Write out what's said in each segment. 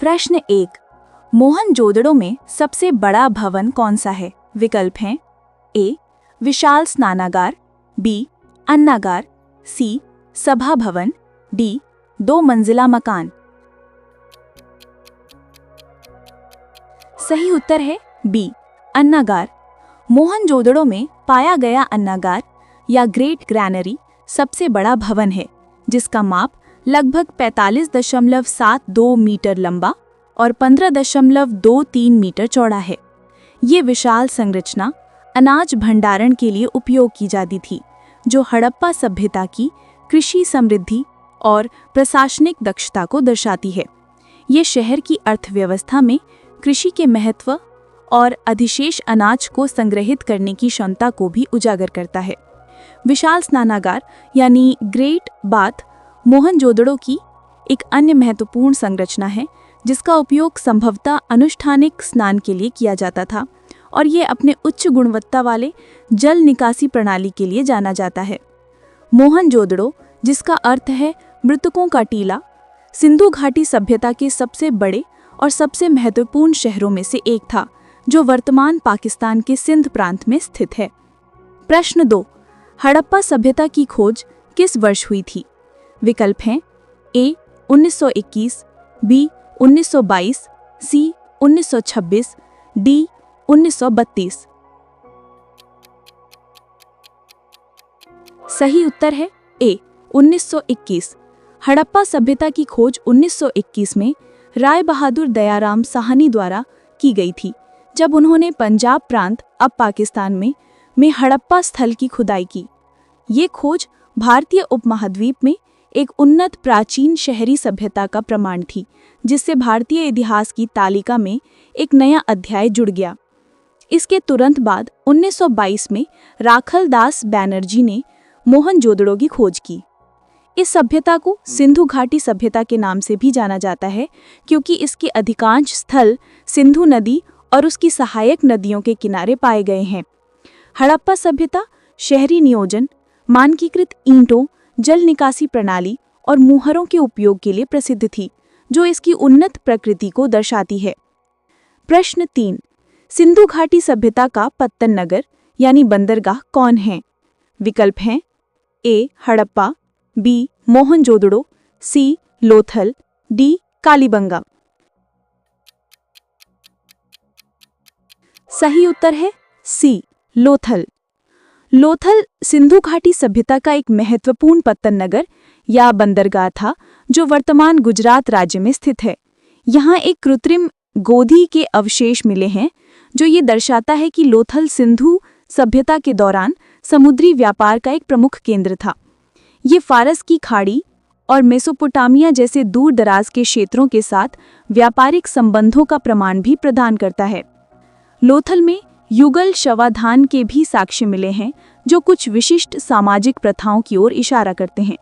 प्रश्न 1। मोहनजोदड़ो में सबसे बड़ा भवन कौन सा है? विकल्प हैं ए विशाल स्नानागार, बी अन्नागार, सी सभा भवन, डी 2 मंजिला मकान। सही उत्तर है बी अन्नागार। मोहनजोदड़ो में पाया गया अन्नागार या ग्रेट ग्रैनरी सबसे बड़ा भवन है, जिसका माप लगभग 45.72 मीटर लंबा और 15.23 मीटर चौड़ा है। ये विशाल संरचना अनाज भंडारण के लिए उपयोग की जाती थी, जो हड़प्पा सभ्यता की कृषि समृद्धि और प्रशासनिक दक्षता को दर्शाती है। ये शहर की अर्थव्यवस्था में कृषि के महत्व और अधिशेष अनाज को संग्रहित करने की क्षमता को भी उजागर करता है। विशाल स्नानागार यानी ग्रेट बाथ मोहनजोदड़ो की एक अन्य महत्वपूर्ण संरचना है, जिसका उपयोग संभवतः अनुष्ठानिक स्नान के लिए किया जाता था और ये अपने उच्च गुणवत्ता वाले जल निकासी प्रणाली के लिए जाना जाता है। मोहनजोदड़ो, जिसका अर्थ है मृतकों का टीला, सिंधु घाटी सभ्यता के सबसे बड़े और सबसे महत्वपूर्ण शहरों में से एक था, जो वर्तमान पाकिस्तान के सिंध प्रांत में स्थित है। प्रश्न 2। हड़प्पा सभ्यता की खोज किस वर्ष हुई थी? विकल्प हैं ए 1921, बी 1922, सी 1926, डी 1932। सही उत्तर है ए 1921। हड़प्पा सभ्यता की खोज 1921 में राय बहादुर दयाराम साहनी द्वारा की गई थी, जब उन्होंने पंजाब प्रांत अब पाकिस्तान में हड़प्पा स्थल की खुदाई की। ये खोज भारतीय उपमहाद्वीप में एक उन्नत प्राचीन शहरी सभ्यता का प्रमाण थी, जिससे भारतीय इतिहास की तालिका में एक नया अध्याय जुड़ गया। इसके तुरंत बाद 1922 में राखल दास बैनर्जी ने मोहनजोदड़ो की खोज की। इस सभ्यता को सिंधु घाटी सभ्यता के नाम से भी जाना जाता है, क्योंकि इसके अधिकांश स्थल सिंधु नदी और उसकी सहायक नदियों के किनारे पाए गए हैं। हड़प्पा सभ्यता शहरी नियोजन, मानकीकृत ईंटों, जल निकासी प्रणाली और मुहरों के उपयोग के लिए प्रसिद्ध थी, जो इसकी उन्नत प्रकृति को दर्शाती है। प्रश्न 3। सिंधु घाटी सभ्यता का पत्तन नगर यानी बंदरगाह कौन है? विकल्प हैं ए हड़प्पा, बी मोहनजोदड़ो, सी लोथल, डी कालीबंगा। सही उत्तर है सी लोथल। लोथल सिंधु घाटी सभ्यता का एक महत्वपूर्ण पत्तन नगर या बंदरगाह था, जो वर्तमान गुजरात राज्य में स्थित है। यहाँ एक कृत्रिम गोदी के अवशेष मिले हैं, जो ये दर्शाता है कि लोथल सिंधु सभ्यता के दौरान समुद्री व्यापार का एक प्रमुख केंद्र था। ये फारस की खाड़ी और मेसोपोटामिया जैसे दूर दराज के क्षेत्रों के साथ व्यापारिक संबंधों का प्रमाण भी प्रदान करता है। लोथल में युगल शवाधान के भी साक्ष्य मिले हैं, जो कुछ विशिष्ट सामाजिक प्रथाओं की ओर इशारा करते हैं।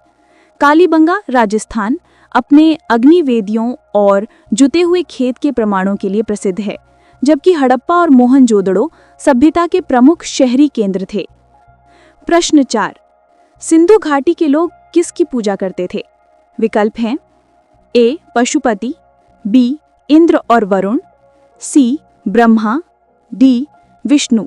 कालीबंगा राजस्थान अपने अग्निवेदियों और जुते हुए खेत के प्रमाणों के लिए प्रसिद्ध है, जबकि हड़प्पा और मोहनजोदड़ो सभ्यता के प्रमुख शहरी केंद्र थे। प्रश्न 4। सिंधु घाटी के लोग किसकी पूजा करते थे? विकल्प हैं ए पशुपति, बी इंद्र और वरुण, सी ब्रह्मा, डी विष्णु।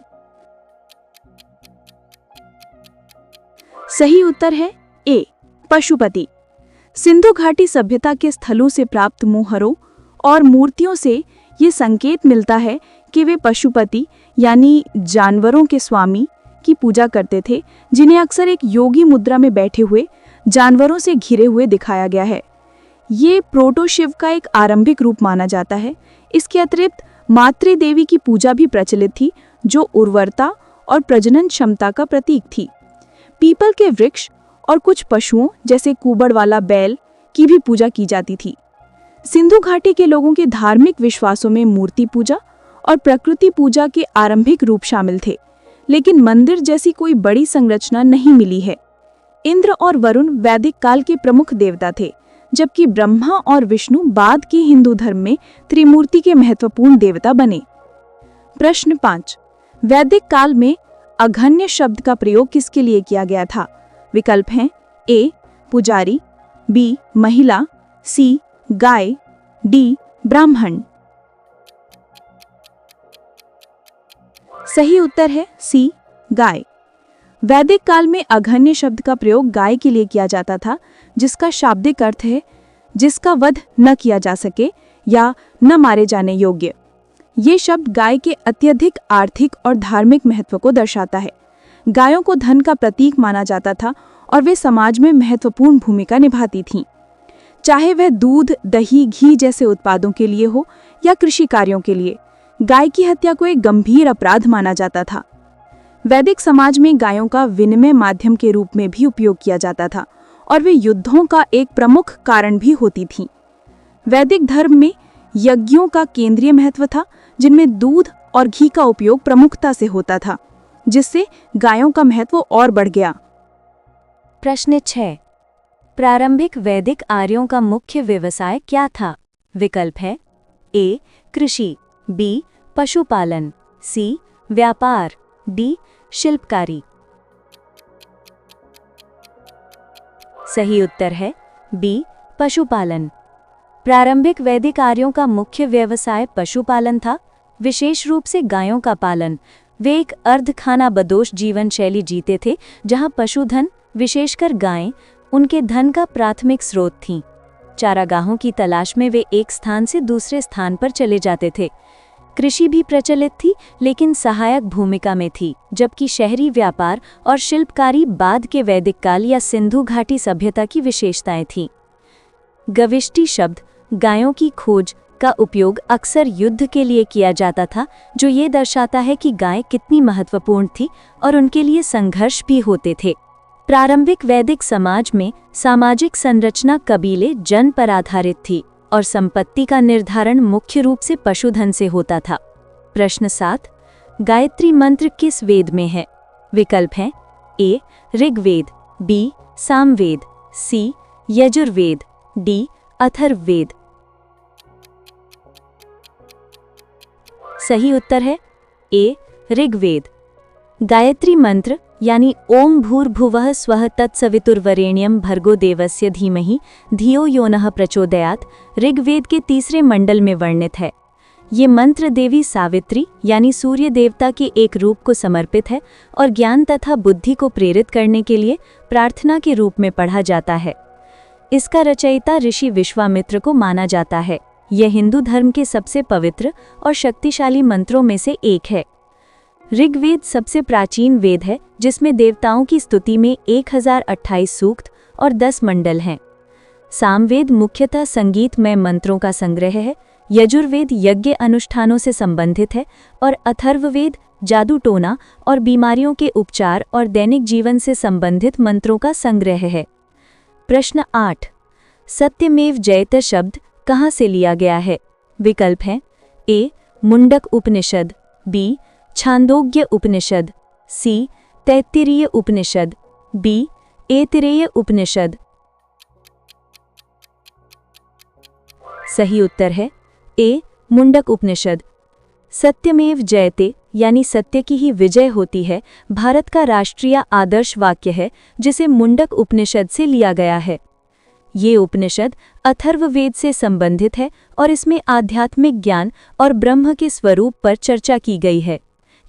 सही उत्तर है ए पशुपति। सिंधु घाटी सभ्यता के स्थलों से प्राप्त मुहरों और मूर्तियों से ये संकेत मिलता है कि वे पशुपति यानी जानवरों के स्वामी की पूजा करते थे, जिन्हें अक्सर एक योगी मुद्रा में बैठे हुए जानवरों से घिरे हुए दिखाया गया है। ये प्रोटो शिव का एक आरंभिक रूप माना जाता है। इसके अतिरिक्त मातृदेवी की पूजा भी प्रचलित थी, जो उर्वरता और प्रजनन क्षमता का प्रतीक थी। पीपल के वृक्ष और कुछ पशुओं जैसे कुबड़ वाला बैल की भी पूजा की जाती थी। सिंधु घाटी के लोगों के धार्मिक विश्वासों में मूर्ति पूजा और प्रकृति पूजा के आरंभिक रूप शामिल थे, लेकिन मंदिर जैसी कोई बड़ी संरचना नहीं मिली है। इंद्र और वरुण वैदिक काल के प्रमुख देवता थे, जबकि ब्रह्मा और विष्णु बाद के हिंदू धर्म में त्रिमूर्ति के महत्वपूर्ण देवता बने। प्रश्न 5। वैदिक काल में अघन्य शब्द का प्रयोग किसके लिए किया गया था? विकल्प हैं ए पुजारी, बी महिला, सी गाय, डी ब्राह्मण। सही उत्तर है सी, गाय। वैदिक काल में अघन्य शब्द का प्रयोग गाय के लिए किया जाता था, जिसका शाब्दिक अर्थ है जिसका वध न किया जा सके या न मारे जाने योग्य। ये शब्द गाय के अत्यधिक आर्थिक और धार्मिक महत्व को दर्शाता है। गायों को धन का प्रतीक माना जाता था और वे समाज में महत्वपूर्ण भूमिका निभाती थीं, चाहे वह दूध, दही, घी जैसे उत्पादों के लिए हो या कृषि कार्यों के लिए। गाय की हत्या को एक गंभीर अपराध माना जाता था। वैदिक समाज में गायों का विनिमय माध्यम के रूप में भी उपयोग किया जाता था और वे युद्धों का एक प्रमुख कारण भी होती थीं। वैदिक धर्म में यज्ञों का केंद्रीय महत्व था, जिनमें दूध और घी का उपयोग प्रमुखता से होता था, जिससे गायों का महत्व और बढ़ गया। प्रश्न 6। प्रारंभिक वैदिक आर्यों का मुख्य व्यवसाय क्या था? विकल्प है ए. कृषि, बी. पशुपालन, सी. व्यापार, डी. शिल्पकारी। सही उत्तर है बी. पशुपालन। प्रारंभिक वैदिक आर्यों का मुख्य व्यवसाय पशुपालन था, विशेष रूप से गायों का पालन। वे एक अर्धखानाबदोश जीवन शैली जीते थे, जहां पशुधन, विशेषकर गायें, उनके धन का प्राथमिक स्रोत थीं। चारागाहों की तलाश में वे एक स्थान से दूसरे स्थान पर चले जाते थे। कृषि भी प्रचलित थी, लेकिन सहायक भूमिका में थी, जबकि शहरी व्यापार और शिल्पकारी बाद के वैदिक काल या सिंधु घाटी सभ्यता की विशेषताएं थीं। गविष्टि शब्द गायों की खोज का उपयोग अक्सर युद्ध के लिए किया जाता था, जो ये दर्शाता है कि गाय कितनी महत्वपूर्ण थी और उनके लिए संघर्ष भी होते थे। प्रारंभिक वैदिक समाज में सामाजिक संरचना कबीले जन पर आधारित थी और संपत्ति का निर्धारण मुख्य रूप से पशुधन से होता था। प्रश्न 7। गायत्री मंत्र किस वेद में है? विकल्प हैं ए. ऋग्वेद, बी. सामवेद, सी. यजुर्वेद, डी. अथर्ववेद। सही उत्तर है ए. ऋग्वेद। गायत्री मंत्र यानी ओम भूर्भुवः स्वः तत्सवितुर्वरेण्यं भर्गो देवस्य धीमहि धियो यो नः प्रचोदयात् ऋग्वेद के तीसरे मंडल में वर्णित है। ये मंत्र देवी सावित्री यानी सूर्य देवता के एक रूप को समर्पित है और ज्ञान तथा बुद्धि को प्रेरित करने के लिए प्रार्थना के रूप में पढ़ा जाता है। इसका रचयिता ऋषि विश्वामित्र को माना जाता है। यह हिंदू धर्म के सबसे पवित्र और शक्तिशाली मंत्रों में से एक है। ऋग्वेद सबसे प्राचीन वेद है, जिसमें देवताओं की स्तुति में 1028 सूक्त और 10 मंडल हैं। सामवेद मुख्यतः संगीतमय मंत्रों का संग्रह है। यजुर्वेद यज्ञ अनुष्ठानों से संबंधित है और अथर्ववेद जादू टोना और बीमारियों के उपचार और दैनिक जीवन से संबंधित मंत्रों का संग्रह है। प्रश्न 8। सत्यमेव जयते शब्द कहाँ से लिया गया है? विकल्प हैं ए. मुंडक उपनिषद, बी. छांदोग्य उपनिषद, सी. तैत्तिरीय उपनिषद, बी. ऐतरेय उपनिषद। सही उत्तर है ए. मुंडक उपनिषद। सत्यमेव जयते यानी सत्य की ही विजय होती है भारत का राष्ट्रीय आदर्श वाक्य है, जिसे मुंडक उपनिषद से लिया गया है। ये उपनिषद अथर्ववेद से संबंधित है और इसमें आध्यात्मिक ज्ञान और ब्रह्म के स्वरूप पर चर्चा की गई है।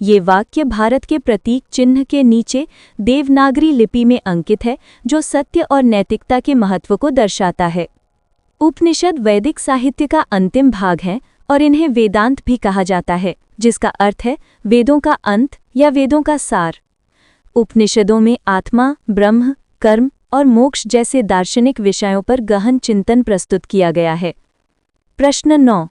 ये वाक्य भारत के प्रतीक चिन्ह के नीचे देवनागरी लिपि में अंकित है, जो सत्य और नैतिकता के महत्व को दर्शाता है। उपनिषद वैदिक साहित्य का अंतिम भाग है और इन्हें वेदांत भी कहा जाता है, जिसका अर्थ है वेदों का अंत या वेदों का सार। उपनिषदों में आत्मा, ब्रह्म, कर्म और मोक्ष जैसे दार्शनिक विषयों पर गहन चिंतन प्रस्तुत किया गया है। प्रश्न 9।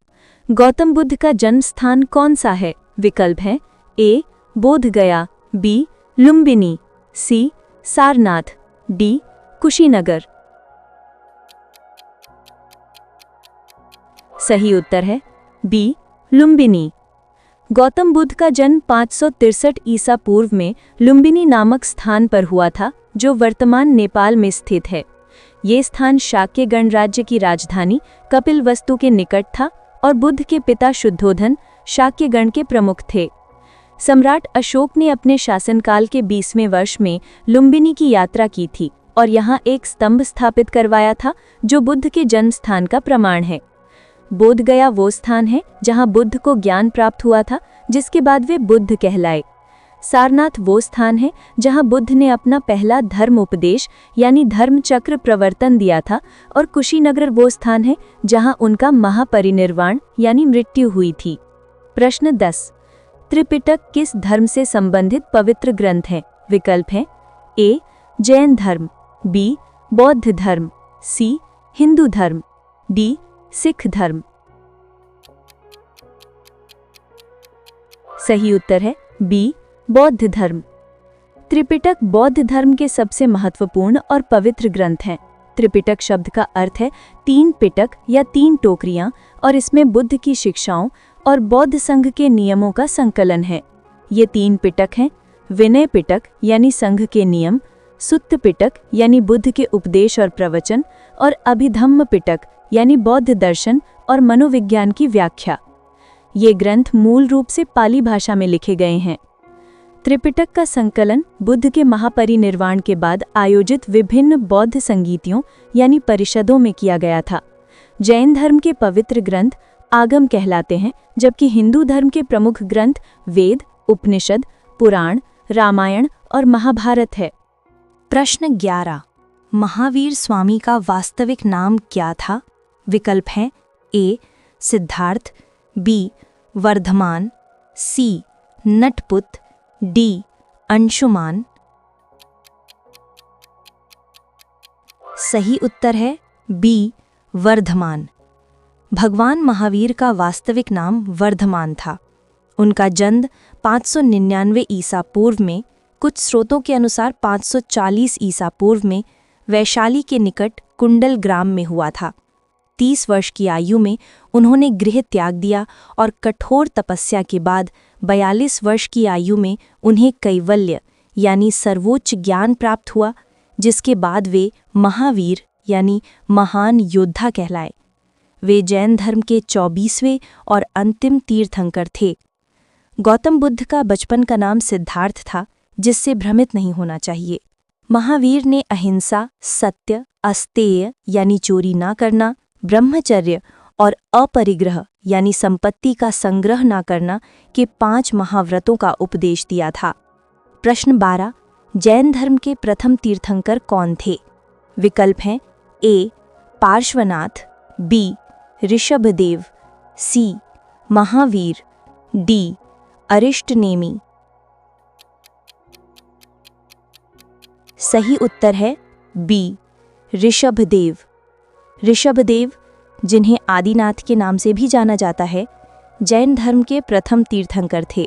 गौतम बुद्ध का जन्म स्थान कौन सा है? विकल्प हैं ए. बोधगया, बी. लुम्बिनी, सी. सारनाथ, डी. कुशीनगर। सही उत्तर है बी. लुम्बिनी। गौतम बुद्ध का जन्म 563 ईसा पूर्व में लुम्बिनी नामक स्थान पर हुआ था, जो वर्तमान नेपाल में स्थित है। ये स्थान शाक्य गणराज्य की राजधानी कपिलवस्तु के निकट था और बुद्ध के पिता शुद्धोधन शाक्य गण के प्रमुख थे। सम्राट अशोक ने अपने शासनकाल के 20वें वर्ष में लुम्बिनी की यात्रा की थी और यहाँ एक स्तंभ स्थापित करवाया था, जो बुद्ध के जन्म स्थान का प्रमाण है। बोधगया वो स्थान है जहाँ बुद्ध को ज्ञान प्राप्त हुआ था, जिसके बाद वे बुद्ध कहलाए। सारनाथ वो स्थान है जहाँ बुद्ध ने अपना पहला धर्म उपदेश यानी धर्म चक्र प्रवर्तन दिया था, और कुशीनगर वो स्थान है जहाँ उनका महापरिनिर्वाण यानी मृत्यु हुई थी। प्रश्न 10। त्रिपिटक किस धर्म से संबंधित पवित्र ग्रंथ है? विकल्प हैं ए. जैन धर्म, बी. बौद्ध धर्म, सी. हिंदू धर्म, डी. सिख धर्म। सही उत्तर है बी. बौद्ध धर्म। त्रिपिटक बौद्ध धर्म के सबसे महत्वपूर्ण और पवित्र ग्रंथ हैं। त्रिपिटक शब्द का अर्थ है 3 पिटक या 3 टोकरियां, और इसमें बुद्ध की शिक्षाओं और बौद्ध संघ के नियमों का संकलन है। ये 3 पिटक हैं: विनय पिटक यानी संघ के नियम, सुत्त पिटक यानी बुद्ध के उपदेश और प्रवचन, और अभिधम्म पिटक यानी बौद्ध दर्शन और मनोविज्ञान की व्याख्या। ये ग्रंथ मूल रूप से पाली भाषा में लिखे गए हैं। त्रिपिटक का संकलन बुद्ध के महापरिनिर्वाण के बाद आयोजित विभिन्न बौद्ध संगीतियों यानी परिषदों में किया गया था। जैन धर्म के पवित्र ग्रंथ आगम कहलाते हैं, जबकि हिंदू धर्म के प्रमुख ग्रंथ वेद, उपनिषद, पुराण, रामायण और महाभारत है। प्रश्न 11। महावीर स्वामी का वास्तविक नाम क्या था? विकल्प हैं ए. सिद्धार्थ, बी. वर्धमान, सी. नटपुत, डी. अंशुमान। सही उत्तर है बी. वर्धमान। भगवान महावीर का वास्तविक नाम वर्धमान था। उनका जन्म 599 ईसा पूर्व में, कुछ स्रोतों के अनुसार 540 ईसा पूर्व में वैशाली के निकट कुंडल ग्राम में हुआ था। 30 वर्ष की आयु में उन्होंने गृह त्याग दिया और कठोर तपस्या के बाद 42 वर्ष की आयु में उन्हें कैवल्य यानी सर्वोच्च ज्ञान प्राप्त हुआ, जिसके बाद वे महावीर यानी महान योद्धा कहलाए। वे जैन धर्म के 24वें और अंतिम तीर्थंकर थे। गौतम बुद्ध का बचपन का नाम सिद्धार्थ था, जिससे भ्रमित नहीं होना चाहिए। महावीर ने अहिंसा, सत्य, अस्तेय यानी चोरी ना करना, ब्रह्मचर्य और अपरिग्रह यानी संपत्ति का संग्रह ना करना के 5 महाव्रतों का उपदेश दिया था। प्रश्न 12। जैन धर्म के प्रथम तीर्थंकर कौन थे? विकल्प हैं ए. पार्श्वनाथ, बी. ऋषभदेव, सी. महावीर, डी. अरिष्टनेमी। सही उत्तर है बी. ऋषभदेव। ऋषभदेव, जिन्हें आदिनाथ के नाम से भी जाना जाता है, जैन धर्म के प्रथम तीर्थंकर थे।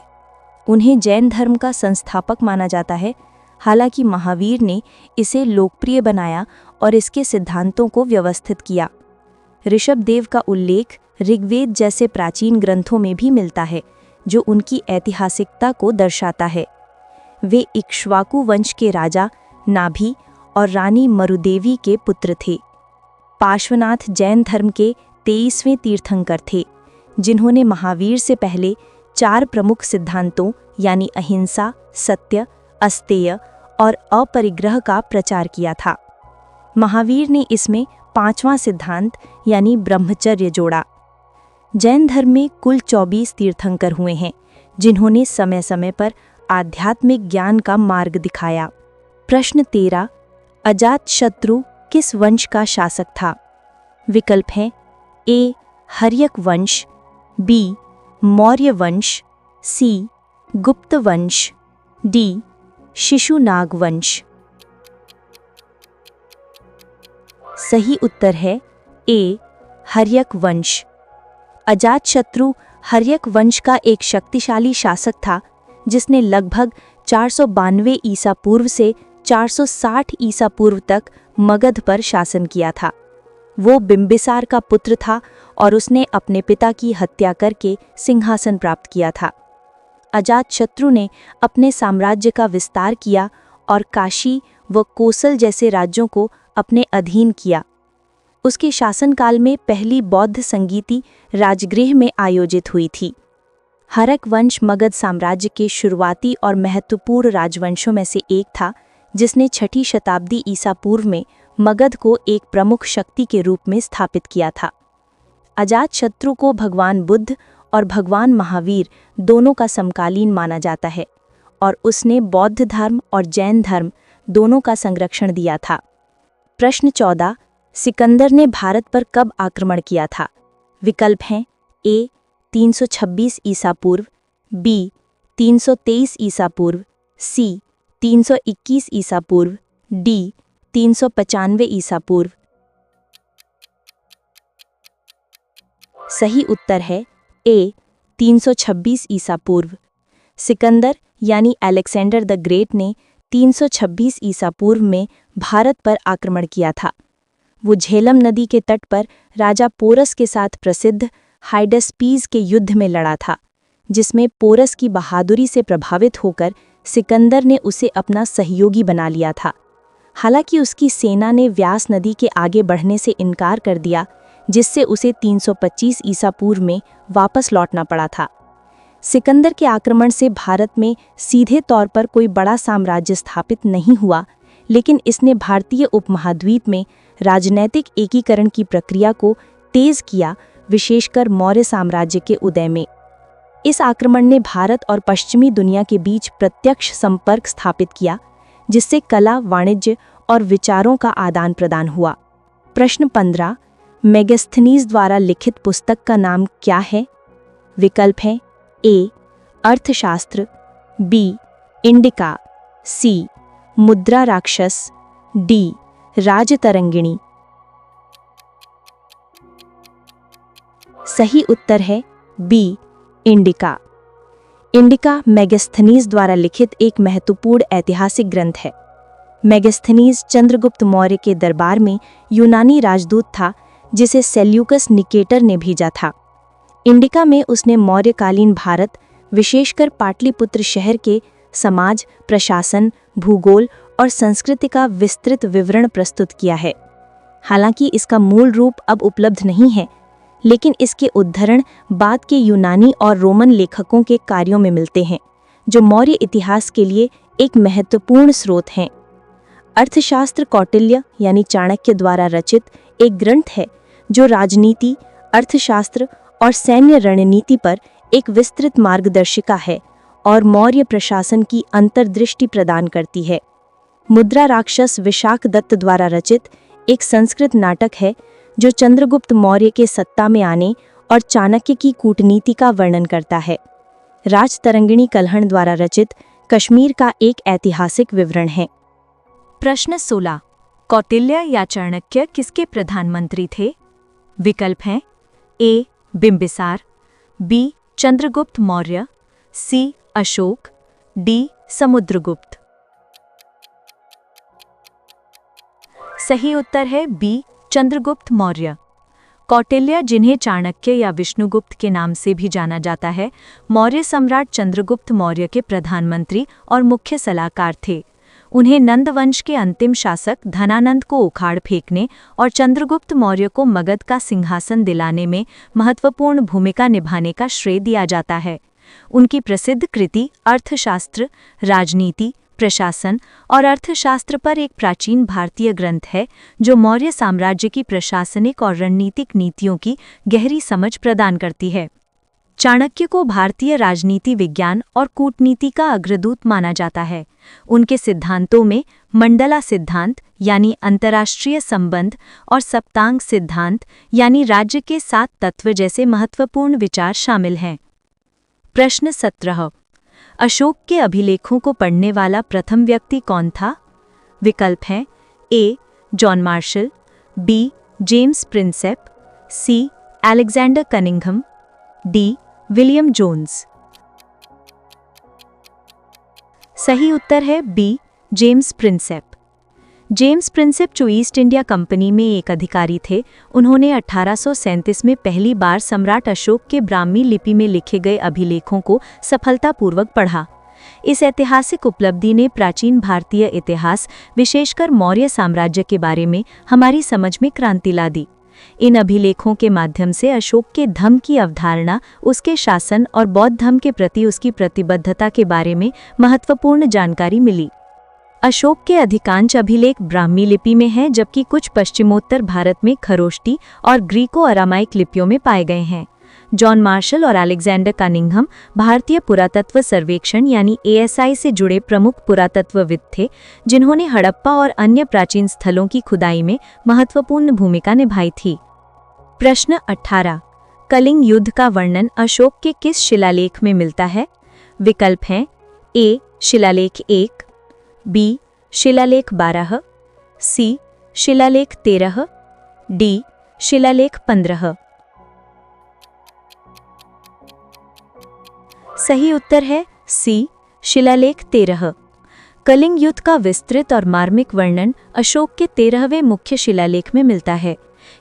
उन्हें जैन धर्म का संस्थापक माना जाता है। हालांकि महावीर ने इसे लोकप्रिय बनाया और इसके सिद्धांतों को व्यवस्थित किया। ऋषभदेव का उल्लेख ऋग्वेद जैसे प्राचीन ग्रंथों में भी मिलता है, जो उनकी ऐतिहासिकता को दर्शाता है। वे इक्ष्वाकु वंश के राजा नाभि और रानी मरुदेवी के पुत्र थे। पार्श्वनाथ जैन धर्म के 23वें तीर्थंकर थे, जिन्होंने महावीर से पहले 4 प्रमुख सिद्धांतों यानी अहिंसा, सत्य, अस्तेय और अपरिग्रह का प्रचार किया था। महावीर ने इसमें 5वां सिद्धांत यानी ब्रह्मचर्य जोड़ा। जैन धर्म में कुल 24 तीर्थंकर हुए हैं, जिन्होंने समय समय पर आध्यात्मिक ज्ञान का मार्ग दिखाया। प्रश्न 13। अजातशत्रु किस वंश का शासक था? विकल्प हैं ए. हर्यक वंश, बी. मौर्य वंश, सी. गुप्त वंश, डी. शिशुनाग वंश। सही उत्तर है ए. हर्यक वंश। अजातशत्रु हर्यक वंश का एक शक्तिशाली शासक था, जिसने लगभग 492 ईसा पूर्व से 460 ईसा पूर्व तक मगध पर शासन किया था। वो बिंबिसार का पुत्र था और उसने अपने पिता की हत्या करके सिंहासन प्राप्त किया था। अजातशत्रु ने अपने साम्राज्य का विस्तार किया और काशी व कोसल जैसे राज्यों को अपने अधीन किया। उसके शासनकाल में पहली बौद्ध संगीति राजगृह में आयोजित हुई थी। हरक वंश मगध साम्राज्य के शुरुआती और महत्वपूर्ण राजवंशों में से एक था, जिसने 6ठी शताब्दी ईसा पूर्व में मगध को एक प्रमुख शक्ति के रूप में स्थापित किया था। अजातशत्रु को भगवान बुद्ध और भगवान महावीर दोनों का समकालीन माना जाता है और उसने बौद्ध धर्म और जैन धर्म दोनों का संरक्षण दिया था। प्रश्न 14, सिकंदर ने भारत पर कब आक्रमण किया था? विकल्प हैं ए 326 ईसा पूर्व, बी 323 ईसा पूर्व, सी 321 ईसा पूर्व, डी 395 ईसा पूर्व। सही उत्तर है ए 326 ईसा पूर्व। सिकंदर यानी अलेक्जेंडर द ग्रेट ने 326 ईसा पूर्व में भारत पर आक्रमण किया था। वो झेलम नदी के तट पर राजा पोरस के साथ प्रसिद्ध हाइडस्पीस के युद्ध में लड़ा था, जिसमें पोरस की बहादुरी से प्रभावित होकर सिकंदर ने उसे अपना सहयोगी बना लिया था। हालांकि उसकी सेना ने व्यास नदी के आगे बढ़ने से इनकार कर दिया, जिससे उसे 325 ईसा पूर्व में वापस लौटना पड़ा था। सिकंदर के आक्रमण से भारत में सीधे तौर पर कोई बड़ा साम्राज्य स्थापित नहीं हुआ, लेकिन इसने भारतीय उपमहाद्वीप में राजनैतिक एकीकरण की प्रक्रिया को तेज किया, विशेषकर मौर्य साम्राज्य के उदय में। इस आक्रमण ने भारत और पश्चिमी दुनिया के बीच प्रत्यक्ष संपर्क स्थापित किया, जिससे कला, वाणिज्य और विचारों का आदान प्रदान हुआ। प्रश्न 15, मेगास्थनीज द्वारा लिखित पुस्तक का नाम क्या है? विकल्प हैं ए अर्थशास्त्र, बी इंडिका, सी मुद्रा राक्षस, डी राजतरंगिणी। सही उत्तर है बी इंडिका। इंडिका मेगास्थनीज द्वारा लिखित एक महत्वपूर्ण ऐतिहासिक ग्रंथ है। मेगास्थनीज चंद्रगुप्त मौर्य के दरबार में यूनानी राजदूत था, जिसे सेल्यूकस निकेटर ने भेजा था। इंडिका में उसने मौर्यकालीन भारत, विशेषकर पाटलिपुत्र शहर के समाज, प्रशासन, भूगोल और संस्कृति का विस्तृत विवरण प्रस्तुत किया है। हालांकि इसका मूल रूप अब उपलब्ध नहीं है, लेकिन इसके उद्धरण बाद के यूनानी और रोमन लेखकों के कार्यों में मिलते हैं, जो मौर्य इतिहास के लिए एक महत्वपूर्ण स्रोत हैं। अर्थशास्त्र कौटिल्य यानी चाणक्य द्वारा रचित एक ग्रंथ है, जो राजनीति, अर्थशास्त्र और सैन्य रणनीति पर एक विस्तृत मार्गदर्शिका है और मौर्य प्रशासन की अंतर्दृष्टि प्रदान करती है। मुद्रा राक्षस विशाख दत्त द्वारा रचित एक संस्कृत नाटक है, जो चंद्रगुप्त मौर्य के सत्ता में आने और चाणक्य की कूटनीति का वर्णन करता है। राजतरंगिणी कल्हण द्वारा रचित कश्मीर का एक ऐतिहासिक विवरण है। प्रश्न 16, कौटिल्य या चाणक्य किसके प्रधानमंत्री थे? विकल्प हैं ए बिंबिसार, बी चंद्रगुप्त मौर्य, सी अशोक, डी समुद्रगुप्त। सही उत्तर है बी चंद्रगुप्त मौर्य। कौटिल्य, जिन्हें चाणक्य या विष्णुगुप्त के नाम से भी जाना जाता है, मौर्य सम्राट चंद्रगुप्त मौर्य के प्रधानमंत्री और मुख्य सलाहकार थे। उन्हें नंद वंश के अंतिम शासक धनानंद को उखाड़ फेंकने और चंद्रगुप्त मौर्य को मगध का सिंहासन दिलाने में महत्वपूर्ण भूमिका निभाने का श्रेय दिया जाता है। उनकी प्रसिद्ध कृति अर्थशास्त्र, राजनीति, प्रशासन और अर्थशास्त्र पर एक प्राचीन भारतीय ग्रंथ है, जो मौर्य साम्राज्य की प्रशासनिक और रणनीतिक नीतियों की गहरी समझ प्रदान करती है। चाणक्य को भारतीय राजनीति विज्ञान और कूटनीति का अग्रदूत माना जाता है। उनके सिद्धांतों में मंडला सिद्धांत यानी अंतर्राष्ट्रीय संबंध और सप्तांग सिद्धांत यानी राज्य के 7 तत्व जैसे महत्वपूर्ण विचार शामिल हैं। प्रश्न 17, अशोक के अभिलेखों को पढ़ने वाला प्रथम व्यक्ति कौन था? विकल्प हैं A John Marshall, B James Prinsep, C Alexander Cunningham, D William Jones. सही उत्तर है B James Prinsep. James Prinsep जो ईस्ट इंडिया कंपनी में एक अधिकारी थे, उन्होंने 1837 में पहली बार सम्राट अशोक के ब्राह्मी लिपि में लिखे गए अभिलेखों को सफलतापूर्वक पढ़ा। इस ऐतिहासिक उपलब्धि ने प्राचीन भारतीय इतिहास, विशेषकर मौर्य साम्राज्य के बारे में हमारी समझ में क्रांति ला दी। इन अभिलेखों के माध्यम से अशोक के धम्म की अवधारणा, उसके शासन और बौद्ध धर्म के प्रति उसकी प्रतिबद्धता के बारे में महत्वपूर्ण जानकारी मिली। अशोक के अधिकांश अभिलेख ब्राह्मी लिपि में हैं, जबकि कुछ पश्चिमोत्तर भारत में खरोष्टी और ग्रीको अरामाइक लिपियों में पाए गए हैं। जॉन मार्शल और अलेक्जेंडर कनिंघम भारतीय पुरातत्व सर्वेक्षण यानी ASI से जुड़े प्रमुख पुरातत्वविद थे, जिन्होंने हड़प्पा और अन्य प्राचीन स्थलों की खुदाई में महत्वपूर्ण भूमिका निभाई थी। प्रश्न 18। कलिंग युद्ध का वर्णन अशोक के किस शिलालेख में मिलता है? विकल्प हैं A. शिलालेख 1, B. शिलालेख 12, C. शिलालेख 13, D. शिलालेख 15। सही उत्तर है C. शिलालेख 13। कलिंग युद्ध का विस्तृत और मार्मिक वर्णन अशोक के 13वें मुख्य शिलालेख में मिलता है।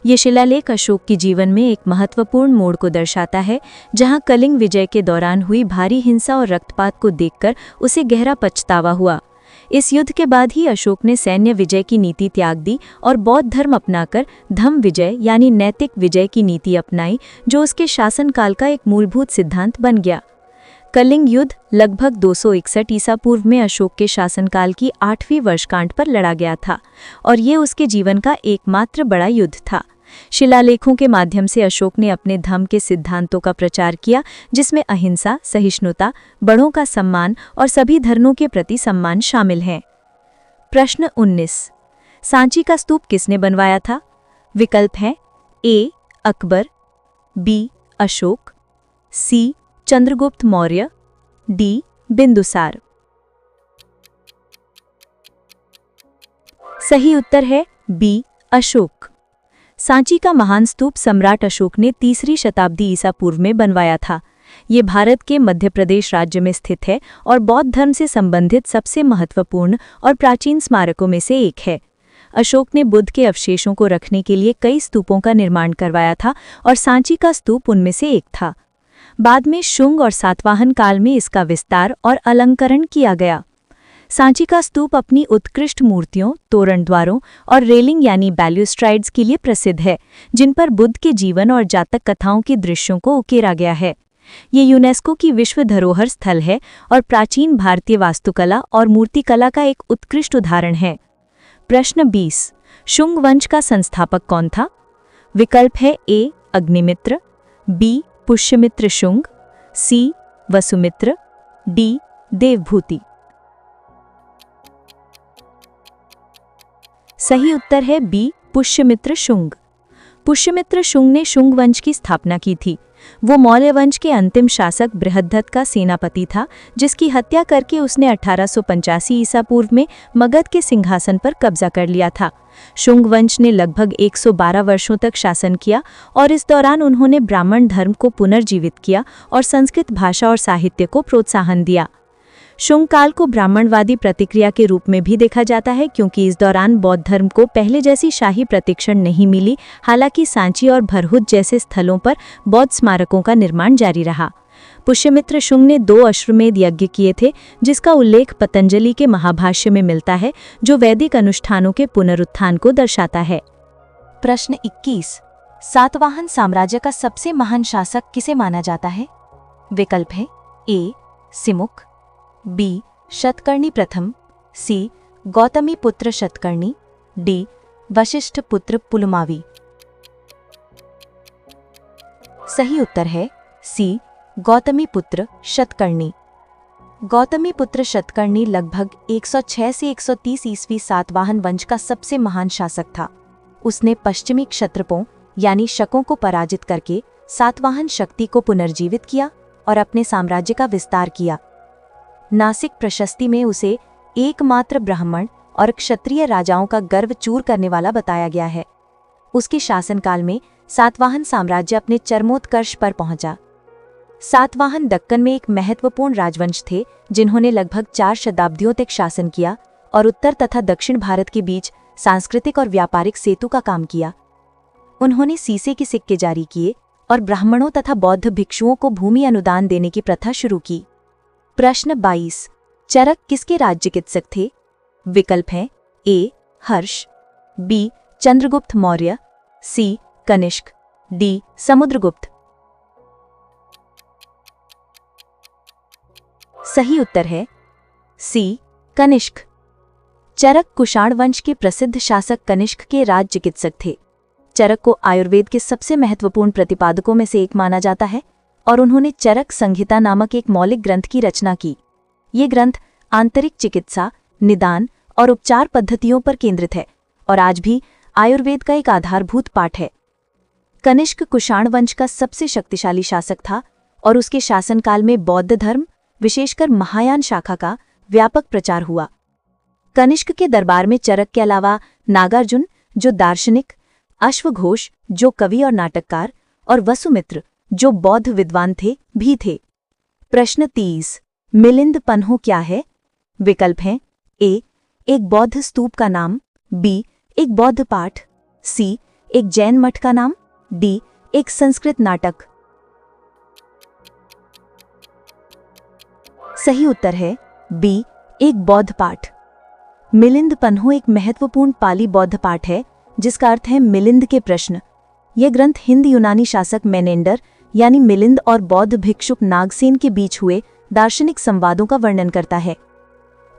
ये शिलालेख अशोक के जीवन में एक महत्वपूर्ण मोड़ को दर्शाता है, जहां कलिंग विजय के दौरान हुई भारी हिंसा और रक्तपात को देखकर उसे गहरा पछतावा हुआ। इस युद्ध के बाद ही अशोक ने सैन्य विजय की नीति त्याग दी और बौद्ध धर्म अपनाकर धम्म विजय यानी नैतिक विजय की नीति अपनाई, जो उसके शासनकाल का एक मूलभूत सिद्धांत बन गया। कलिंग युद्ध लगभग 261 ईसा पूर्व में अशोक के शासनकाल की 8वीं वर्षगांठ पर लड़ा गया था और ये उसके जीवन का एकमात्र बड़ा युद्ध था। शिलालेखों के माध्यम से अशोक ने अपने धम्म के सिद्धांतों का प्रचार किया, जिसमें अहिंसा, सहिष्णुता, बड़ों का सम्मान और सभी धर्मों के प्रति सम्मान शामिल हैं। प्रश्न 19। सांची का स्तूप किसने बनवाया था? विकल्प हैं A. Akbar, B. Ashok, C. Chandragupta Maurya, D. Bindusara. सही उत्तर है B. अशोक। सांची का महान स्तूप सम्राट अशोक ने 3री शताब्दी ईसा पूर्व में बनवाया था। ये भारत के मध्य प्रदेश राज्य में स्थित है और बौद्ध धर्म से संबंधित सबसे महत्वपूर्ण और प्राचीन स्मारकों में से एक है। अशोक ने बुद्ध के अवशेषों को रखने के लिए कई स्तूपों का निर्माण करवाया था और सांची का स्तूप उनमें से एक था। बाद में शुंग और सातवाहन काल में इसका विस्तार और अलंकरण किया गया। सांची का स्तूप अपनी उत्कृष्ट मूर्तियों, तोरण द्वारों और रेलिंग यानी बैल्यूस्ट्राइड्स के लिए प्रसिद्ध है, जिन पर बुद्ध के जीवन और जातक कथाओं के दृश्यों को उकेरा गया है। ये यूनेस्को की विश्व धरोहर स्थल है और प्राचीन भारतीय वास्तुकला और मूर्तिकला का एक उत्कृष्ट उदाहरण है। प्रश्न 20। शुंग वंश का संस्थापक कौन था? विकल्प है A. Agnimitra, B. Pushyamitra Shunga, C. Vasumitra, D. Devabhuti. सही उत्तर है B. पुष्यमित्र शुंग। पुष्यमित्र शुंग ने शुंग वंश की स्थापना की थी। वो मौर्य वंश के अंतिम शासक बृहद्रथ का सेनापति था, जिसकी हत्या करके उसने 1885 ईसा पूर्व में मगध के सिंहासन पर कब्जा कर लिया था। शुंग वंश ने लगभग 112 वर्षों तक शासन किया और इस दौरान उन्होंने ब्राह्मण धर्म को पुनर्जीवित किया और संस्कृत भाषा और साहित्य को प्रोत्साहन दिया। शुंग काल को ब्राह्मणवादी प्रतिक्रिया के रूप में भी देखा जाता है, क्योंकि इस दौरान बौद्ध धर्म को पहले जैसी शाही प्रतिक्षण नहीं मिली। हालांकि सांची और भरहुत जैसे स्थलों पर बौद्ध स्मारकों का निर्माण जारी रहा। पुष्यमित्र शुंग ने 2 अश्वमेध यज्ञ किए थे, जिसका उल्लेख पतंजलि के महाभाष्य में मिलता है, जो वैदिक अनुष्ठानों के पुनरुत्थान को दर्शाता है। प्रश्न 21। सातवाहन साम्राज्य का सबसे महान शासक किसे माना जाता है? विकल्प है A. सिमुक, B. शतकर्णी प्रथम, C. गौतमी पुत्र शतकर्णी, D. वशिष्ठ पुत्र पुलमावी। सही उत्तर है C. गौतमी पुत्र शतकर्णी। गौतमी पुत्र शतकर्णी लगभग 106 से 130 ईस्वी सातवाहन वंश का सबसे महान शासक था। उसने पश्चिमी क्षत्रपों यानी शकों को पराजित करके सातवाहन शक्ति को पुनर्जीवित किया और अपने साम्राज्य का विस्तार किया। नासिक प्रशस्ति में उसे एकमात्र ब्राह्मण और क्षत्रिय राजाओं का गर्व चूर करने वाला बताया गया है। उसके शासनकाल में सातवाहन साम्राज्य अपने चरमोत्कर्ष पर पहुंचा। सातवाहन दक्कन में एक महत्वपूर्ण राजवंश थे, जिन्होंने लगभग 4 शताब्दियों तक शासन किया और उत्तर तथा दक्षिण भारत के बीच सांस्कृतिक और व्यापारिक सेतु का काम किया। उन्होंने सीसे के सिक्के जारी किए और ब्राह्मणों तथा बौद्ध भिक्षुओं को भूमि अनुदान देने की प्रथा शुरू की। प्रश्न 22। चरक किसके राज्य चिकित्सक थे? विकल्प हैं A. Harsh, B. Chandragupta Maurya, C. Kanishka, D. Samudragupta. सही उत्तर है C. कनिष्क। चरक कुषाण वंश के प्रसिद्ध शासक कनिष्क के राज चिकित्सक थे। चरक को आयुर्वेद के सबसे महत्वपूर्ण प्रतिपादकों में से एक माना जाता है और उन्होंने चरक संहिता नामक एक मौलिक ग्रंथ की रचना की। ये ग्रंथ आंतरिक चिकित्सा, निदान और उपचार पद्धतियों पर केंद्रित है और आज भी आयुर्वेद का एक आधारभूत पाठ है। कनिष्क कुषाण वंश का सबसे शक्तिशाली शासक था और उसके शासनकाल में बौद्ध धर्म, विशेषकर महायान शाखा का व्यापक प्रचार हुआ। कनिष्क के दरबार में चरक के अलावा नागार्जुन, जो दार्शनिक, अश्वघोष, जो कवि और नाटककार, और वसुमित्र, जो बौद्ध विद्वान थे, भी थे। प्रश्न 30। मिलिंद पन्हो क्या है? विकल्प हैं ए, एक बौद्ध स्तूप का नाम, बी, एक बौद्ध पाठ, सी, एक जैन मठ का नाम, डी, एक संस्कृत नाटक। सही उत्तर है बी, एक बौद्ध पाठ। मिलिंद पन्हो एक महत्वपूर्ण पाली बौद्ध पाठ है जिसका अर्थ है मिलिंद के प्रश्न। यह ग्रंथ हिंद यूनानी शासक मेनेंडर यानी मिलिंद और बौद्ध भिक्षुक नागसेन के बीच हुए दार्शनिक संवादों का वर्णन करता है।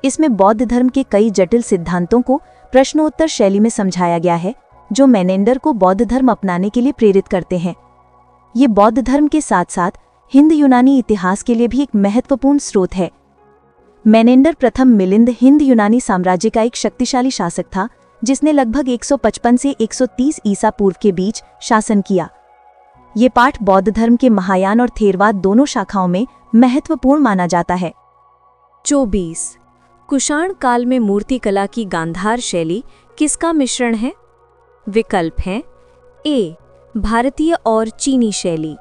इसमें बौद्ध धर्म के कई जटिल सिद्धांतों को प्रश्नोत्तर शैली में समझाया गया है जो मेनेंडर को बौद्ध धर्म अपनाने के लिए प्रेरित करते हैं। ये बौद्ध धर्म के साथ साथ हिंद यूनानी इतिहास के लिए भी एक महत्वपूर्ण स्रोत है। मेनेंडर प्रथम मिलिंद हिंद यूनानी साम्राज्य का एक शक्तिशाली शासक था जिसने लगभग 155 से 130 ईसा पूर्व के बीच शासन किया। ये पाठ बौद्ध धर्म के महायान और थेरवाद दोनों शाखाओं में महत्वपूर्ण माना जाता है। 24। कुषाण काल में मूर्तिकला की गांधार शैली किसका मिश्रण है? विकल्प हैं ए, भारतीय और चीनी शैली,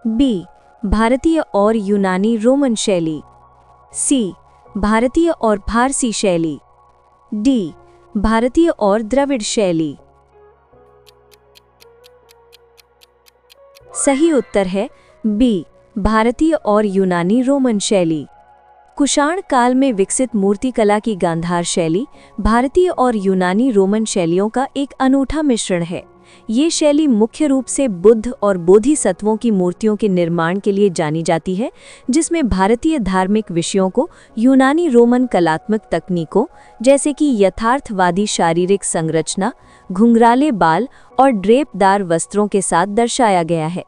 बी, भारतीय और यूनानी रोमन शैली, सी, भारतीय और फारसी शैली, डी, भारतीय और द्रविड़ शैली। सही उत्तर है बी, भारतीय और यूनानी रोमन शैली। कुषाण काल में विकसित मूर्तिकला की गांधार शैली भारतीय और यूनानी रोमन शैलियों का एक अनूठा मिश्रण है। ये शैली मुख्य रूप से बुद्ध और बोधिसत्वों की मूर्तियों के निर्माण के लिए जानी जाती है, जिसमें भारतीय धार्मिक विषयों को यूनानी रोमन कलात्मक तकनीकों जैसे कि यथार्थवादी शारीरिक संरचना, घुंघराले बाल और ड्रेपदार वस्त्रों के साथ दर्शाया गया है।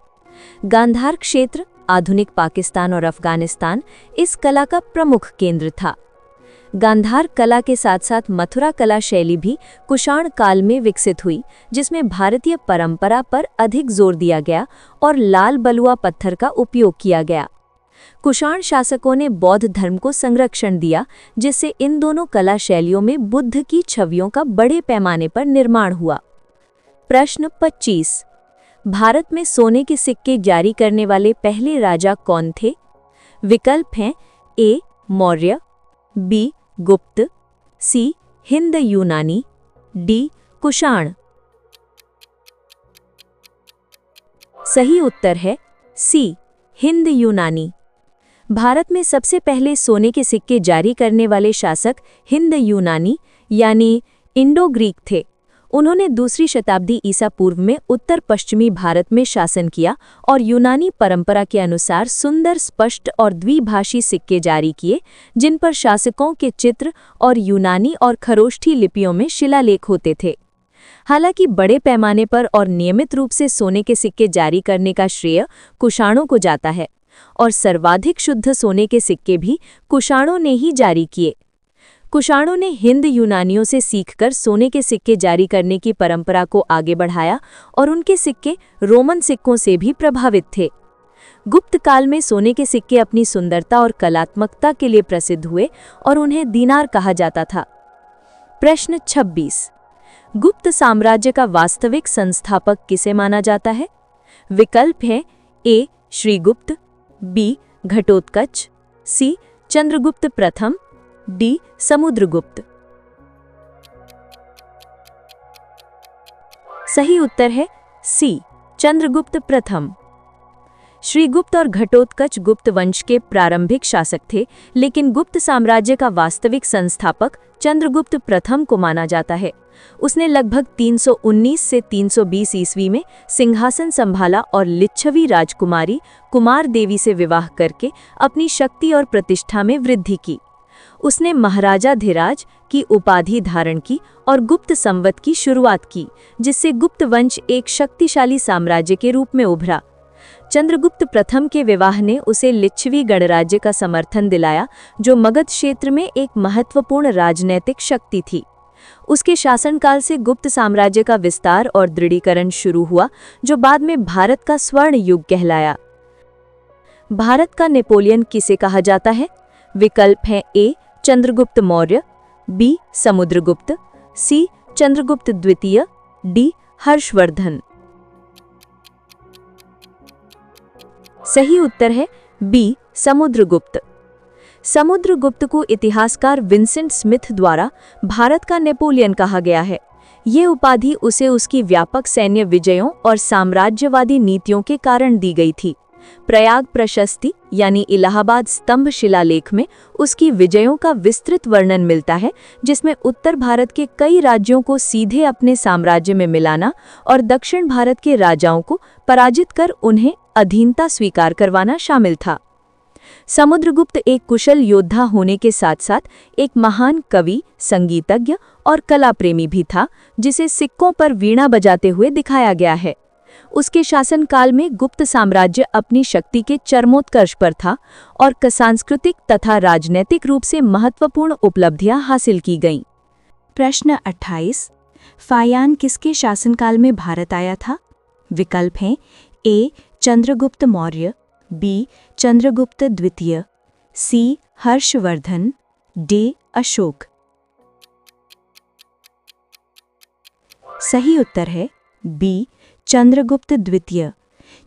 गांधार क्षेत्र, आधुनिक पाकिस्तान और अफगानिस्तान, इस कला का प्रमुख केंद्र था। गांधार कला के साथ साथ मथुरा कला शैली भी कुषाण काल में विकसित हुई, जिसमें भारतीय परंपरा पर अधिक जोर दिया गया और लाल बलुआ पत्थर का उपयोग किया गया। कुषाण शासकों ने बौद्ध धर्म को संरक्षण दिया, जिससे इन दोनों कला शैलियों में बुद्ध की छवियों का बड़े पैमाने पर निर्माण हुआ। प्रश्न 25। भारत में सोने के सिक्के जारी करने वाले पहले राजा कौन थे? विकल्प हैं ए, मौर्य, बी, गुप्त, सी, हिंद यूनानी, डी, कुषाण। सही उत्तर है सी, हिंद यूनानी। भारत में सबसे पहले सोने के सिक्के जारी करने वाले शासक हिंद यूनानी यानी इंडो ग्रीक थे। उन्होंने दूसरी शताब्दी ईसा पूर्व में उत्तर पश्चिमी भारत में शासन किया और यूनानी परंपरा के अनुसार सुंदर, स्पष्ट और द्विभाषी सिक्के जारी किए, जिन पर शासकों के चित्र और यूनानी और खरोष्ठी लिपियों में शिलालेख होते थे। हालांकि बड़े पैमाने पर और नियमित रूप से सोने के सिक्के जारी करने का श्रेय कुषाणों को जाता है और सर्वाधिक शुद्ध सोने के सिक्के भी कुषाणों ने ही जारी किए। कुषाणों ने हिंद यूनानियों से सीखकर सोने के सिक्के जारी करने की परंपरा को आगे बढ़ाया और उनके सिक्के रोमन सिक्कों से भी प्रभावित थे। गुप्त काल में सोने के सिक्के अपनी सुंदरता और कलात्मकता के लिए प्रसिद्ध हुए और उन्हें दीनार कहा जाता था। प्रश्न 26। गुप्त साम्राज्य का वास्तविक संस्थापक किसे माना जाता है? विकल्प हैं ए, श्रीगुप्त, बी, घटोत्कच, सी, चंद्रगुप्त प्रथम, डी, समुद्रगुप्त। सही उत्तर है सी, चंद्रगुप्त प्रथम। श्रीगुप्त और घटोत्कच गुप्त वंश के प्रारंभिक शासक थे, लेकिन गुप्त साम्राज्य का वास्तविक संस्थापक चंद्रगुप्त प्रथम को माना जाता है। उसने लगभग 319 से 320 ईस्वी में सिंहासन संभाला और लिच्छवी राजकुमारी कुमार देवी से विवाह करके अपनी शक्ति और प्रतिष्ठा में वृद्धि की। उसने महाराजा धीराज, की उपाधि धारण की और गुप्त संवत की शुरुआत की, जिससे गुप्त वंश एक शक्तिशाली साम्राज्य के रूप में उभरा। चंद्रगुप्त प्रथम के विवाह ने उसे लिच्छवी गणराज्य का समर्थन दिलाया, जो मगध क्षेत्र में एक महत्वपूर्ण राजनैतिक शक्ति थी। उसके शासनकाल से गुप्त साम्राज्य का विस्तार और दृढ़ीकरण शुरू हुआ, जो बाद में भारत का स्वर्ण युग कहलाया। भारत का नेपोलियन किसे कहा जाता है? विकल्प हैं ए चंद्रगुप्त मौर्य, बी समुद्रगुप्त, सी चंद्रगुप्त द्वितीय, डी हर्षवर्धन। सही उत्तर है बी समुद्रगुप्त। समुद्रगुप्त को इतिहासकार विंसेंट स्मिथ द्वारा भारत का नेपोलियन कहा गया है। ये उपाधि उसे उसकी व्यापक सैन्य विजयों और साम्राज्यवादी नीतियों के कारण दी गई थी। प्रयाग प्रशस्ति यानी इलाहाबाद स्तंभ शिलालेख में उसकी विजयों का विस्तृत वर्णन मिलता है, जिसमें उत्तर भारत के कई राज्यों को सीधे अपने साम्राज्य में मिलाना और दक्षिण भारत के राजाओं को पराजित कर उन्हें अधीनता स्वीकार करवाना शामिल था। समुद्रगुप्त एक कुशल योद्धा होने के साथ साथ एक महान कवि, संगीतज्ञ और कला प्रेमी भी था, जिसे सिक्कों पर वीणा बजाते हुए दिखाया गया है। उसके शासनकाल में गुप्त साम्राज्य अपनी शक्ति के चरमोत्कर्ष पर था और सांस्कृतिक तथा राजनैतिक रूप से महत्वपूर्ण उपलब्धियां हासिल की गईं। प्रश्न 28। फायान किसके शासनकाल में भारत आया था? विकल्प हैं ए चंद्रगुप्त मौर्य, बी चंद्रगुप्त द्वितीय, सी हर्षवर्धन, डी अशोक। सही उत्तर है बी चंद्रगुप्त द्वितीय।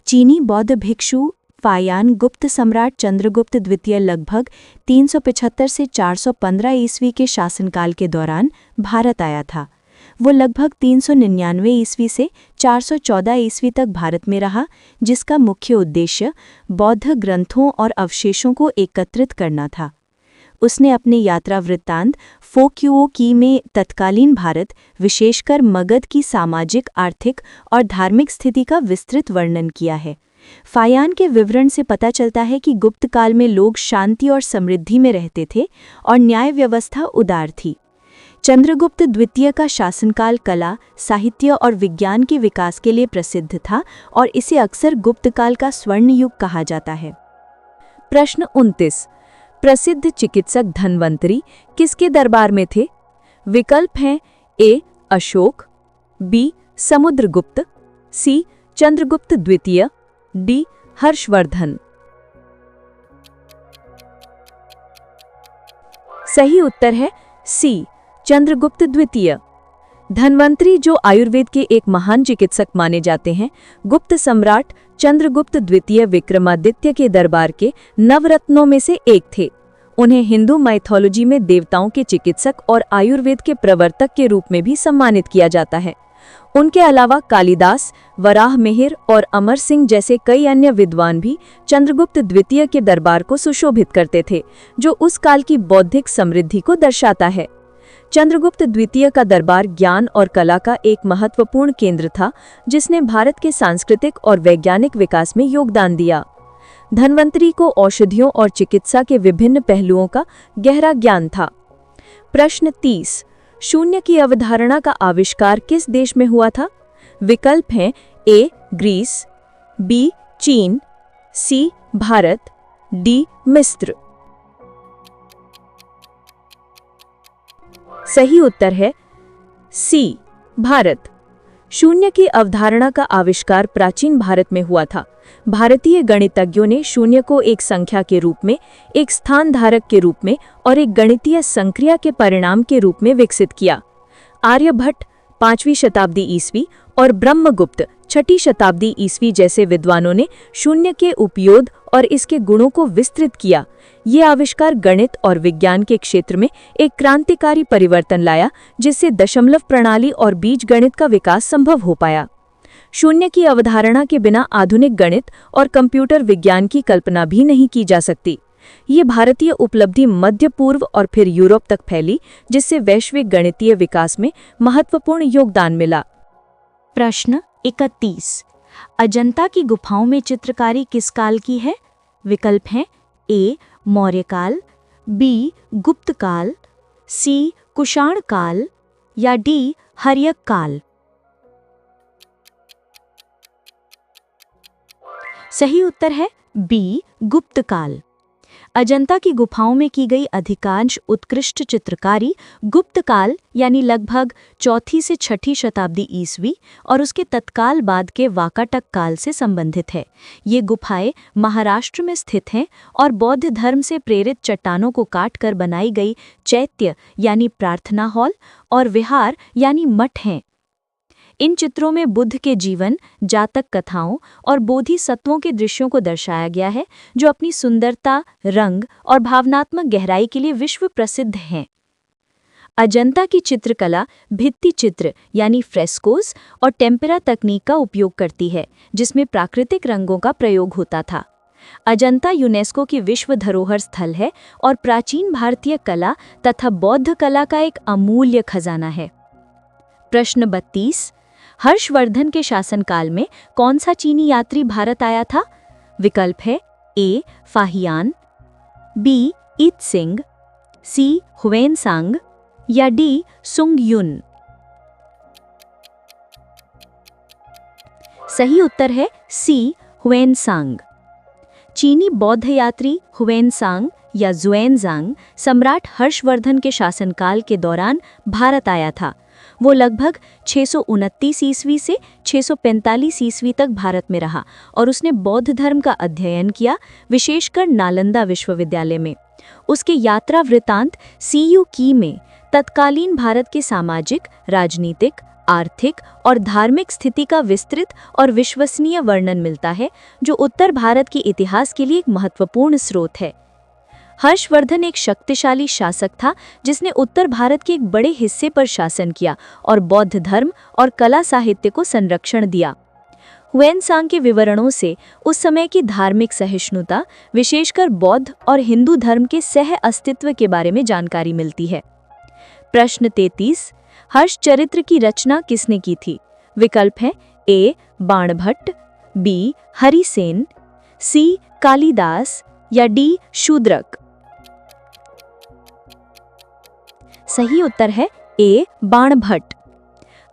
चीनी बौद्ध भिक्षु फायान गुप्त सम्राट चंद्रगुप्त द्वितीय लगभग 375 से 415 ईस्वी के शासनकाल के दौरान भारत आया था। वो लगभग 399 ईस्वी से 414 ईस्वी तक भारत में रहा, जिसका मुख्य उद्देश्य बौद्ध ग्रंथों और अवशेषों को एकत्रित करना था। उसने अपने यात्रा वृत्तांत फोक्युओ की में तत्कालीन भारत, विशेषकर मगध की सामाजिक, आर्थिक और धार्मिक स्थिति का विस्तृत वर्णन किया है। फायान के विवरण से पता चलता है कि गुप्त काल में लोग शांति और समृद्धि में रहते थे और न्याय व्यवस्था उदार थी। चंद्रगुप्त द्वितीय का शासनकाल कला, साहित्य और विज्ञान के विकास के लिए प्रसिद्ध था और इसे अक्सर गुप्त काल का स्वर्ण युग कहा जाता है। प्रश्न 29। प्रसिद्ध चिकित्सक धन्वंतरी किसके दरबार में थे? विकल्प हैं ए अशोक, बी समुद्रगुप्त, सी चंद्रगुप्त द्वितीय, डी हर्षवर्धन। सही उत्तर है सी चंद्रगुप्त द्वितीय। धन्वंतरी, जो आयुर्वेद के एक महान चिकित्सक माने जाते हैं, गुप्त सम्राट चंद्रगुप्त द्वितीय विक्रमादित्य के दरबार के नवरत्नों में से एक थे। उन्हें हिंदू माइथोलॉजी में देवताओं के चिकित्सक और आयुर्वेद के प्रवर्तक के रूप में भी सम्मानित किया जाता है। उनके अलावा कालिदास, वराह मिहिर और अमर सिंह जैसे कई अन्य विद्वान भी चंद्रगुप्त द्वितीय के दरबार को सुशोभित करते थे, जो उस काल की बौद्धिक समृद्धि को दर्शाता है। चंद्रगुप्त द्वितीय का दरबार ज्ञान और कला का एक महत्वपूर्ण केंद्र था, जिसने भारत के सांस्कृतिक और वैज्ञानिक विकास में योगदान दिया। धन्वंतरी को औषधियों और चिकित्सा के विभिन्न पहलुओं का गहरा ज्ञान था। प्रश्न 30। शून्य की अवधारणा का आविष्कार किस देश में हुआ था? विकल्प हैं ए ग्रीस, बी चीन, सी भारत, डी मिस्र। सही उत्तर है सी भारत। शून्य की अवधारणा का आविष्कार प्राचीन भारत में हुआ था। भारतीय गणितज्ञों ने शून्य को एक संख्या के रूप में, एक स्थान धारक के रूप में और एक गणितीय संक्रिया के परिणाम के रूप में विकसित किया। आर्यभट्ट 5वीं शताब्दी ईस्वी और ब्रह्मगुप्त 6ठी शताब्दी ईस्वी जैसे विद्वानों ने शून्य के उपयोग और इसके गुणों को विस्तृत किया। ये आविष्कार गणित और विज्ञान के क्षेत्र में एक क्रांतिकारी परिवर्तन लाया, जिससे दशमलव प्रणाली और बीजगणित का विकास संभव हो पाया। शून्य की अवधारणा के बिना आधुनिक गणित और कंप्यूटर विज्ञान की कल्पना भी नहीं की जा सकती। ये भारतीय उपलब्धि मध्य पूर्व और फिर यूरोप तक फैली, जिससे वैश्विक गणितीय विकास में महत्वपूर्ण योगदान मिला। प्रश्न 31। अजंता की गुफाओं में चित्रकारी किस काल की है? विकल्प हैं ए मौर्य काल, बी गुप्त काल, सी कुषाण काल या डी हर्यक काल? सही उत्तर है बी गुप्त काल। अजंता की गुफाओं में की गई अधिकांश उत्कृष्ट चित्रकारी गुप्त काल यानी लगभग 4वीं से 6वीं शताब्दी ईस्वी और उसके तत्काल बाद के वाकाटक काल से संबंधित है। ये गुफाएं महाराष्ट्र में स्थित हैं और बौद्ध धर्म से प्रेरित चट्टानों को काटकर बनाई गई चैत्य यानी प्रार्थना हॉल और विहार यानी मठ हैं। इन चित्रों में बुद्ध के जीवन, जातक कथाओं और बोधिसत्वों के दृश्यों को दर्शाया गया है, जो अपनी सुंदरता, रंग और भावनात्मक गहराई के लिए विश्व प्रसिद्ध हैं। अजंता की चित्रकला भित्ति चित्र यानी फ्रेस्कोस और टेम्पेरा तकनीक का उपयोग करती है, जिसमें प्राकृतिक रंगों का प्रयोग होता था। अजंता यूनेस्को की विश्व धरोहर स्थल है और प्राचीन भारतीय कला तथा बौद्ध कला का एक अमूल्य खजाना है। प्रश्न 32। हर्षवर्धन के शासनकाल में कौन सा चीनी यात्री भारत आया था? विकल्प है ए फाहियान, बी इत्सिंग, सी हुएनसांग या डी सुंगयुन। सही उत्तर है सी हुएनसांग। चीनी बौद्ध यात्री हुएनसांग या ज़ुएनज़ांग सम्राट हर्षवर्धन के शासनकाल के दौरान भारत आया था। वो लगभग 629 ईस्वी से 645 ईस्वी तक भारत में रहा और उसने बौद्ध धर्म का अध्ययन किया, विशेषकर नालंदा विश्वविद्यालय में। उसके यात्रा वृत्तांत सीयू की में तत्कालीन भारत के सामाजिक, राजनीतिक, आर्थिक और धार्मिक स्थिति का विस्तृत और विश्वसनीय वर्णन मिलता है, जो उत्तर भारत के इतिहास के लिए एक महत्वपूर्ण स्रोत है। हर्षवर्धन एक शक्तिशाली शासक था जिसने उत्तर भारत के एक बड़े हिस्से पर शासन किया और बौद्ध धर्म और कला साहित्य को संरक्षण दिया। हुएनसांग के विवरणों से उस समय की धार्मिक सहिष्णुता, विशेषकर बौद्ध और हिंदू धर्म के सह अस्तित्व के बारे में जानकारी मिलती है। प्रश्न 33। हर्ष चरित्र की रचना किसने की थी? विकल्प है ए बाणभट्ट, बी हरिसेन, सी कालिदास या डी शूद्रक। सही उत्तर है ए बाणभट्ट।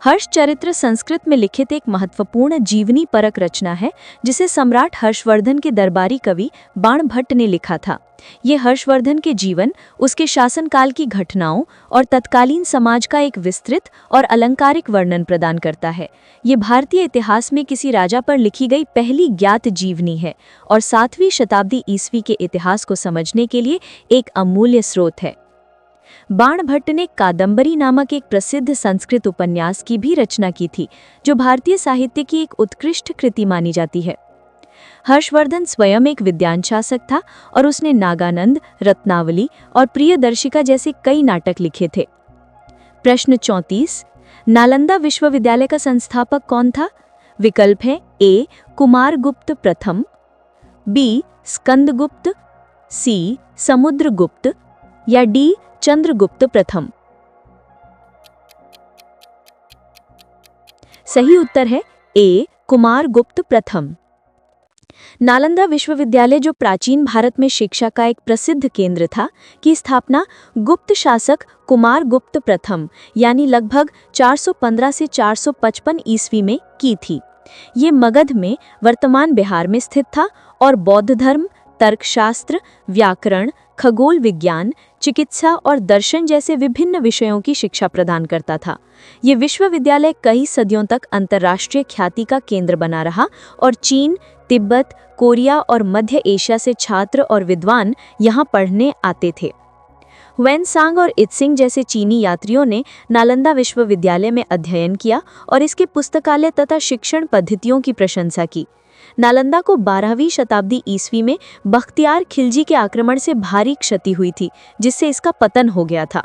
हर्षचरित्र संस्कृत में लिखित एक महत्वपूर्ण जीवनी परक रचना है, जिसे सम्राट हर्षवर्धन के दरबारी कवि बाणभट्ट ने लिखा था। ये हर्षवर्धन के जीवन, उसके शासनकाल की घटनाओं और तत्कालीन समाज का एक विस्तृत और अलंकारिक वर्णन प्रदान करता है। ये भारतीय इतिहास में किसी राजा पर लिखी गई पहली ज्ञात जीवनी है और 7वीं शताब्दी ईस्वी के इतिहास को समझने के लिए एक अमूल्य स्रोत है। बाणभट्ट ने कादंबरी नामक एक प्रसिद्ध संस्कृत उपन्यास की भी रचना की थी, जो भारतीय साहित्य की एक उत्कृष्ट कृति मानी जाती है। हर्षवर्धन स्वयं एक विद्वान शासक था और उसने नागानंद, रत्नावली और प्रियदर्शिका जैसे कई नाटक लिखे थे। प्रश्न 34। नालंदा विश्वविद्यालय का संस्थापक कौन था? विकल्प है ए कुमारगुप्त प्रथम, बी स्कंदगुप्त, सी समुद्रगुप्त या डी चंद्रगुप्त प्रथम। सही उत्तर है ए कुमारगुप्त प्रथम। नालंदा विश्वविद्यालय, जो प्राचीन भारत में शिक्षा का एक प्रसिद्ध केंद्र था, की स्थापना गुप्त शासक कुमारगुप्त प्रथम यानी लगभग 415 से 455 ईस्वी में की थी। ये मगध में वर्तमान बिहार में स्थित था और बौद्ध धर्म, तर्कशास्त्र, व्याकरण, खगोल विज्ञान, चिकित्सा और दर्शन जैसे विभिन्न विषयों की शिक्षा प्रदान करता था। ये विश्वविद्यालय कई सदियों तक अंतर्राष्ट्रीय ख्याति का केंद्र बना रहा और चीन, तिब्बत, कोरिया और मध्य एशिया से छात्र और विद्वान यहाँ पढ़ने आते थे। हुएनसांग और इत्सिंग जैसे चीनी यात्रियों ने नालंदा विश्वविद्यालय में अध्ययन किया और इसके पुस्तकालय तथा शिक्षण पद्धतियों की प्रशंसा की। नालंदा को 12वीं शताब्दी ईस्वी में बख्तियार खिलजी के आक्रमण से भारी क्षति हुई थी, जिससे इसका पतन हो गया था।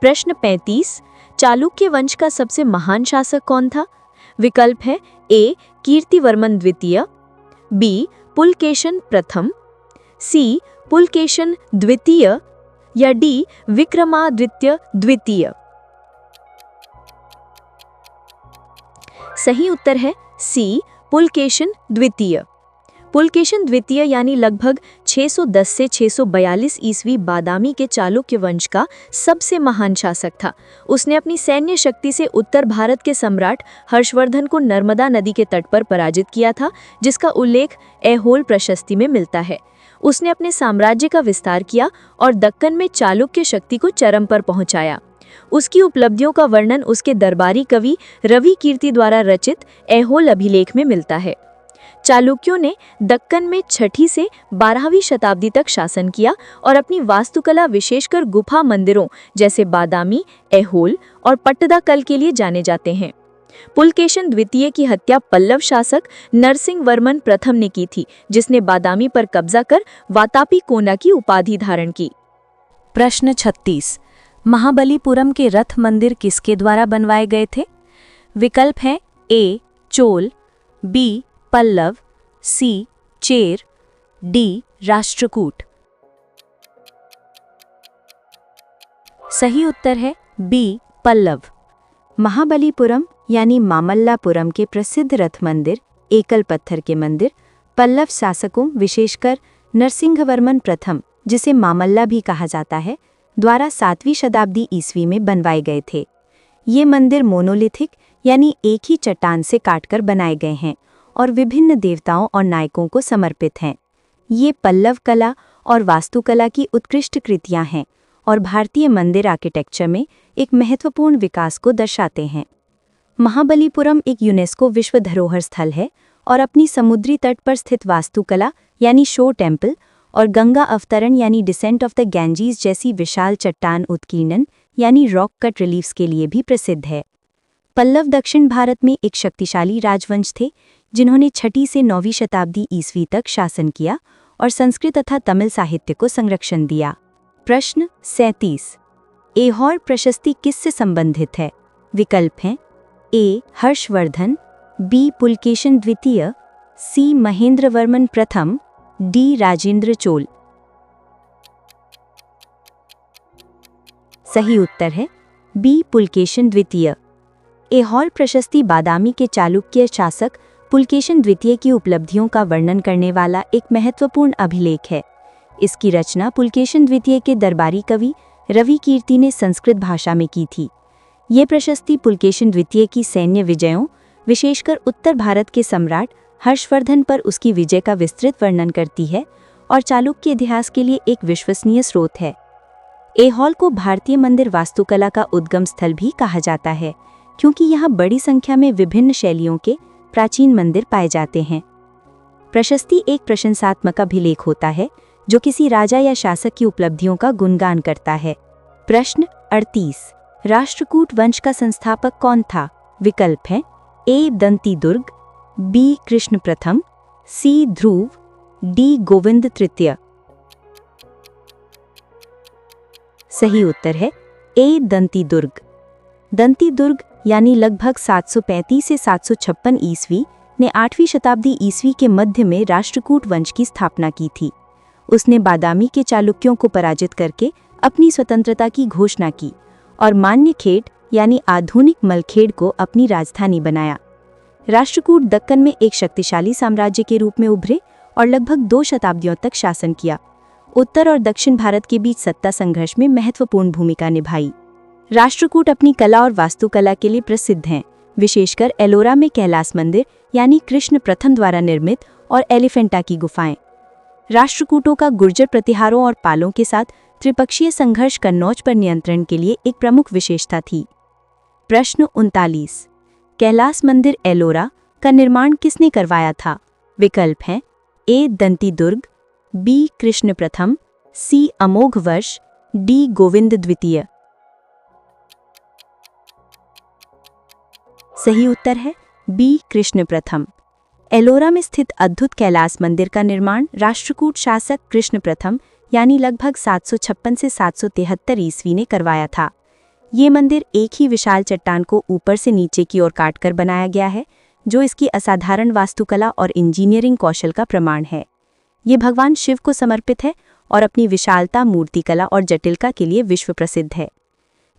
प्रश्न 35। चालुक्य वंश का सबसे महान शासक कौन था? विकल्प है ए कीर्तिवर्मन द्वितीय, बी पुलकेशन प्रथम, सी पुलकेशन द्वितीय या डी विक्रमादित्य द्वितीय। सही उत्तर है सी पुलकेशन द्वितीय। पुलकेशिन द्वितीय यानी लगभग 610 से 642 ईस्वी बादामी के चालुक्य वंश का सबसे महान शासक था। उसने अपनी सैन्य शक्ति से उत्तर भारत के सम्राट हर्षवर्धन को नर्मदा नदी के तट पर पराजित किया था, जिसका उल्लेख ऐहोल प्रशस्ति में मिलता है। उसने अपने साम्राज्य का विस्तार किया और दक्कन में चालुक्य शक्ति को चरम पर पहुंचाया। उसकी उपलब्धियों का वर्णन उसके दरबारी कवि रवि कीर्ति द्वारा रचित ऐहोल अभिलेख में मिलता है। चालुक्यों ने दक्कन में 6वीं से 12वीं शताब्दी तक शासन किया और अपनी वास्तुकला विशेषकर गुफा मंदिरों जैसे बादामी, ऐहोल और पट्टदकल के लिए जाने जाते हैं। पुलकेशिन द्वितीय की हत्या पल्लव शासक नरसिंह वर्मन प्रथम ने की थी, जिसने बादामी पर कब्जा कर वातापी कोना की उपाधि धारण की। प्रश्न 36। महाबलीपुरम के रथ मंदिर किसके द्वारा बनवाए गए थे? विकल्प हैं A. Chola, B. Pallava, C. Chera, D. Rashtrakuta. सही उत्तर है बी. पल्लव। महाबलीपुरम यानी मामल्लापुरम के प्रसिद्ध रथ मंदिर, एकल पत्थर के मंदिर, पल्लव शासकों विशेषकर नरसिंहवर्मन प्रथम, जिसे मामल्ला भी कहा जाता है, द्वारा 7वीं शताब्दी ईस्वी में बनवाए गए थे। ये मंदिर मोनोलिथिक यानी एक ही चट्टान से काटकर बनाए गए हैं और विभिन्न देवताओं और नायकों को समर्पित हैं। ये पल्लव कला और वास्तुकला की उत्कृष्ट कृतियां हैं और भारतीय मंदिर आर्किटेक्चर में एक महत्वपूर्ण विकास को दर्शाते हैं। महाबलीपुरम एक यूनेस्को विश्व धरोहर स्थल है और अपनी समुद्री तट पर स्थित वास्तुकला यानी शो टेम्पल और गंगा अवतरण यानी डिसेंट ऑफ द गैंजीज जैसी विशाल चट्टान उत्कीर्णन यानी रॉक कट रिलीफ्स के लिए भी प्रसिद्ध है। पल्लव दक्षिण भारत में एक शक्तिशाली राजवंश थे, जिन्होंने 6वीं से 9वीं शताब्दी ईस्वी तक शासन किया और संस्कृत तथा तमिल साहित्य को संरक्षण दिया। प्रश्न 37। ऐहोल प्रशस्ति किससे संबंधित है? विकल्प हैं ए. हर्षवर्धन, बी. पुलकेशिन द्वितीय, सी. महेंद्रवर्मन प्रथम, डी. राजेंद्र चोल। सही उत्तर है बी. पुलकेशिन द्वितीय। ऐहोल प्रशस्ति बादामी के चालुक्य शासक पुलकेशिन द्वितीय की उपलब्धियों का वर्णन करने वाला एक महत्वपूर्ण अभिलेख है। इसकी रचना पुलकेशिन द्वितीय के दरबारी कवि रवि कीर्ति ने संस्कृत भाषा में की थी। ये प्रशस्ति पुलकेशिन द्वितीय की सैन्य विजयों, विशेषकर उत्तर भारत के सम्राट हर्षवर्धन पर उसकी विजय का विस्तृत वर्णन करती है और चालुक्य इतिहास के लिए एक विश्वसनीय स्रोत है। ऐहोल को भारतीय मंदिर वास्तुकला का उद्गम स्थल भी कहा जाता है, क्योंकि यहाँ बड़ी संख्या में विभिन्न शैलियों के प्राचीन मंदिर पाए जाते हैं। प्रशस्ति एक प्रशंसात्मक अभिलेख होता है जो किसी राजा या शासक की उपलब्धियों का गुणगान करता है। प्रश्न 38। राष्ट्रकूट वंश का संस्थापक कौन था? विकल्प हैं ए. दंती दुर्ग, बी. कृष्ण प्रथम, सी. ध्रुव, डी. गोविंद तृतीय। सही उत्तर है ए. दंती दुर्ग। दंती दुर्ग यानी लगभग 735 से 756 ईस्वी ने 8वीं शताब्दी ईस्वी के मध्य में राष्ट्रकूट वंश की स्थापना की थी। उसने बादामी के चालुक्यों को पराजित करके अपनी स्वतंत्रता की घोषणा की और मान्यखेड़ यानी आधुनिक मलखेड़ को अपनी राजधानी बनाया। राष्ट्रकूट दक्कन में एक शक्तिशाली साम्राज्य के रूप में उभरे और लगभग 2 शताब्दियों तक शासन किया। उत्तर और दक्षिण भारत के बीच सत्ता संघर्ष में महत्वपूर्ण भूमिका निभाई। राष्ट्रकूट अपनी कला और वास्तुकला के लिए प्रसिद्ध हैं, विशेषकर एलोरा में कैलाश मंदिर यानी कृष्ण प्रथम द्वारा निर्मित और एलिफेंटा की गुफाएं। राष्ट्रकूटों का गुर्जर प्रतिहारों और पालों के साथ त्रिपक्षीय संघर्ष कन्नौज पर नियंत्रण के लिए एक प्रमुख विशेषता थी। प्रश्न 39। कैलाश मंदिर एलोरा का निर्माण किसने करवाया था? विकल्प हैं ए. दंती दुर्ग, बी. कृष्ण प्रथम, सी. अमोघ वर्ष, डी. गोविंद द्वितीय। सही उत्तर है बी. कृष्ण प्रथम। एलोरा में स्थित अद्भुत कैलाश मंदिर का निर्माण राष्ट्रकूट शासक कृष्ण प्रथम यानी लगभग 756 से 773 ईस्वी ने करवाया था। ये मंदिर एक ही विशाल चट्टान को ऊपर से नीचे की ओर काटकर बनाया गया है, जो इसकी असाधारण वास्तुकला और इंजीनियरिंग कौशल का प्रमाण है। ये भगवान शिव को समर्पित है और अपनी विशालता, मूर्तिकला और जटिलता के लिए विश्व प्रसिद्ध है।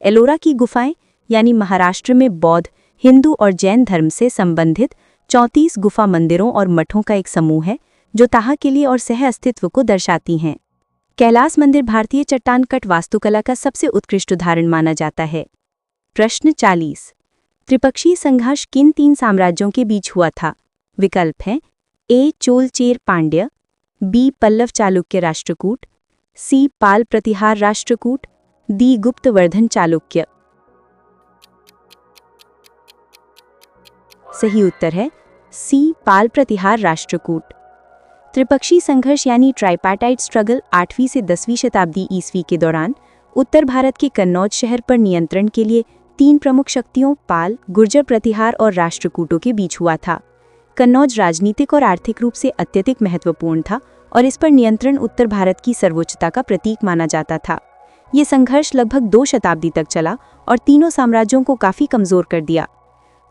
एलोरा की गुफाएं यानी महाराष्ट्र में बौद्ध, हिंदू और जैन धर्म से संबंधित 34 गुफा मंदिरों और मठों का एक समूह है, जो ताहाकिली और सह अस्तित्व को दर्शाती हैं। कैलास मंदिर भारतीय चट्टान कट वास्तुकला का सबसे उत्कृष्ट उदाहरण माना जाता है। प्रश्न 40। त्रिपक्षीय संघर्ष किन 3 साम्राज्यों के बीच हुआ था? विकल्प हैं A. Chola Chera Pandya, B. Pallava Chalukya Rashtrakuta, C. Pala Pratihara Rashtrakuta, D. Guptavardhana Chalukya. सही उत्तर है सी. पाल प्रतिहार राष्ट्रकूट। त्रिपक्षीय संघर्ष यानी ट्राइपार्टाइट स्ट्रगल 8वीं से 10वीं शताब्दी ईस्वी के दौरान उत्तर भारत के कन्नौज शहर पर नियंत्रण के लिए 3 प्रमुख शक्तियों पाल, गुर्जर प्रतिहार और राष्ट्रकूटों के बीच हुआ था। कन्नौज राजनीतिक और आर्थिक रूप से अत्यधिक महत्वपूर्ण था और इस पर नियंत्रण उत्तर भारत की सर्वोच्चता का प्रतीक माना जाता था। ये संघर्ष लगभग 2 शताब्दी तक चला और तीनों साम्राज्यों को काफी कमजोर कर दिया।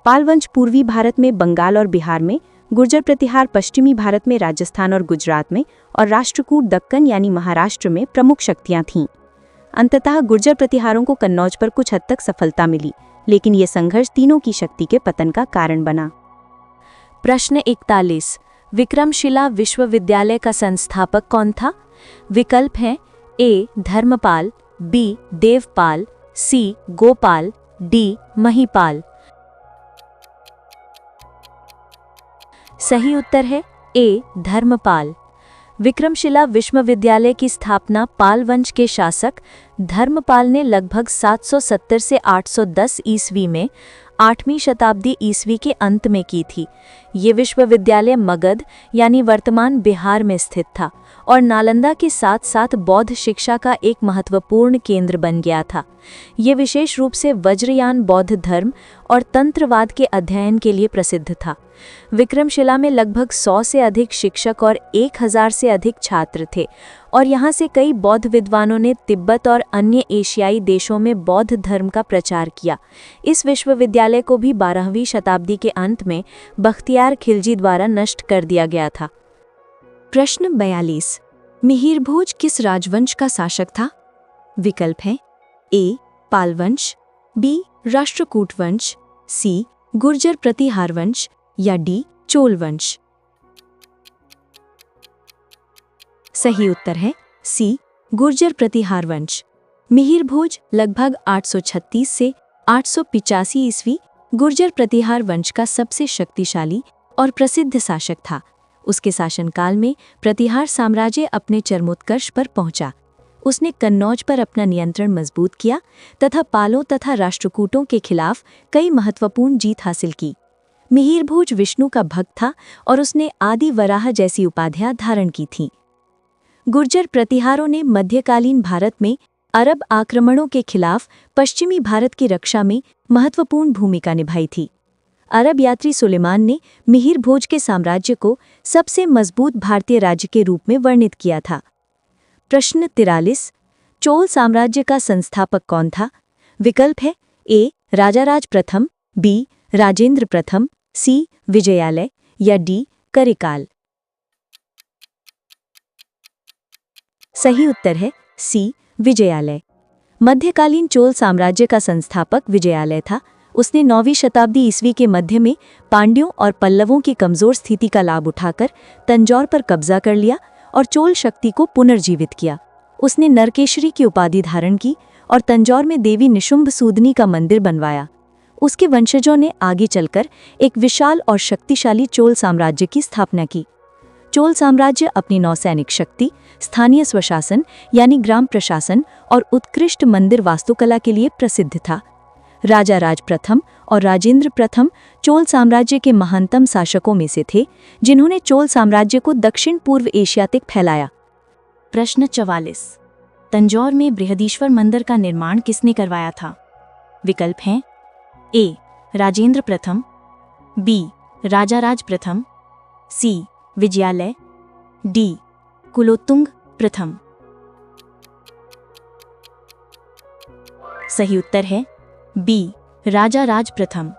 पाल वंश पूर्वी भारत में बंगाल और बिहार में, गुर्जर प्रतिहार पश्चिमी भारत में राजस्थान और गुजरात में, और राष्ट्रकूट दक्कन यानी महाराष्ट्र में प्रमुख शक्तियां थीं। अंततः गुर्जर प्रतिहारों को कन्नौज पर कुछ हद तक सफलता मिली, लेकिन ये संघर्ष तीनों की शक्ति के पतन का कारण बना। प्रश्न 41। विक्रमशिला विश्वविद्यालय का संस्थापक कौन था? विकल्प हैं ए. धर्मपाल, बी. देवपाल, सी. गोपाल, डी. महिपाल। सही उत्तर है ए. धर्मपाल। विक्रमशिला विश्वविद्यालय की स्थापना पाल वंश के शासक धर्मपाल ने लगभग 770 से 810 ईस्वी में 8वीं शताब्दी ईस्वी के अंत में की थी। ये विश्वविद्यालय मगध यानी वर्तमान बिहार में स्थित था और नालंदा के साथ साथ बौद्ध शिक्षा का एक महत्वपूर्ण केंद्र बन गया था। ये विशेष रूप से वज्रयान बौद्ध धर्म और तंत्रवाद के अध्ययन के लिए प्रसिद्ध था। विक्रमशिला में लगभग 100 से अधिक शिक्षक और 1000 से अधिक छात्र थे और यहाँ से कई बौद्ध विद्वानों ने तिब्बत और अन्य एशियाई देशों में बौद्ध धर्म का प्रचार किया। इस विश्वविद्यालय को भी 12वीं शताब्दी के अंत में बख्तियार खिलजी द्वारा नष्ट कर दिया गया था। प्रश्न 42। मिहिर भोज किस राजवंश का शासक था? विकल्प हैं ए. पाल वंश, बी. राष्ट्रकूट वंश, सी. गुर्जर प्रतिहार वंश या डी. चोल वंश। सही उत्तर है सी. गुर्जर प्रतिहार वंश। मिहिर भोज लगभग 836 से 885 ईस्वी गुर्जर प्रतिहार वंश का सबसे शक्तिशाली और प्रसिद्ध शासक था। उसके शासनकाल में प्रतिहार साम्राज्य अपने चरमोत्कर्ष पर पहुंचा। उसने कन्नौज पर अपना नियंत्रण मजबूत किया तथा पालों तथा राष्ट्रकूटों के खिलाफ कई महत्वपूर्ण जीत हासिल की। मिहिर भोज विष्णु का भक्त था और उसने आदि वराह जैसी उपाधियां धारण की थीं। गुर्जर प्रतिहारों ने मध्यकालीन भारत में अरब आक्रमणों के खिलाफ पश्चिमी भारत की रक्षा में महत्वपूर्ण भूमिका निभाई थी। अरब यात्री सुलेमान ने मिहिर भोज के साम्राज्य को सबसे मजबूत भारतीय राज्य के रूप में वर्णित किया था। प्रश्न 43। चोल साम्राज्य का संस्थापक कौन था? विकल्प है ए. राजाराज प्रथम, बी. राजेंद्र प्रथम, सी. विजयालय या डी. करिकाल। सही उत्तर है सी. विजयालय। मध्यकालीन चोल साम्राज्य का संस्थापक विजयालय था। उसने 9वीं शताब्दी ईस्वी के मध्य में पांड्यों और पल्लवों की कमजोर स्थिति का लाभ उठाकर तंजौर पर कब्जा कर लिया और चोल शक्ति को पुनर्जीवित किया। उसने नरकेशरी की उपाधि धारण की और तंजौर में देवी निशुंभ सूदनी का मंदिर बनवाया। उसके वंशजों ने आगे चलकर एक विशाल और शक्तिशाली चोल साम्राज्य की स्थापना की। चोल साम्राज्य अपनी नौसैनिक शक्ति, स्थानीय स्वशासन यानी ग्राम प्रशासन और उत्कृष्ट मंदिर वास्तुकला के लिए प्रसिद्ध था। राजा राज प्रथम और राजेंद्र प्रथम चोल साम्राज्य के महानतम शासकों में से थे, जिन्होंने चोल साम्राज्य को दक्षिण पूर्व एशिया तक फैलाया। प्रश्न 44। तंजौर में बृहदीश्वर मंदिर का निर्माण किसने करवाया था? विकल्प हैं ए. राजेंद्र प्रथम, बी. राजाराज प्रथम, सी. विजयालय, डी. कुलोत्तुंग प्रथम। सही उत्तर है बी. राजाराज प्रथम।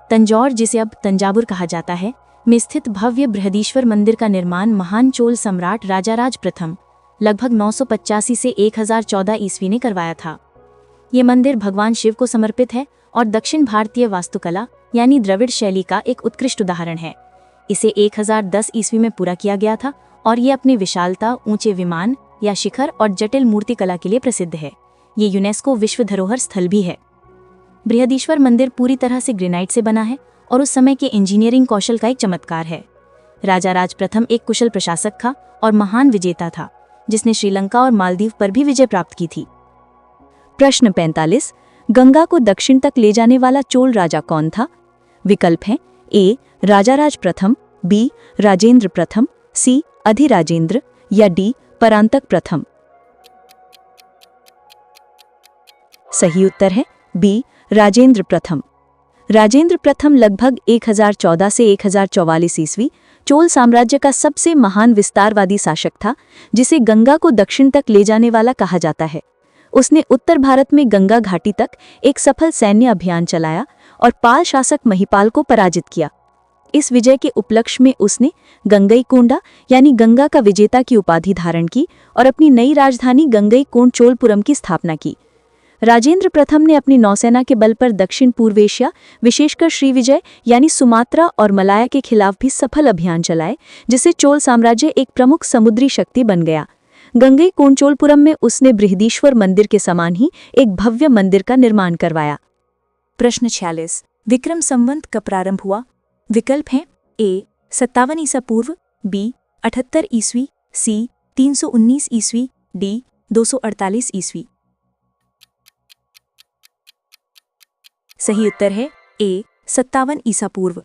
तंजौर, जिसे अब तंजावुर कहा जाता है, में स्थित भव्य बृहदीश्वर मंदिर का निर्माण महान चोल सम्राट राजाराज प्रथम लगभग 985 से 1014 ईस्वी ने करवाया था। ये मंदिर भगवान शिव को समर्पित है और दक्षिण भारतीय वास्तुकला यानी द्रविड़ शैली का एक उत्कृष्ट उदाहरण है। इसे 1010 ईस्वी में पूरा किया गया था और ये अपनी विशालता, ऊंचे विमान या शिखर और जटिल मूर्तिकला के लिए प्रसिद्ध है। ये यूनेस्को विश्व धरोहर स्थल भी है। बृहदीश्वर मंदिर पूरी तरह से ग्रेनाइट से बना है और उस समय के इंजीनियरिंग कौशल का एक चमत्कार है। राजा राज प्रथम एक कुशल प्रशासक था और महान विजेता था, जिसने श्रीलंका और मालदीव पर भी विजय प्राप्त की थी। प्रश्न 45। गंगा को दक्षिण तक ले जाने वाला चोल राजा कौन था? विकल्प हैं ए. राजाराज प्रथम, बी. राजेंद्र प्रथम, सी. अधिराजेंद्र या डी. परांतक प्रथम। सही उत्तर है बी. राजेंद्र प्रथम। राजेंद्र प्रथम लगभग 1014 से 1044 ईस्वी चोल साम्राज्य का सबसे महान विस्तारवादी शासक था, जिसे गंगा को दक्षिण तक ले जाने वाला कहा जाता है। उसने उत्तर भारत में गंगा घाटी तक एक सफल सैन्य अभियान चलाया और पाल शासक महिपाल को पराजित किया। इस विजय के उपलक्ष्य में उसने गंगईकोंडा यानी गंगा का विजेता की उपाधि धारण की और अपनी नई राजधानी गंगईकोंड चोलपुरम की स्थापना की। राजेंद्र प्रथम ने अपनी नौसेना के बल पर दक्षिण पूर्व एशिया, विशेषकर श्रीविजय यानी सुमात्रा और मलाया के खिलाफ भी सफल अभियान चलाए, जिससे चोल साम्राज्य एक प्रमुख समुद्री शक्ति बन गया। गंगईकोंड चोलपुरम में उसने बृहदीश्वर मंदिर के समान ही एक भव्य मंदिर का निर्माण करवाया। प्रश्न 46। विक्रम संवत कब प्रारंभ हुआ? विकल्प हैं ए. 57 ईसा पूर्व, बी. 78 ईस्वी, सी. 319 ईस्वी, डी. 248 ईस्वी। सही उत्तर है ए. 57 ईसा पूर्व।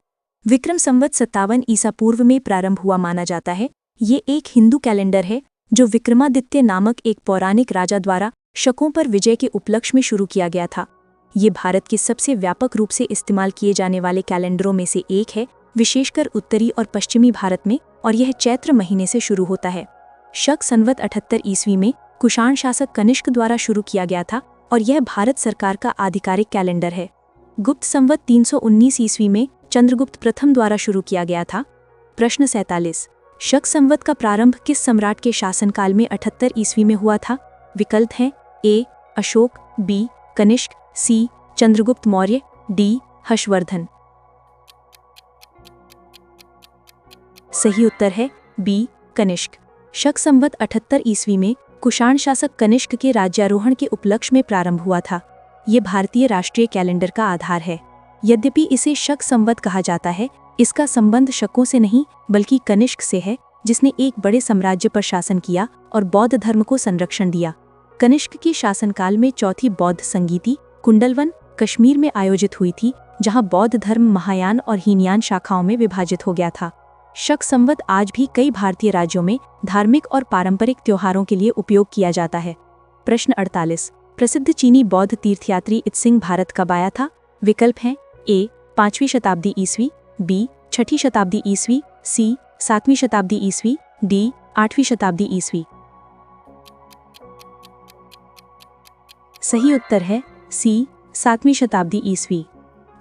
विक्रम संवत 57 ईसा पूर्व में प्रारंभ हुआ माना जाता है। ये एक हिंदू कैलेंडर है जो विक्रमादित्य नामक एक पौराणिक राजा द्वारा शकों पर विजय के उपलक्ष्य में शुरू किया गया था। ये भारत के सबसे व्यापक रूप से इस्तेमाल किए जाने वाले कैलेंडरों में से एक है, विशेषकर उत्तरी और पश्चिमी भारत में, और यह चैत्र महीने से शुरू होता है। शक संवत 78 ईस्वी में कुषाण शासक कनिष्क द्वारा शुरू किया गया था और यह भारत सरकार का आधिकारिक कैलेंडर है। गुप्त संवत 319 ईस्वी में चंद्रगुप्त प्रथम द्वारा शुरू किया गया था। प्रश्न 47। शक संवत का प्रारंभ किस सम्राट के शासनकाल में 78 ईस्वी में हुआ था? विकल्प हैं ए. अशोक, बी. कनिष्क, सी. चंद्रगुप्त मौर्य, डी. हर्षवर्धन। सही उत्तर है बी. कनिष्क। शक संवत 78 ईस्वी में कुषाण शासक कनिष्क के राज्यारोहण के उपलक्ष्य में प्रारंभ हुआ था। ये भारतीय राष्ट्रीय कैलेंडर का आधार है। यद्यपि इसे शक संवत कहा जाता है, इसका संबंध शकों से नहीं बल्कि कनिष्क से है, जिसने एक बड़े साम्राज्य पर शासन किया और बौद्ध धर्म को संरक्षण दिया। कनिष्क के शासनकाल में चौथी बौद्ध संगीति कुंडलवन कश्मीर में आयोजित हुई थी, जहां बौद्ध धर्म महायान और हीनयान शाखाओं में विभाजित हो गया था। शक संवत आज भी कई भारतीय राज्यों में धार्मिक और पारंपरिक त्योहारों के लिए उपयोग किया जाता है। प्रश्न 48। प्रसिद्ध चीनी बौद्ध तीर्थयात्री इत्सिंग भारत कब आया था? विकल्प हैं ए. 5वीं शताब्दी ईस्वी, बी. 6ठी शताब्दी ईस्वी, सी. 7वीं शताब्दी ईस्वी, डी. 8वीं शताब्दी ईस्वी। सही उत्तर है सी. 7वीं शताब्दी ईस्वी।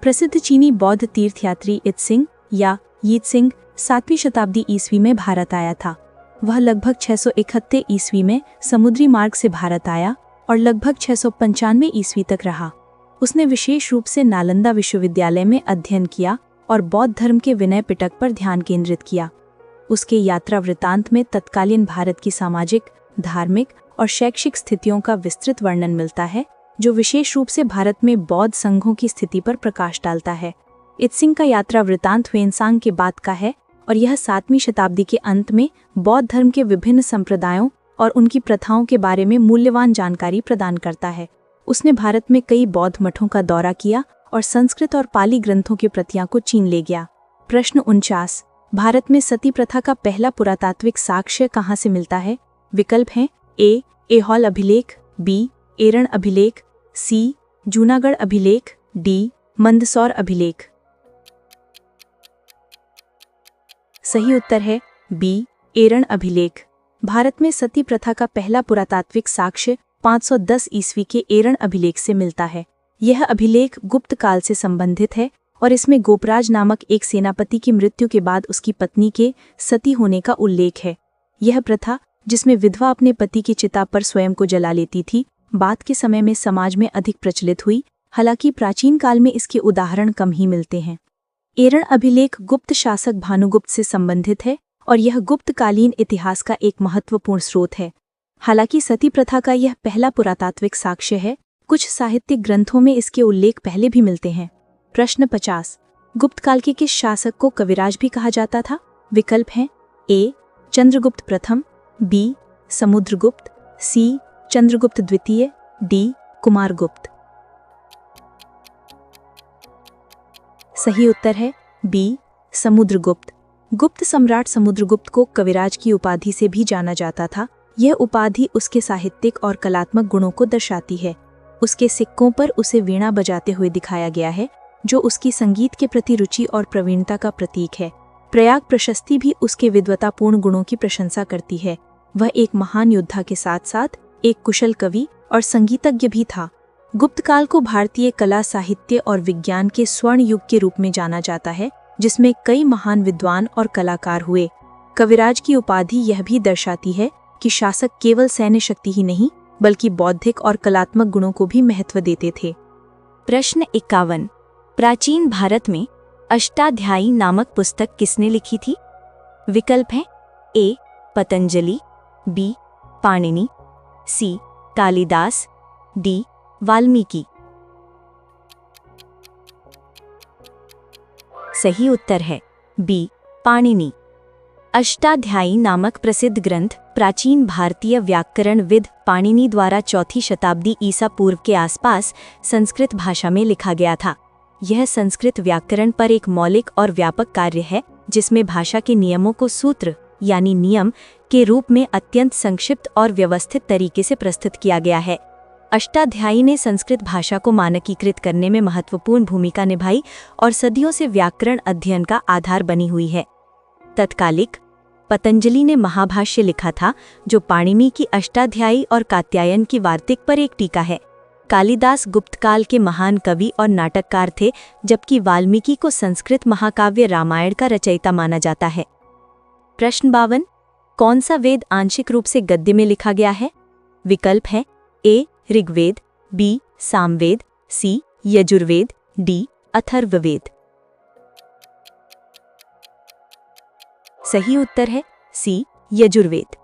प्रसिद्ध चीनी बौद्ध तीर्थयात्री इत्सिंग या यीत्सिंग 7वीं शताब्दी ईस्वी में भारत आया था। वह लगभग 671 ईस्वी में समुद्री मार्ग से भारत आया और लगभग 695 ईस्वी तक रहा। उसने विशेष रूप से नालंदा विश्वविद्यालय में अध्ययन किया और बौद्ध धर्म के विनय पिटक पर ध्यान केंद्रित किया। उसके यात्रा वृत्तांत में तत्कालीन भारत की सामाजिक, धार्मिक और शैक्षिक स्थितियों का विस्तृत वर्णन मिलता है, जो विशेष रूप से भारत में बौद्ध संघों की स्थिति पर प्रकाश डालता है। इत्सिंग का यात्रा वृत्तांत ह्वेनसांग के बाद का है और यह 7वीं शताब्दी के अंत में बौद्ध धर्म के विभिन्न संप्रदायों और उनकी प्रथाओं के बारे में मूल्यवान जानकारी प्रदान करता है। उसने भारत में कई बौद्ध मठों का दौरा किया और संस्कृत और पाली ग्रंथों की प्रतियां को चीन ले गया। प्रश्न 49। भारत में सती प्रथा का पहला पुरातात्विक साक्ष्य कहाँ से मिलता है? विकल्प हैं ए. ऐहोल अभिलेख, बी. एरण अभिलेख, सी. जूनागढ़ अभिलेख, डी. मंदसौर अभिलेख। सही उत्तर है बी. एरण अभिलेख। भारत में सती प्रथा का पहला पुरातात्विक साक्ष्य 510 ईस्वी के एरण अभिलेख से मिलता है। यह अभिलेख गुप्त काल से संबंधित है और इसमें गोपराज नामक एक सेनापति की मृत्यु के बाद उसकी पत्नी के सती होने का उल्लेख है। यह प्रथा, जिसमें विधवा अपने पति की चिता पर स्वयं को जला लेती थी, बाद के समय में समाज में अधिक प्रचलित हुई। हालांकि प्राचीन काल में इसके उदाहरण कम ही मिलते हैं। एरण अभिलेख गुप्त शासक भानुगुप्त से संबंधित है और यह गुप्तकालीन इतिहास का एक महत्वपूर्ण स्रोत है। हालांकि सती प्रथा का यह पहला पुरातात्विक साक्ष्य है, कुछ साहित्यिक ग्रंथों में इसके उल्लेख पहले भी मिलते हैं। प्रश्न 50। गुप्त काल के किस शासक को कविराज भी कहा जाता था? विकल्प हैं ए. चंद्रगुप्त प्रथम, बी. समुद्रगुप्त, सी. चंद्रगुप्त द्वितीय, डी. कुमारगुप्त। सही उत्तर है बी. समुद्रगुप्त। गुप्त सम्राट समुद्रगुप्त को कविराज की उपाधि से भी जाना जाता था। यह उपाधि उसके साहित्यिक और कलात्मक गुणों को दर्शाती है। उसके सिक्कों पर उसे वीणा बजाते हुए दिखाया गया है, जो उसकी संगीत के प्रति रुचि और प्रवीणता का प्रतीक है। प्रयाग प्रशस्ति भी उसके विद्वतापूर्ण गुणों की प्रशंसा करती है। वह एक महान योद्धा के साथ साथ एक कुशल कवि और संगीतज्ञ भी था। गुप्त काल को भारतीय कला, साहित्य और विज्ञान के स्वर्ण युग के रूप में जाना जाता है, जिसमें कई महान विद्वान और कलाकार हुए। कविराज की उपाधि यह भी दर्शाती है कि शासक केवल सैन्य शक्ति ही नहीं, बल्कि बौद्धिक और कलात्मक गुणों को भी महत्व देते थे। प्रश्न 51। प्राचीन भारत में अष्टाध्यायी नामक पुस्तक किसने लिखी थी? विकल्प हैं ए. पतंजलि, बी. पाणिनि, सी. कालिदास, डी. वाल्मीकि। सही उत्तर है बी. पाणिनि। अष्टाध्यायी नामक प्रसिद्ध ग्रंथ प्राचीन भारतीय व्याकरणविद पाणिनि द्वारा 4वीं शताब्दी ईसा पूर्व के आसपास संस्कृत भाषा में लिखा गया था। यह संस्कृत व्याकरण पर एक मौलिक और व्यापक कार्य है, जिसमें भाषा के नियमों को सूत्र यानी नियम के रूप में अत्यंत संक्षिप्त और व्यवस्थित तरीके से प्रस्तुत किया गया है। अष्टाध्यायी ने संस्कृत भाषा को मानकीकृत करने में महत्वपूर्ण भूमिका निभाई और सदियों से व्याकरण अध्ययन का आधार बनी हुई है। तत्कालिक पतंजलि ने महाभाष्य लिखा था, जो पाणिनि की अष्टाध्यायी और कात्यायन की वार्तिक पर एक टीका है। कालिदास गुप्तकाल के महान कवि और नाटककार थे, जबकि वाल्मीकि को संस्कृत महाकाव्य रामायण का रचयिता माना जाता है। प्रश्न 52। कौन सा वेद आंशिक रूप से गद्य में लिखा गया है? विकल्प है ए. ऋग्वेद, बी. सामवेद, सी. यजुर्वेद, डी. अथर्ववेद। सही उत्तर है सी. यजुर्वेद।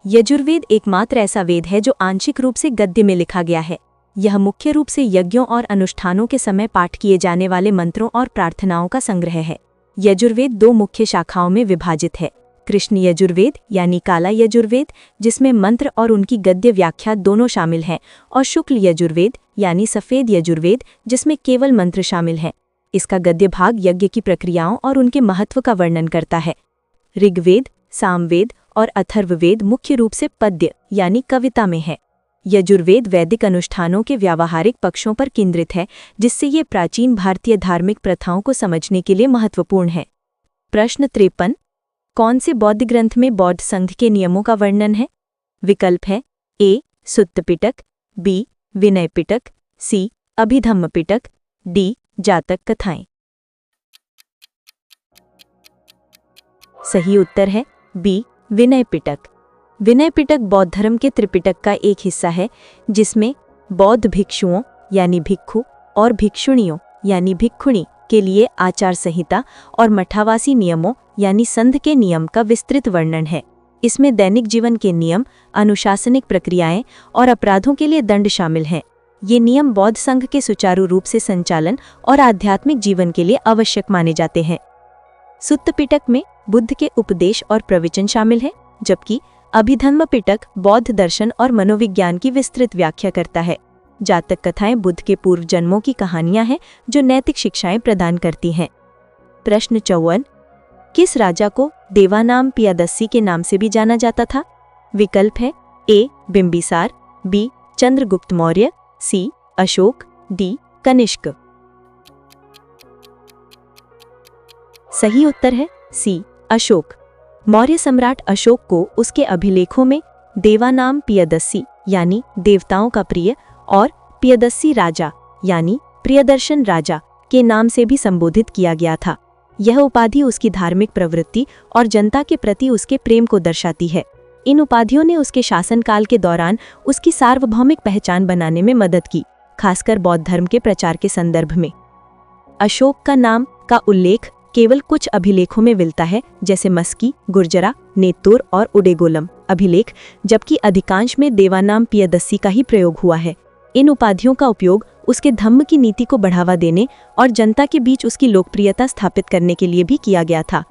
यजुर्वेद एकमात्र ऐसा वेद है जो आंशिक रूप से गद्य में लिखा गया है। यह मुख्य रूप से यज्ञों और अनुष्ठानों के समय पाठ किए जाने वाले मंत्रों और प्रार्थनाओं का संग्रह है। यजुर्वेद 2 मुख्य शाखाओं में विभाजित है। कृष्ण यजुर्वेद यानी काला यजुर्वेद, जिसमें मंत्र और उनकी गद्य व्याख्या दोनों शामिल हैं, और शुक्ल यजुर्वेद यानी सफेद यजुर्वेद, जिसमें केवल मंत्र शामिल हैं। इसका गद्य भाग यज्ञ की प्रक्रियाओं और उनके महत्व का वर्णन करता है। ऋग्वेद, सामवेद और अथर्ववेद मुख्य रूप से पद्य यानी कविता में है। यजुर्वेद वैदिक अनुष्ठानों के व्यावहारिक पक्षों पर केंद्रित है, जिससे ये प्राचीन भारतीय धार्मिक प्रथाओं को समझने के लिए महत्वपूर्ण है। प्रश्न 53। कौन से बौद्ध ग्रंथ में बौद्ध संघ के नियमों का वर्णन है? विकल्प है ए. सुत्त पिटक, बी. विनय पिटक, सी. अभिधम्म पिटक, डी. जातक कथाएं। सही उत्तर है बी. विनय पिटक। विनय पिटक बौद्ध धर्म के त्रिपिटक का एक हिस्सा है, जिसमें बौद्ध भिक्षुओं यानी भिक्खु और भिक्षुणियों यानी भिक्षुणी के लिए आचार संहिता और मठावासी नियमों यानी संध के नियम का विस्तृत वर्णन है। इसमें दैनिक जीवन के नियम, अनुशासनिक प्रक्रियाएं और अपराधों के लिए दंड शामिल हैं। ये नियम बौद्ध संघ के सुचारू रूप से संचालन और आध्यात्मिक जीवन के लिए आवश्यक माने जाते हैं। सुत्त पिटक में बुद्ध के उपदेश और प्रवचन शामिल हैं, जबकि अभिधम्म पिटक बौद्ध दर्शन और मनोविज्ञान की विस्तृत व्याख्या करता है। जातक कथाएं बुद्ध के पूर्व जन्मों की कहानियां हैं, जो नैतिक शिक्षाएं प्रदान करती हैं। प्रश्न 54। किस राजा को देवानाम पियादस्सी के नाम से भी जाना जाता था? विकल्प है ए. बिंबिसार, बी. चंद्रगुप्त मौर्य, सी. अशोक, डी. कनिष्क। सही उत्तर है सी. अशोक। मौर्य सम्राट अशोक को उसके अभिलेखों में देवानाम पियदस्सी यानी देवताओं का प्रिय और पियदस्सी राजा यानी प्रियदर्शन राजा के नाम से भी संबोधित किया गया था। यह उपाधि उसकी धार्मिक प्रवृत्ति और जनता के प्रति उसके प्रेम को दर्शाती है। इन उपाधियों ने उसके शासनकाल के दौरान उसकी सार्वभौमिक पहचान बनाने में मदद की, खासकर बौद्ध धर्म के प्रचार के संदर्भ में। अशोक का नाम का उल्लेख केवल कुछ अभिलेखों में मिलता है, जैसे मस्की, गुर्जरा, नेत्तोर और उडेगोलम अभिलेख, जबकि अधिकांश में देवानाम पियदस्सी का ही प्रयोग हुआ है। इन उपाधियों का उपयोग उसके धम्म की नीति को बढ़ावा देने और जनता के बीच उसकी लोकप्रियता स्थापित करने के लिए भी किया गया था।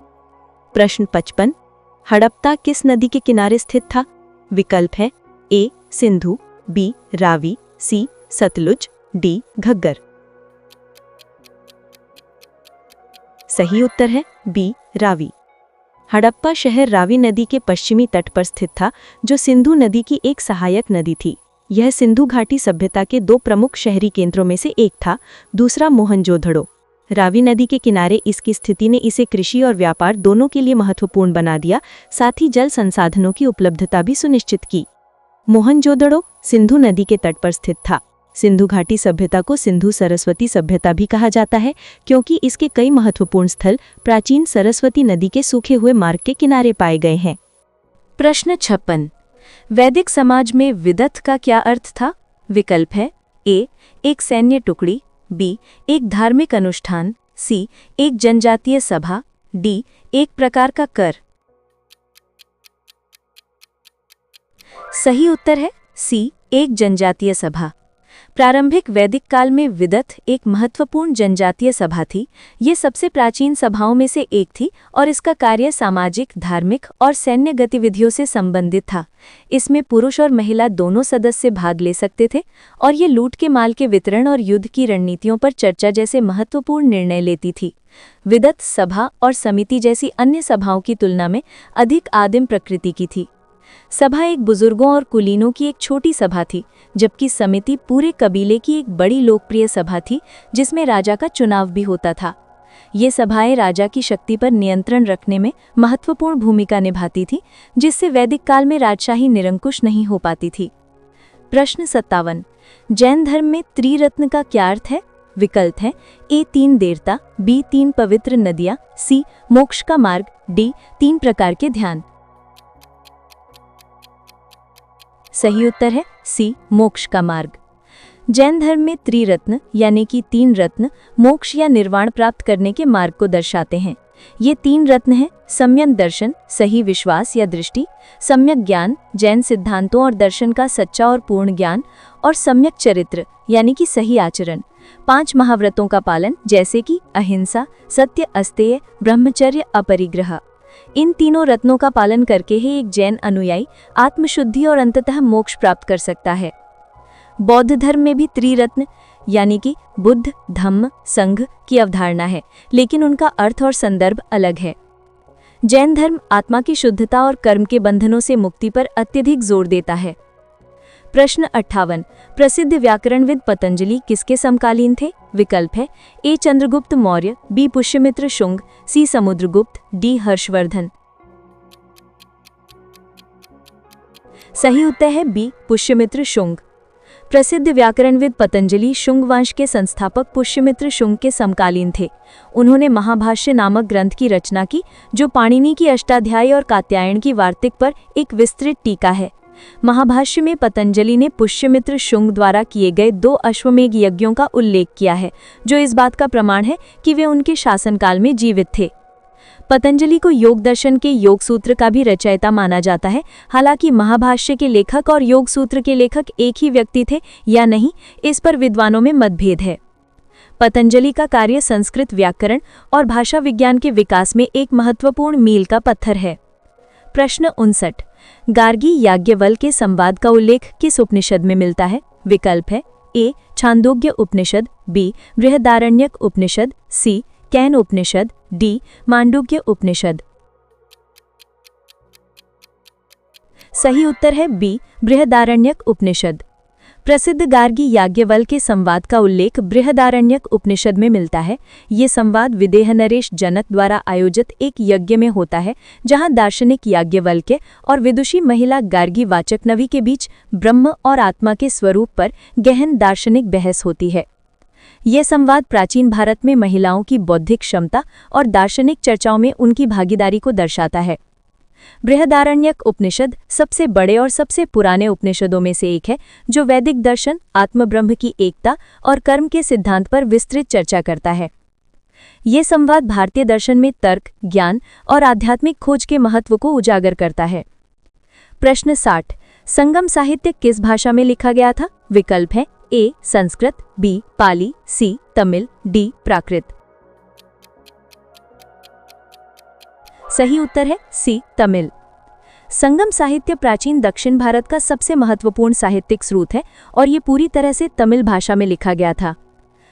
प्रश्न 55। हड़प्पा किस नदी के किनारे स्थित था? विकल्प है ए सिंधु, बी रावी, सी सतलुज, डी घग्गर। सही उत्तर है बी रावी। हड़प्पा शहर रावी नदी के पश्चिमी तट पर स्थित था, जो सिंधु नदी की एक सहायक नदी थी। यह सिंधु घाटी सभ्यता के दो प्रमुख शहरी केंद्रों में से एक था, दूसरा मोहनजोदड़ो। रावी नदी के किनारे इसकी स्थिति ने इसे कृषि और व्यापार दोनों के लिए महत्वपूर्ण बना दिया, साथ ही जल संसाधनों की उपलब्धता भी सुनिश्चित की। मोहनजोदड़ो सिंधु नदी के तट पर स्थित था। सिंधु घाटी सभ्यता को सिंधु सरस्वती सभ्यता भी कहा जाता है, क्योंकि इसके कई महत्वपूर्ण स्थल प्राचीन सरस्वती नदी के सूखे हुए मार्ग के किनारे पाए गए हैं। प्रश्न 56। वैदिक समाज में विदथ का क्या अर्थ था? विकल्प है ए एक सैन्य टुकड़ी, बी एक धार्मिक अनुष्ठान, सी एक जनजातीय सभा, डी एक प्रकार का कर। सही उत्तर है सी एक जनजातीय सभा। प्रारंभिक वैदिक काल में विदथ एक महत्वपूर्ण जनजातीय सभा थी। ये सबसे प्राचीन सभाओं में से एक थी और इसका कार्य सामाजिक, धार्मिक और सैन्य गतिविधियों से संबंधित था। इसमें पुरुष और महिला दोनों सदस्य भाग ले सकते थे और ये लूट के माल के वितरण और युद्ध की रणनीतियों पर चर्चा जैसे महत्वपूर्ण निर्णय लेती थी। विदथ सभा और समिति जैसी अन्य सभाओं की तुलना में अधिक आदिम प्रकृति की थी। सभा एक बुजुर्गों और कुलीनों की एक छोटी सभा थी, जबकि समिति पूरे कबीले की एक बड़ी लोकप्रिय सभा थी, जिसमें राजा का चुनाव भी होता था। ये सभाएं राजा की शक्ति पर नियंत्रण रखने में महत्वपूर्ण भूमिका निभाती थी, जिससे वैदिक काल में राजशाही निरंकुश नहीं हो पाती थी। प्रश्न 57। जैन धर्म में त्रिरत्न का क्या अर्थ है? विकल्प है ए 3 देवता, बी 3 पवित्र नदियां, सी मोक्ष का मार्ग, डी 3 प्रकार के ध्यान। सही उत्तर है सी मोक्ष का मार्ग। जैन धर्म में त्रिरत्न यानी कि 3 रत्न मोक्ष या निर्वाण प्राप्त करने के मार्ग को दर्शाते हैं। ये 3 रत्न हैं सम्यक दर्शन, सही विश्वास या दृष्टि, सम्यक ज्ञान, जैन सिद्धांतों और दर्शन का सच्चा और पूर्ण ज्ञान, और सम्यक चरित्र यानी कि सही आचरण। 5 महाव्रतों का पालन, जैसे कि अहिंसा, सत्य, अस्तेय, ब्रह्मचर्य, अपरिग्रह। इन तीनों रत्नों का पालन करके ही एक जैन अनुयायी आत्मशुद्धि और अंततः मोक्ष प्राप्त कर सकता है। बौद्ध धर्म में भी त्रिरत्न यानी कि बुद्ध, धम्म, संघ की अवधारणा है, लेकिन उनका अर्थ और संदर्भ अलग है। जैन धर्म आत्मा की शुद्धता और कर्म के बंधनों से मुक्ति पर अत्यधिक जोर देता है। प्रश्न 58। प्रसिद्ध व्याकरणविद पतंजलि किसके समकालीन थे? विकल्प है ए चंद्रगुप्त मौर्य, बी पुष्यमित्र शुंग, सी समुद्रगुप्त, डी हर्षवर्धन। सही उत्तर है बी पुष्यमित्र शुंग। प्रसिद्ध व्याकरणविद पतंजलि शुंग वंश के संस्थापक पुष्यमित्र शुंग के समकालीन थे। उन्होंने महाभाष्य नामक ग्रंथ की रचना की, जो पाणिनि की अष्टाध्यायी और कात्यायन की वार्तिक पर एक विस्तृत टीका है। महाभाष्य में पतंजलि ने पुष्यमित्र शुंग द्वारा किए गए 2 अश्वमेध यज्ञों का उल्लेख किया है, जो इस बात का प्रमाण है कि वे उनके शासनकाल में जीवित थे। पतंजलि को योग दर्शन के योग सूत्र का भी रचयिता माना जाता है। हालांकि महाभाष्य के लेखक और योग सूत्र के लेखक एक ही व्यक्ति थे या नहीं, इस पर विद्वानों में मतभेद है। पतंजलि का कार्य संस्कृत व्याकरण और भाषा विज्ञान के विकास में एक महत्वपूर्ण मील का पत्थर है। प्रश्न 59। गार्गी याज्ञवल्क्य के संवाद का उल्लेख किस उपनिषद में मिलता है? विकल्प है A Chandogya Upanishad, B Brihadaranyaka Upanishad, C Kena Upanishad, D Mandukya Upanishad. सही उत्तर है बी बृहदारण्यक उपनिषद। प्रसिद्ध गार्गी याज्ञवल्क्य के संवाद का उल्लेख बृहदारण्यक उपनिषद में मिलता है। ये संवाद विदेह नरेश जनक द्वारा आयोजित एक यज्ञ में होता है, जहां दार्शनिक याज्ञवल्क्य और विदुषी महिला गार्गी वाचकनवी के बीच ब्रह्म और आत्मा के स्वरूप पर गहन दार्शनिक बहस होती है। यह संवाद प्राचीन भारत में महिलाओं की बौद्धिक क्षमता और दार्शनिक चर्चाओं में उनकी भागीदारी को दर्शाता है। बृहदारण्यक उपनिषद सबसे बड़े और सबसे पुराने उपनिषदों में से एक है, जो वैदिक दर्शन, आत्मब्रह्म की एकता और कर्म के सिद्धांत पर विस्तृत चर्चा करता है। ये संवाद भारतीय दर्शन में तर्क, ज्ञान और आध्यात्मिक खोज के महत्व को उजागर करता है। प्रश्न 60। संगम साहित्य किस भाषा में लिखा गया था? विकल्प है ए संस्कृत, बी पाली, सी तमिल, डी प्राकृत। सही उत्तर है सी तमिल। संगम साहित्य प्राचीन दक्षिण भारत का सबसे महत्वपूर्ण साहित्यिक स्रोत है और ये पूरी तरह से तमिल भाषा में लिखा गया था।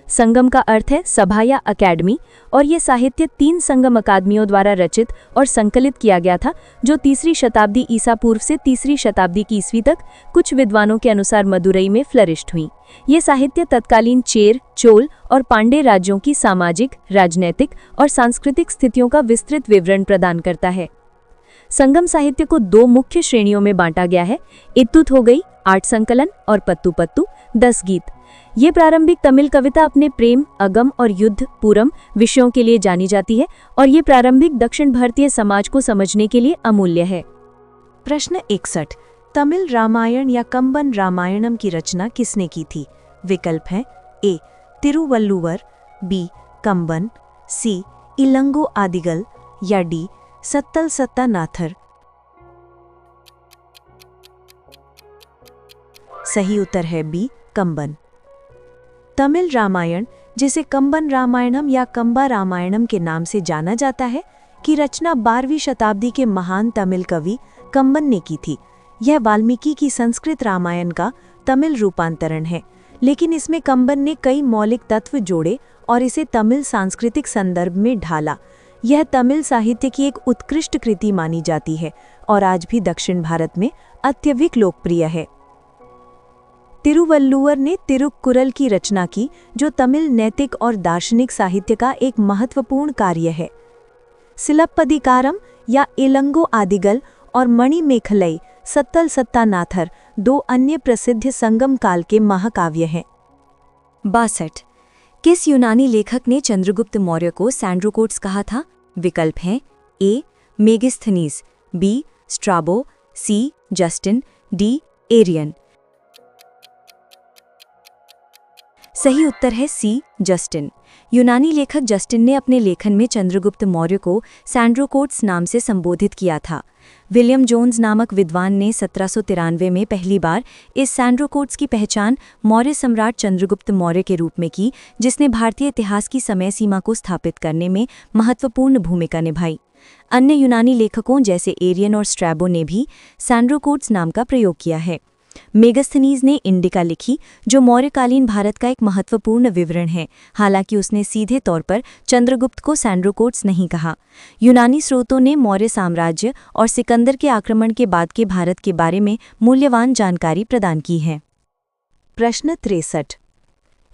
संगम का अर्थ है सभा या अकेडमी और ये साहित्य 3 संगम अकादमियों द्वारा रचित और संकलित किया गया था, जो 3री शताब्दी ईसा पूर्व से 3री शताब्दी की ईस्वी तक कुछ विद्वानों के अनुसार मदुरई में फ्लरिश्ड हुई। ये साहित्य तत्कालीन चेर, चोल और पांडे राज्यों की सामाजिक, राजनैतिक और सांस्कृतिक स्थितियों का विस्तृत विवरण प्रदान करता है। संगम साहित्य को 2 मुख्य श्रेणियों में बांटा गया है। इत्तुत हो गई 8 संकलन और पत्तु पत्तु 10 गीत। ये प्रारंभिक तमिल कविता अपने प्रेम, अगम और युद्ध, पूरम विषयों के लिए जानी जाती है और ये प्रारंभिक दक्षिण भारतीय समाज को समझने के लिए अमूल्य है। प्रश्न 61। तमिल रामायण या कंबन रामायणम की रचना किसने की थी? विकल्प हैं ए तिरुवल्लुवर, बी कंबन, सी इलंगो आदिगल या डी सत्तल सत्तानाथर। सही उत्तर है बी कंबन। तमिल रामायण, जिसे कंबन रामायणम या कंबा रामायणम के नाम से जाना जाता है, की रचना 12वीं शताब्दी के महान तमिल कवि कंबन ने की थी। यह वाल्मीकि की संस्कृत रामायण का तमिल रूपांतरण है, लेकिन इसमें कंबन ने कई मौलिक तत्व जोड़े और इसे तमिल सांस्कृतिक संदर्भ में ढाला। यह तमिल साहित्य की एक उत्कृष्ट कृति मानी जाती है और आज भी दक्षिण भारत में अत्यधिक लोकप्रिय है। तिरुवल्लुवर ने तिरुक्कुरल की रचना की, जो तमिल नैतिक और दार्शनिक साहित्य का एक महत्वपूर्ण कार्य है। सिलप्पदिकारम या इलंगो आदिगल और मणिमेखलई सत्तल सत्तानाथर 2 अन्य प्रसिद्ध संगम काल के महाकाव्य हैं। 62। किस यूनानी लेखक ने चंद्रगुप्त मौर्य को सैंड्रोकोट्स कहा था? विकल्प हैं ए मेगिस्थनीज, बी स्ट्राबो, सी जस्टिन, डी एरियन। सही उत्तर है सी जस्टिन। यूनानी लेखक जस्टिन ने अपने लेखन में चंद्रगुप्त मौर्य को सैंड्रोकोट्स नाम से संबोधित किया था। विलियम जोन्स नामक विद्वान ने 1793 में पहली बार इस सैंड्रोकोट्स की पहचान मौर्य सम्राट चंद्रगुप्त मौर्य के रूप में की, जिसने भारतीय इतिहास की समय सीमा को स्थापित करने में महत्वपूर्ण भूमिका निभाई। अन्य यूनानी लेखकों जैसे एरियन और स्ट्रैबो ने भी सैंड्रोकोट्स नाम का प्रयोग किया है। मेगस्थनीज ने इंडिका लिखी, जो मौर्यकालीन भारत का एक महत्वपूर्ण विवरण है, हालांकि उसने सीधे तौर पर चंद्रगुप्त को सैंड्रोकोट्स नहीं कहा। यूनानी स्रोतों ने मौर्य साम्राज्य और सिकंदर के आक्रमण के बाद के भारत के बारे में मूल्यवान जानकारी प्रदान की है। प्रश्न 63।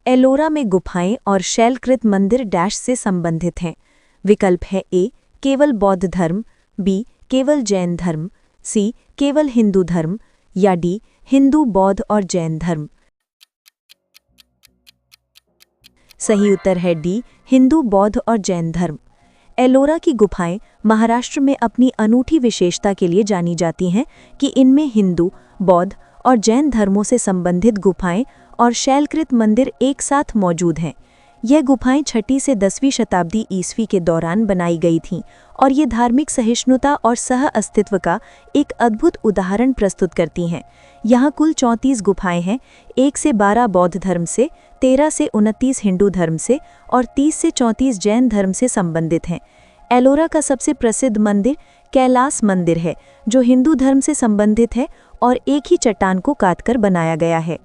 एलोरा में गुफाएं और शैलकृत मंदिर डैश से संबंधित हैं। विकल्प है ए केवल बौद्ध धर्म, बी केवल जैन धर्म, सी केवल हिंदू धर्म या डी हिंदू, बौद्ध और जैन धर्म। सही उत्तर है डी हिंदू, बौद्ध और जैन धर्म। एलोरा की गुफाएं महाराष्ट्र में अपनी अनूठी विशेषता के लिए जानी जाती हैं कि इनमें हिंदू, बौद्ध और जैन धर्मों से संबंधित गुफाएं और शैलकृत मंदिर एक साथ मौजूद हैं। यह गुफाएं 6वीं से 10वीं शताब्दी ईस्वी के दौरान बनाई गई थीं और ये धार्मिक सहिष्णुता और सह अस्तित्व का एक अद्भुत उदाहरण प्रस्तुत करती हैं। यहाँ कुल 34 गुफाएं हैं, 1 से 12 बौद्ध धर्म से, 13 से 29 हिंदू धर्म से और 30 से 34 जैन धर्म से संबंधित हैं। एलोरा का सबसे प्रसिद्ध मंदिर कैलास मंदिर है, जो हिंदू धर्म से संबंधित है और एक ही चट्टान को काटकर बनाया गया है।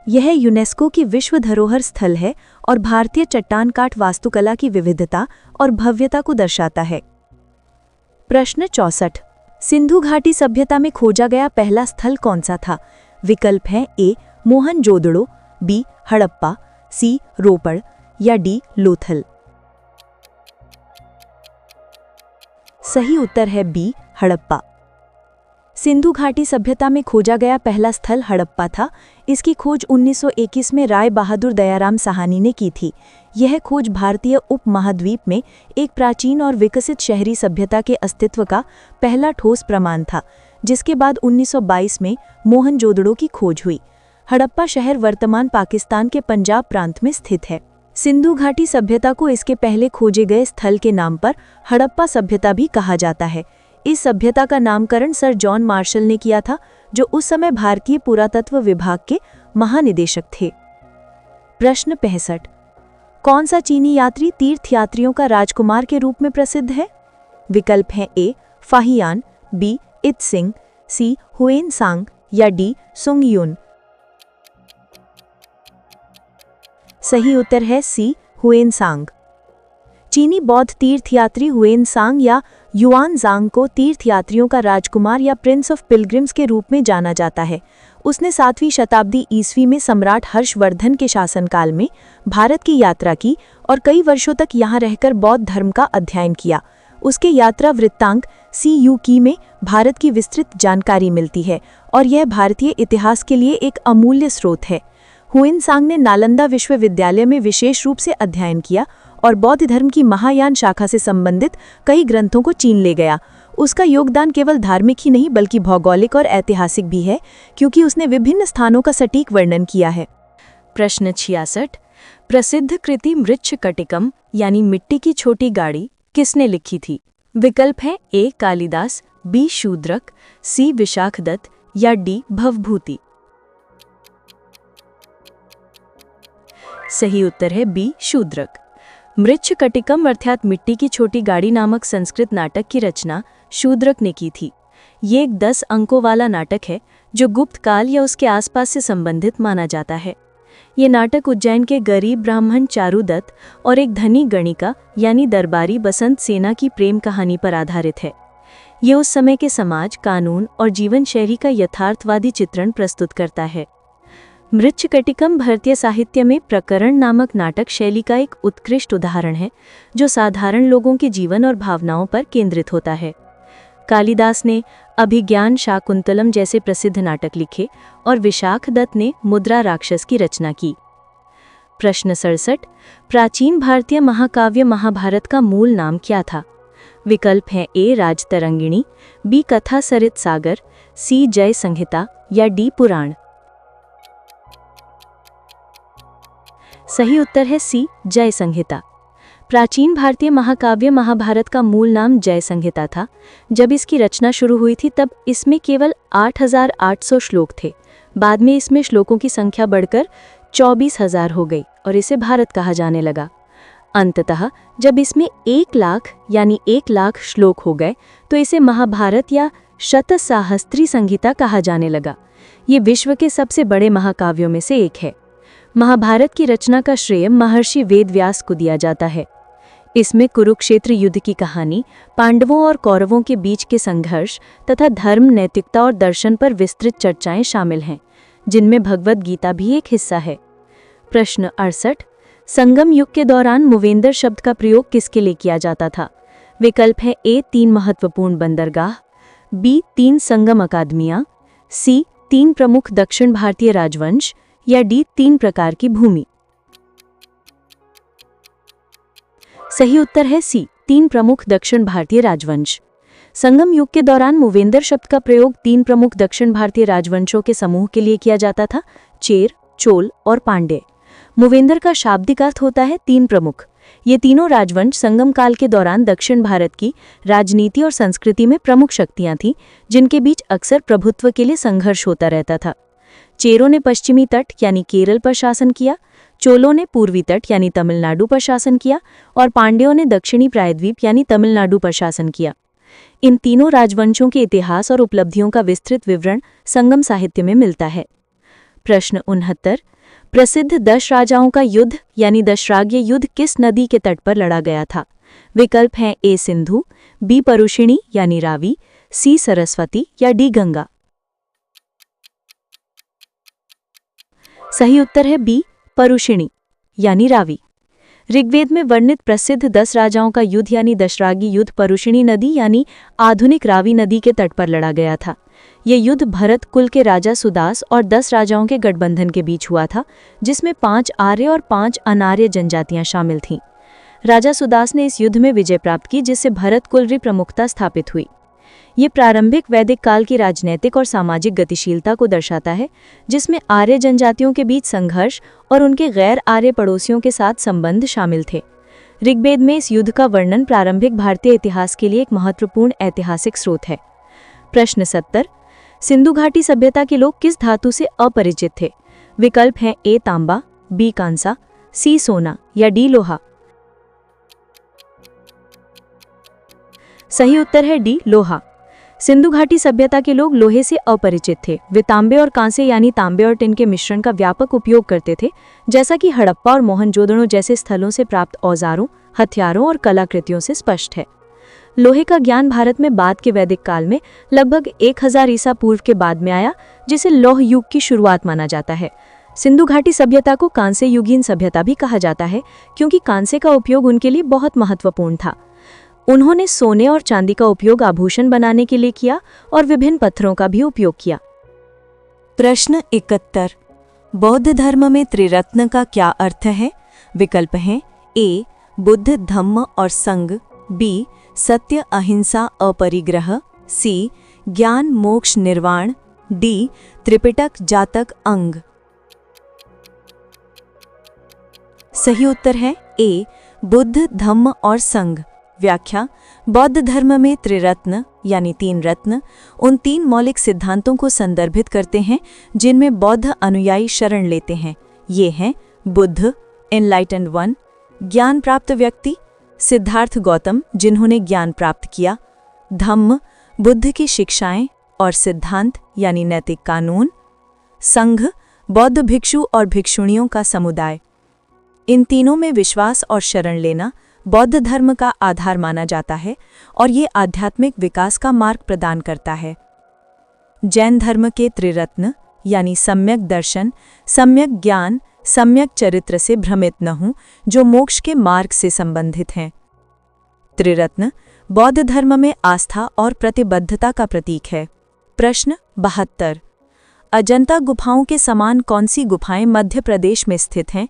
यह यूनेस्को की विश्व धरोहर स्थल है और भारतीय चट्टान काट वास्तुकला की विविधता और भव्यता को दर्शाता है। प्रश्न 64। सिंधु घाटी सभ्यता में खोजा गया पहला स्थल कौन सा था? विकल्प हैं ए मोहनजोदड़ो, बी हड़प्पा, सी रोपड़ या डी लोथल। सही उत्तर है बी हड़प्पा। सिंधु घाटी सभ्यता में खोजा गया पहला स्थल हड़प्पा था। इसकी खोज 1921 में राय बहादुर दयाराम साहनी ने की थी। यह खोज भारतीय उपमहाद्वीप में एक प्राचीन और विकसित शहरी सभ्यता के अस्तित्व का पहला ठोस प्रमाण था, जिसके बाद 1922 में मोहनजोदड़ो की खोज हुई। हड़प्पा शहर वर्तमान पाकिस्तान के पंजाब प्रांत में स्थित है। सिंधु घाटी सभ्यता को इसके पहले खोजे गए स्थल के नाम पर हड़प्पा सभ्यता भी कहा जाता है। इस सभ्यता का नामकरण सर जॉन मार्शल ने किया था, जो उस समय भारतीय पुरातत्व विभाग के महानिदेशक थे। प्रश्न 65। कौन सा चीनी यात्री तीर्थयात्रियों का राजकुमार के रूप में प्रसिद्ध है? विकल्प हैं ए फाहियान, बी इत्सिंग, सी हुएनसांग या डी सुंगयुन। सही उत्तर है सी हुएनसांग। चीनी बौद्ध तीर्थयात्री हुएनसांग या युआनजांग को तीर्थयात्रियों का राजकुमार या प्रिंस ऑफ पिलग्रिम्स के रूप में जाना जाता है। उसने 7वीं शताब्दी ईस्वी में सम्राट हर्षवर्धन के शासनकाल में भारत की यात्रा की और कई वर्षों तक यहाँ रहकर बौद्ध धर्म का अध्ययन किया। उसके यात्रा वृत्तांक CUK में भारत की विस्तृत जानकारी मिलती है और यह भारतीय इतिहास के लिए एक अमूल्य स्रोत है। हुएनसांग ने नालंदा विश्वविद्यालय में विशेष रूप से अध्ययन किया और बौद्ध धर्म की महायान शाखा से संबंधित कई ग्रंथों को चीन ले गया। उसका योगदान केवल धार्मिक ही नहीं बल्कि भौगोलिक और ऐतिहासिक भी है, क्योंकि उसने विभिन्न स्थानों का सटीक वर्णन किया है। प्रश्न 66। प्रसिद्ध कृति मृच्छकटिकम यानी मिट्टी की छोटी गाड़ी किसने लिखी थी? विकल्प हैं ए कालिदास, बी शूद्रक, सी विशाखदत्त या डी भवभूति। सही उत्तर है बी शूद्रक। मृच्छकटिकम अर्थात मिट्टी की छोटी गाड़ी नामक संस्कृत नाटक की रचना शूद्रक ने की थी। ये एक 10 अंकों वाला नाटक है जो गुप्त काल या उसके आसपास से संबंधित माना जाता है। ये नाटक उज्जैन के गरीब ब्राह्मण चारुदत्त और एक धनी गणिका यानी दरबारी बसंत सेना की प्रेम कहानी पर आधारित है। ये उस समय के समाज, कानून और जीवन शैली का यथार्थवादी चित्रण प्रस्तुत करता है। मृच्छकटिकम भारतीय साहित्य में प्रकरण नामक नाटक शैली का एक उत्कृष्ट उदाहरण है, जो साधारण लोगों के जीवन और भावनाओं पर केंद्रित होता है। कालिदास ने अभिज्ञान शाकुंतलम जैसे प्रसिद्ध नाटक लिखे और विशाखदत्त ने मुद्रा राक्षस की रचना की। प्रश्न 67। प्राचीन भारतीय महाकाव्य महाभारत का मूल नाम क्या था? विकल्प हैं ए राजतरंगिणी, बी कथा सरित सागर, सी जय संहिता या डी पुराण। सही उत्तर है सी जय संहिता। प्राचीन भारतीय महाकाव्य महाभारत का मूल नाम जय संहिता था। जब इसकी रचना शुरू हुई थी तब इसमें केवल 8800 श्लोक थे। बाद में इसमें श्लोकों की संख्या बढ़कर 24,000 हो गई और इसे भारत कहा जाने लगा। अंततः जब इसमें 1 लाख यानी 1 लाख श्लोक हो गए तो इसे महाभारत या शतसाहस्त्री संहिता कहा जाने लगा। ये विश्व के सबसे बड़े महाकाव्यों में से एक है। महाभारत की रचना का श्रेय महर्षि वेदव्यास को दिया जाता है। इसमें कुरुक्षेत्र युद्ध की कहानी, पांडवों और कौरवों के बीच के संघर्ष तथा धर्म, नैतिकता और दर्शन पर विस्तृत चर्चाएं शामिल हैं, जिनमें भगवद गीता भी एक हिस्सा है। प्रश्न 68। संगम युग के दौरान मूवेंदर शब्द का प्रयोग किसके लिए किया जाता था? विकल्प है ए 3 महत्वपूर्ण बंदरगाह, बी 3 संगम अकादमियां, सी 3 प्रमुख दक्षिण भारतीय राजवंश या डी 3 प्रकार की भूमि। सही उत्तर है सी 3 प्रमुख दक्षिण भारतीय राजवंश। संगम युग के दौरान मूवेंदर शब्द का प्रयोग 3 प्रमुख दक्षिण भारतीय राजवंशों के समूह के लिए किया जाता था, चेर, चोल और पांड्य। मूवेंदर का शाब्दिक अर्थ होता है 3 प्रमुख। ये तीनों राजवंश संगम काल के दौरान दक्षिण भारत की राजनीति और संस्कृति में प्रमुख शक्तियां थीं, जिनके बीच अक्सर प्रभुत्व के लिए संघर्ष होता रहता था। चेरों ने पश्चिमी तट यानी केरल पर शासन किया, चोलों ने पूर्वी तट यानी तमिलनाडु पर शासन किया और पांड्यों ने दक्षिणी प्रायद्वीप यानी तमिलनाडु पर शासन किया। इन तीनों राजवंशों के इतिहास और उपलब्धियों का विस्तृत विवरण संगम साहित्य में मिलता है। प्रश्न 69। प्रसिद्ध 10 राजाओं का युद्ध यानी दशराग्य युद्ध किस नदी के तट पर लड़ा गया था? विकल्प हैं ए सिंधु, बी परुषिणी यानी रावी, सी सरस्वती या डी गंगा। सही उत्तर है बी परुषिणी यानी रावी। ऋग्वेद में वर्णित प्रसिद्ध 10 राजाओं का युद्ध यानी दशरागी युद्ध परुषिणी नदी यानी आधुनिक रावी नदी के तट पर लड़ा गया था। ये युद्ध भरत कुल के राजा सुदास और 10 राजाओं के गठबंधन के बीच हुआ था, जिसमें 5 आर्य और 5 अनार्य जनजातियां शामिल थीं। राजा सुदास ने इस युद्ध में विजय प्राप्त की, जिससे भरत कुल की प्रमुखता स्थापित हुई। ये प्रारंभिक वैदिक काल की राजनैतिक और सामाजिक गतिशीलता को दर्शाता है, जिसमें आर्य जनजातियों के बीच संघर्ष और उनके गैर आर्य पड़ोसियों के साथ संबंध शामिल थे। ऋग्वेद में इस युद्ध का वर्णन प्रारंभिक भारतीय इतिहास के लिए एक महत्वपूर्ण ऐतिहासिक स्रोत है। प्रश्न 70। सिंधु घाटी सभ्यता के लोग किस धातु से अपरिचित थे? विकल्प हैं ए तांबा, बी कांसा, सी सोना या डी लोहा। सही उत्तर है डी लोहा। सिंधु घाटी सभ्यता के लोग लोहे से अपरिचित थे। वे तांबे और कांसे यानी तांबे और टिन के मिश्रण का व्यापक उपयोग करते थे, जैसा कि हड़प्पा और मोहनजोदड़ो जैसे स्थलों से प्राप्त औजारों, हथियारों और कलाकृतियों से स्पष्ट है। लोहे का ज्ञान भारत में बाद के वैदिक काल में लगभग 1000 ईसा पूर्व के बाद में आया, जिसे लौह युग की शुरुआत माना जाता है। सिंधु घाटी सभ्यता को कांस्य युगीन सभ्यता भी कहा जाता है, क्योंकि कांसे का उपयोग उनके लिए बहुत महत्वपूर्ण था। उन्होंने सोने और चांदी का उपयोग आभूषण बनाने के लिए किया और विभिन्न पत्थरों का भी उपयोग किया। प्रश्न 71। बौद्ध धर्म में त्रिरत्न का क्या अर्थ है? विकल्प हैं ए बुद्ध, धम्म और संघ, बी सत्य, अहिंसा, अपरिग्रह, सी ज्ञान, मोक्ष, निर्वाण, डी त्रिपिटक, जातक, अंग। सही उत्तर है ए बुद्ध, धम्म और संघ। व्याख्या: बौद्ध धर्म में त्रिरत्न यानी 3 रत्न उन 3 मौलिक सिद्धांतों को संदर्भित करते हैं जिनमें बौद्ध अनुयायी शरण लेते हैं। ये हैं बुद्ध, एनलाइटेंड वन, ज्ञान प्राप्त व्यक्ति, सिद्धार्थ गौतम जिन्होंने ज्ञान प्राप्त किया, धम्म, बुद्ध की शिक्षाएं और सिद्धांत यानी नैतिक कानून, संघ, बौद्ध भिक्षु और भिक्षुणियों का समुदाय। इन तीनों में विश्वास और शरण लेना बौद्ध धर्म का आधार माना जाता है और ये आध्यात्मिक विकास का मार्ग प्रदान करता है। जैन धर्म के त्रिरत्न यानी सम्यक दर्शन, सम्यक ज्ञान, सम्यक चरित्र से भ्रमित न हों, जो मोक्ष के मार्ग से संबंधित हैं। त्रिरत्न बौद्ध धर्म में आस्था और प्रतिबद्धता का प्रतीक है। प्रश्न 72। अजंता गुफाओं के समान कौन सी गुफाएं मध्य प्रदेश में स्थित हैं?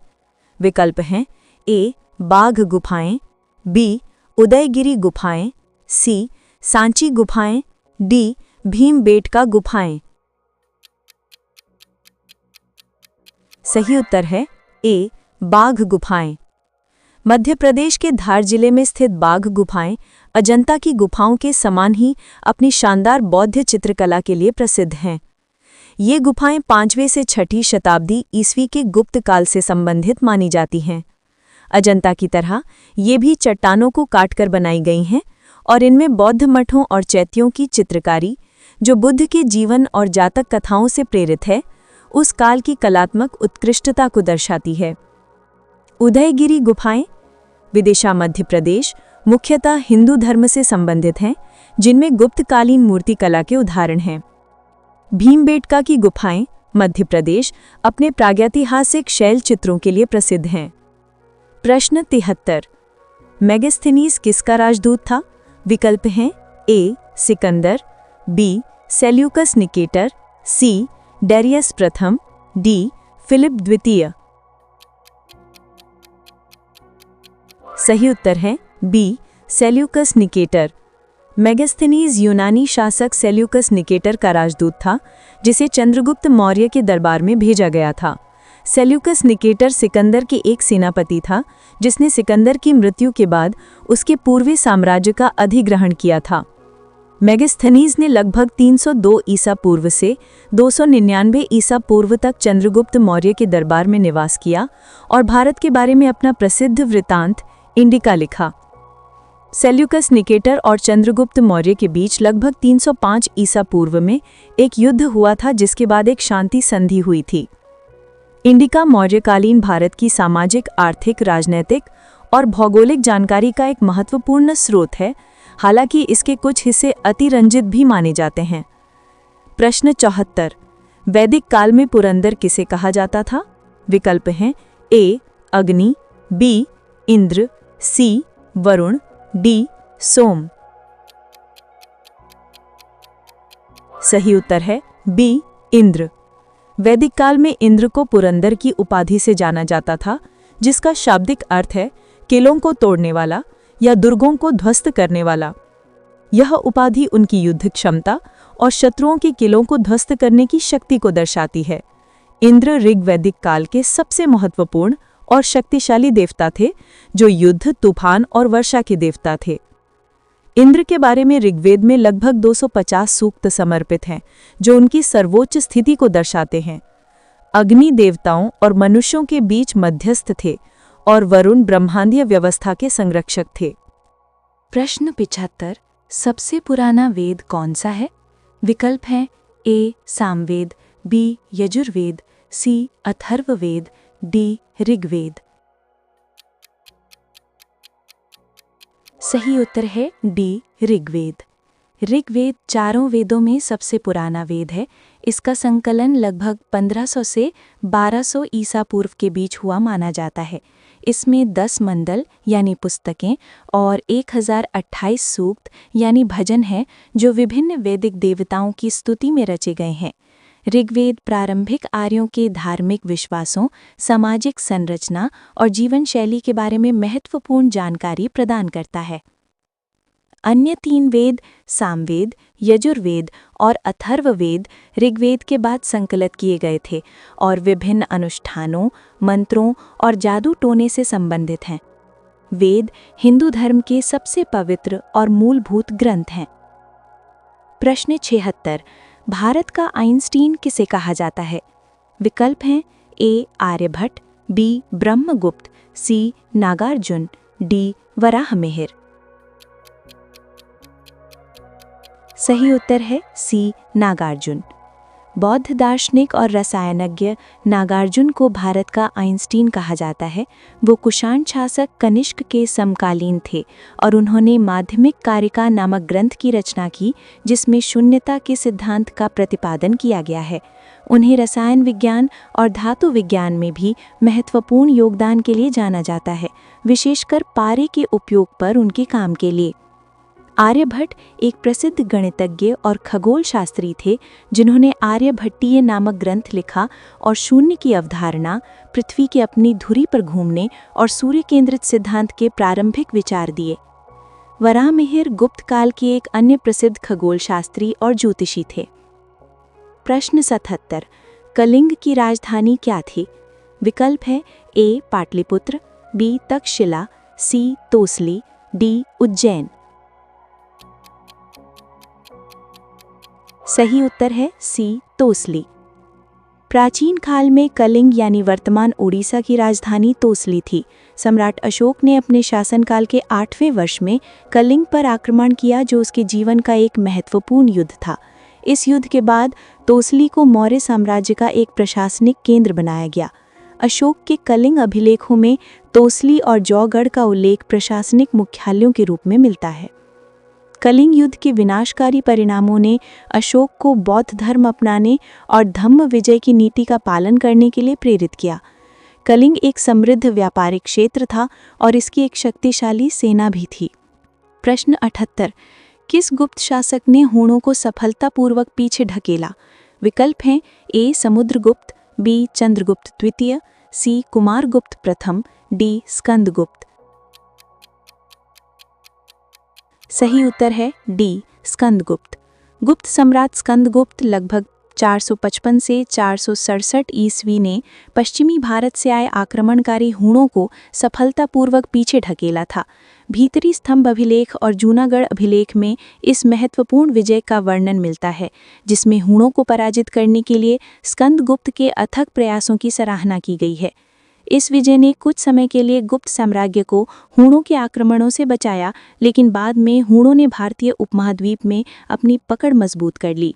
विकल्प हैं ए बाघ गुफाएं, बी उदयगिरी गुफाएं, सी सांची गुफाएं, डी भीमबेटका गुफाएं। सही उत्तर है ए बाघ गुफाएं। मध्य प्रदेश के धार जिले में स्थित बाघ गुफाएं अजंता की गुफाओं के समान ही अपनी शानदार बौद्ध चित्रकला के लिए प्रसिद्ध हैं। ये गुफाएं 5वीं से 6वीं शताब्दी ईस्वी के गुप्त काल से संबंधित मानी जाती हैं। अजंता की तरह ये भी चट्टानों को काटकर बनाई गई हैं और इनमें बौद्ध मठों और चैत्यों की चित्रकारी, जो बुद्ध के जीवन और जातक कथाओं से प्रेरित है, उस काल की कलात्मक उत्कृष्टता को दर्शाती है। उदयगिरी गुफाएं विदिशा, मध्य प्रदेश, मुख्यतः हिंदू धर्म से संबंधित हैं, जिनमें गुप्तकालीन मूर्तिकला के उदाहरण हैं। भीमबेटका की गुफाएं मध्य प्रदेश अपने प्रागैतिहासिक शैल चित्रों के लिए प्रसिद्ध हैं। प्रश्न 73। मेगास्थनीज किसका राजदूत था? विकल्प हैं ए सिकंदर, बी सेल्यूकस निकेटर, सी डेरियस प्रथम, डी फिलिप द्वितीय। सही उत्तर है बी सेल्यूकस निकेटर। मेगास्थनीज यूनानी शासक सेल्यूकस निकेटर का राजदूत था, जिसे चंद्रगुप्त मौर्य के दरबार में भेजा गया था। सेल्यूकस निकेटर सिकंदर के एक सेनापति था, जिसने सिकंदर की मृत्यु के बाद उसके पूर्वी साम्राज्य का अधिग्रहण किया था। मेगास्थनीज ने लगभग 302 ईसा पूर्व से 299 ईसा पूर्व तक चंद्रगुप्त मौर्य के दरबार में निवास किया और भारत के बारे में अपना प्रसिद्ध वृत्तांत इंडिका लिखा। सेल्यूकस निकेटर और चंद्रगुप्त मौर्य के बीच लगभग 305 ईसा पूर्व में एक युद्ध हुआ था, जिसके बाद एक शांति संधि हुई थी। इंडिका मौर्यकालीन भारत की सामाजिक, आर्थिक, राजनैतिक और भौगोलिक जानकारी का एक महत्वपूर्ण स्रोत है, हालांकि इसके कुछ हिस्से अतिरंजित भी माने जाते हैं। प्रश्न 74। वैदिक काल में पुरंदर किसे कहा जाता था? विकल्प हैं ए अग्नि, बी इंद्र, सी वरुण, डी सोम। सही उत्तर है बी इंद्र। वैदिक काल में इंद्र को पुरंदर की उपाधि से जाना जाता था, जिसका शाब्दिक अर्थ है किलों को तोड़ने वाला या दुर्गों को ध्वस्त करने वाला। यह उपाधि उनकी युद्ध क्षमता और शत्रुओं के किलों को ध्वस्त करने की शक्ति को दर्शाती है। इंद्र ऋग्वैदिक काल के सबसे महत्वपूर्ण और शक्तिशाली देवता थे, जो युद्ध, तूफान और वर्षा के देवता थे। इंद्र के बारे में ऋग्वेद में लगभग 250 सूक्त समर्पित हैं, जो उनकी सर्वोच्च स्थिति को दर्शाते हैं। अग्नि देवताओं और मनुष्यों के बीच मध्यस्थ थे और वरुण ब्रह्मांडीय व्यवस्था के संरक्षक थे। प्रश्न 75। सबसे पुराना वेद कौन सा है? विकल्प हैं ए सामवेद, बी यजुर्वेद, सी अथर्ववेद, डी ऋग्वेद। सही उत्तर है डी ऋग्वेद। ऋग्वेद चारों वेदों में सबसे पुराना वेद है। इसका संकलन लगभग 1500 से 1200 ईसा पूर्व के बीच हुआ माना जाता है। इसमें 10 मंडल यानी पुस्तकें और 1028 सूक्त यानी भजन हैं, जो विभिन्न वैदिक देवताओं की स्तुति में रचे गए हैं। ऋग्वेद प्रारंभिक आर्यों के धार्मिक विश्वासों, सामाजिक संरचना और जीवन शैली के बारे में महत्वपूर्ण जानकारी प्रदान करता है। अन्य 3 वेद सामवेद, यजुर्वेद और अथर्ववेद ऋग्वेद के बाद संकलित किए गए थे और विभिन्न अनुष्ठानों, मंत्रों और जादू टोने से संबंधित हैं। वेद हिंदू धर्म के सबसे पवित्र और मूलभूत ग्रंथ हैं। प्रश्न 76। भारत का आइंस्टीन किसे कहा जाता है? विकल्प हैं ए आर्यभट्ट, बी ब्रह्मगुप्त, सी नागार्जुन, डी वराहमिहिर। सही उत्तर है सी नागार्जुन। बौद्ध दार्शनिक और रसायनज्ञ नागार्जुन को भारत का आइंस्टीन कहा जाता है। वो कुषाण शासक कनिष्क के समकालीन थे और उन्होंने माध्यमिक कारिका नामक ग्रंथ की रचना की, जिसमें शून्यता के सिद्धांत का प्रतिपादन किया गया है। उन्हें रसायन विज्ञान और धातु विज्ञान में भी महत्वपूर्ण योगदान के लिए जाना जाता है, विशेषकर पारे के उपयोग पर उनके काम के लिए। आर्यभट्ट एक प्रसिद्ध गणितज्ञ और खगोल शास्त्री थे, जिन्होंने आर्यभट्टीय नामक ग्रंथ लिखा और शून्य की अवधारणा, पृथ्वी के अपनी धुरी पर घूमने और सूर्य केंद्रित सिद्धांत के प्रारंभिक विचार दिए। वराहमिहिर गुप्त काल के एक अन्य प्रसिद्ध खगोल शास्त्री और ज्योतिषी थे। प्रश्न 77। कलिंग की राजधानी क्या थी? विकल्प है ए पाटलिपुत्र, बी तक्षशिला, सी तोसली, डी उज्जैन। सही उत्तर है सी तोसली। प्राचीन काल में कलिंग यानी वर्तमान ओडिशा की राजधानी तोसली थी। सम्राट अशोक ने अपने शासनकाल के 8वें वर्ष में कलिंग पर आक्रमण किया, जो उसके जीवन का एक महत्वपूर्ण युद्ध था। इस युद्ध के बाद तोसली को मौर्य साम्राज्य का एक प्रशासनिक केंद्र बनाया गया। अशोक के कलिंग अभिलेखों में तोसली और जौगढ़ का उल्लेख प्रशासनिक मुख्यालयों के रूप में मिलता है। कलिंग युद्ध के विनाशकारी परिणामों ने अशोक को बौद्ध धर्म अपनाने और धम्म विजय की नीति का पालन करने के लिए प्रेरित किया। कलिंग एक समृद्ध व्यापारिक क्षेत्र था और इसकी एक शक्तिशाली सेना भी थी। प्रश्न 78। किस गुप्त शासक ने हूणों को सफलतापूर्वक पीछे ढकेला? विकल्प हैं ए समुद्रगुप्त, बी चंद्रगुप्त द्वितीय, सी कुमारगुप्त प्रथम, डी स्कंदगुप्त। सही उत्तर है डी स्कंदगुप्त। गुप्त सम्राट स्कंदगुप्त लगभग 455 से 467 ईस्वी ने पश्चिमी भारत से आए आक्रमणकारी हूणों को सफलतापूर्वक पीछे ढकेला था। भीतरी स्तंभ अभिलेख और जूनागढ़ अभिलेख में इस महत्वपूर्ण विजय का वर्णन मिलता है, जिसमें हूणों को पराजित करने के लिए स्कंदगुप्त के अथक प्रयासों की सराहना की गई है। इस विजय ने कुछ समय के लिए गुप्त साम्राज्य को हूणों के आक्रमणों से बचाया, लेकिन बाद में हूणों ने भारतीय उपमहाद्वीप में अपनी पकड़ मजबूत कर ली।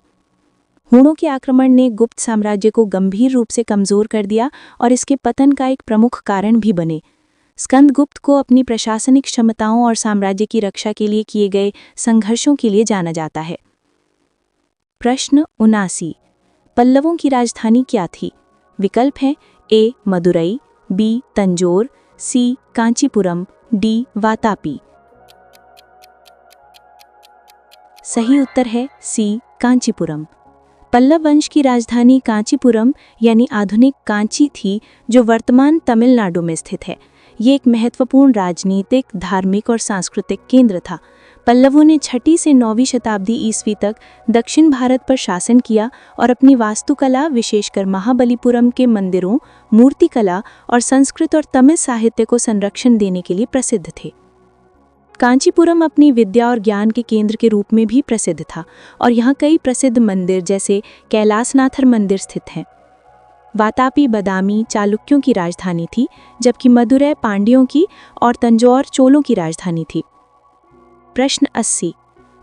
हूणों के आक्रमण ने गुप्त साम्राज्य को गंभीर रूप से कमजोर कर दिया और इसके पतन का एक प्रमुख कारण भी बने। स्कंदगुप्त को अपनी प्रशासनिक क्षमताओं और साम्राज्य की रक्षा के लिए किए गए संघर्षों के लिए जाना जाता है। प्रश्न 79। पल्लवों की राजधानी क्या थी? विकल्प हैं ए मदुरई, बी तंजौर, सी कांचीपुरम, डी वातापी। सही उत्तर है सी कांचीपुरम। पल्लव वंश की राजधानी कांचीपुरम यानी आधुनिक कांची थी, जो वर्तमान तमिलनाडु में स्थित है। ये एक महत्वपूर्ण राजनीतिक, धार्मिक और सांस्कृतिक केंद्र था। पल्लवों ने 6वीं से 9वीं शताब्दी ईस्वी तक दक्षिण भारत पर शासन किया और अपनी वास्तुकला, विशेषकर महाबलीपुरम के मंदिरों, मूर्तिकला और संस्कृत और तमिल साहित्य को संरक्षण देने के लिए प्रसिद्ध थे। कांचीपुरम अपनी विद्या और ज्ञान के केंद्र के रूप में भी प्रसिद्ध था और यहाँ कई प्रसिद्ध मंदिर जैसे कैलासनाथर मंदिर स्थित हैं। वातापी बदामी चालुक्यों की राजधानी थी, जबकि मदुरै पांड्यों की और तंजौर चोलों की राजधानी थी। प्रश्न 80।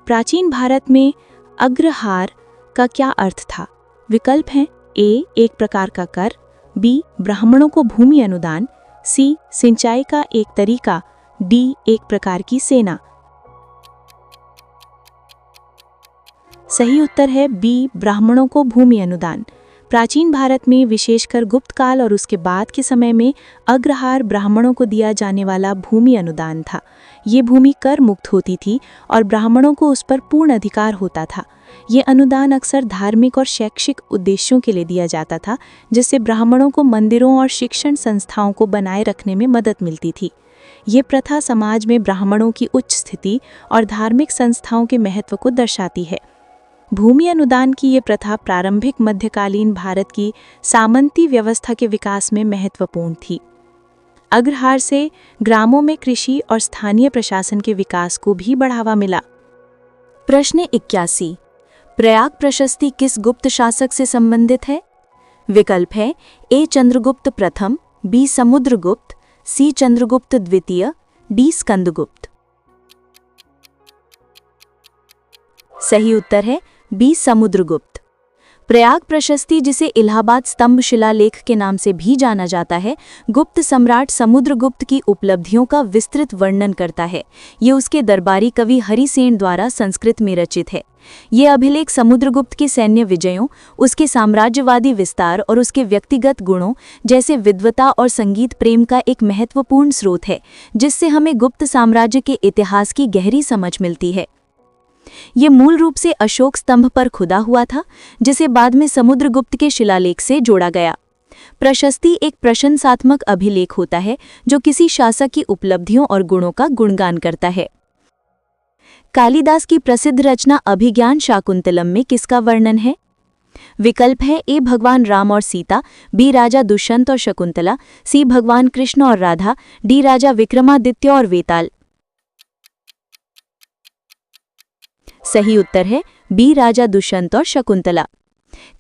प्राचीन भारत में अग्रहार का क्या अर्थ था? विकल्प हैं ए. एक प्रकार का कर, बी. ब्राह्मणों को भूमि अनुदान, सी. सिंचाई का एक तरीका, डी. एक प्रकार की सेना। सही उत्तर है बी. ब्राह्मणों को भूमि अनुदान। प्राचीन भारत में विशेषकर गुप्त काल और उसके बाद के समय में अग्रहार ब्राह्मणों को दिया जाने वाला भूमि अनुदान था। ये भूमि कर मुक्त होती थी और ब्राह्मणों को उस पर पूर्ण अधिकार होता था। ये अनुदान अक्सर धार्मिक और शैक्षिक उद्देश्यों के लिए दिया जाता था, जिससे ब्राह्मणों को मंदिरों और शिक्षण संस्थाओं को बनाए रखने में मदद मिलती थी। ये प्रथा समाज में ब्राह्मणों की उच्च स्थिति और धार्मिक संस्थाओं के महत्व को दर्शाती है। भूमि अनुदान की ये प्रथा प्रारंभिक मध्यकालीन भारत की सामंती व्यवस्था के विकास में महत्वपूर्ण थी। अग्रहार से ग्रामों में कृषि और स्थानीय प्रशासन के विकास को भी बढ़ावा मिला। प्रश्न 81। प्रयाग प्रशस्ति किस गुप्त शासक से संबंधित है? विकल्प है ए. चंद्रगुप्त प्रथम, बी. समुद्रगुप्त, सी. चंद्रगुप्त द्वितीय, डी. स्कंदगुप्त। सही उत्तर है बी. समुद्रगुप्त। प्रयाग प्रशस्ति, जिसे इलाहाबाद स्तंभ शिलालेख के नाम से भी जाना जाता है, गुप्त सम्राट समुद्रगुप्त की उपलब्धियों का विस्तृत वर्णन करता है। ये उसके दरबारी कवि हरिसेन द्वारा संस्कृत में रचित है। ये अभिलेख समुद्रगुप्त के सैन्य विजयों, उसके साम्राज्यवादी विस्तार और उसके व्यक्तिगत गुणों जैसे विद्वता और संगीत प्रेम का एक महत्वपूर्ण स्रोत है, जिससे हमें गुप्त साम्राज्य के इतिहास की गहरी समझ मिलती है। ये मूल रूप से अशोक स्तंभ पर खुदा हुआ था, जिसे बाद में समुद्रगुप्त के शिलालेख से जोड़ा गया। प्रशस्ति एक प्रशंसात्मक अभिलेख होता है जो किसी शासक की उपलब्धियों और गुणों का गुणगान करता है। कालिदास की प्रसिद्ध रचना अभिज्ञान शाकुंतलम में किसका वर्णन है? विकल्प है ए. भगवान राम और सीता, बी. राजा दुष्यंत और शकुंतला, सी. भगवान कृष्ण और राधा, डी. राजा विक्रमादित्य और वेताल। सही उत्तर है बी. राजा दुष्यंत और शकुंतला।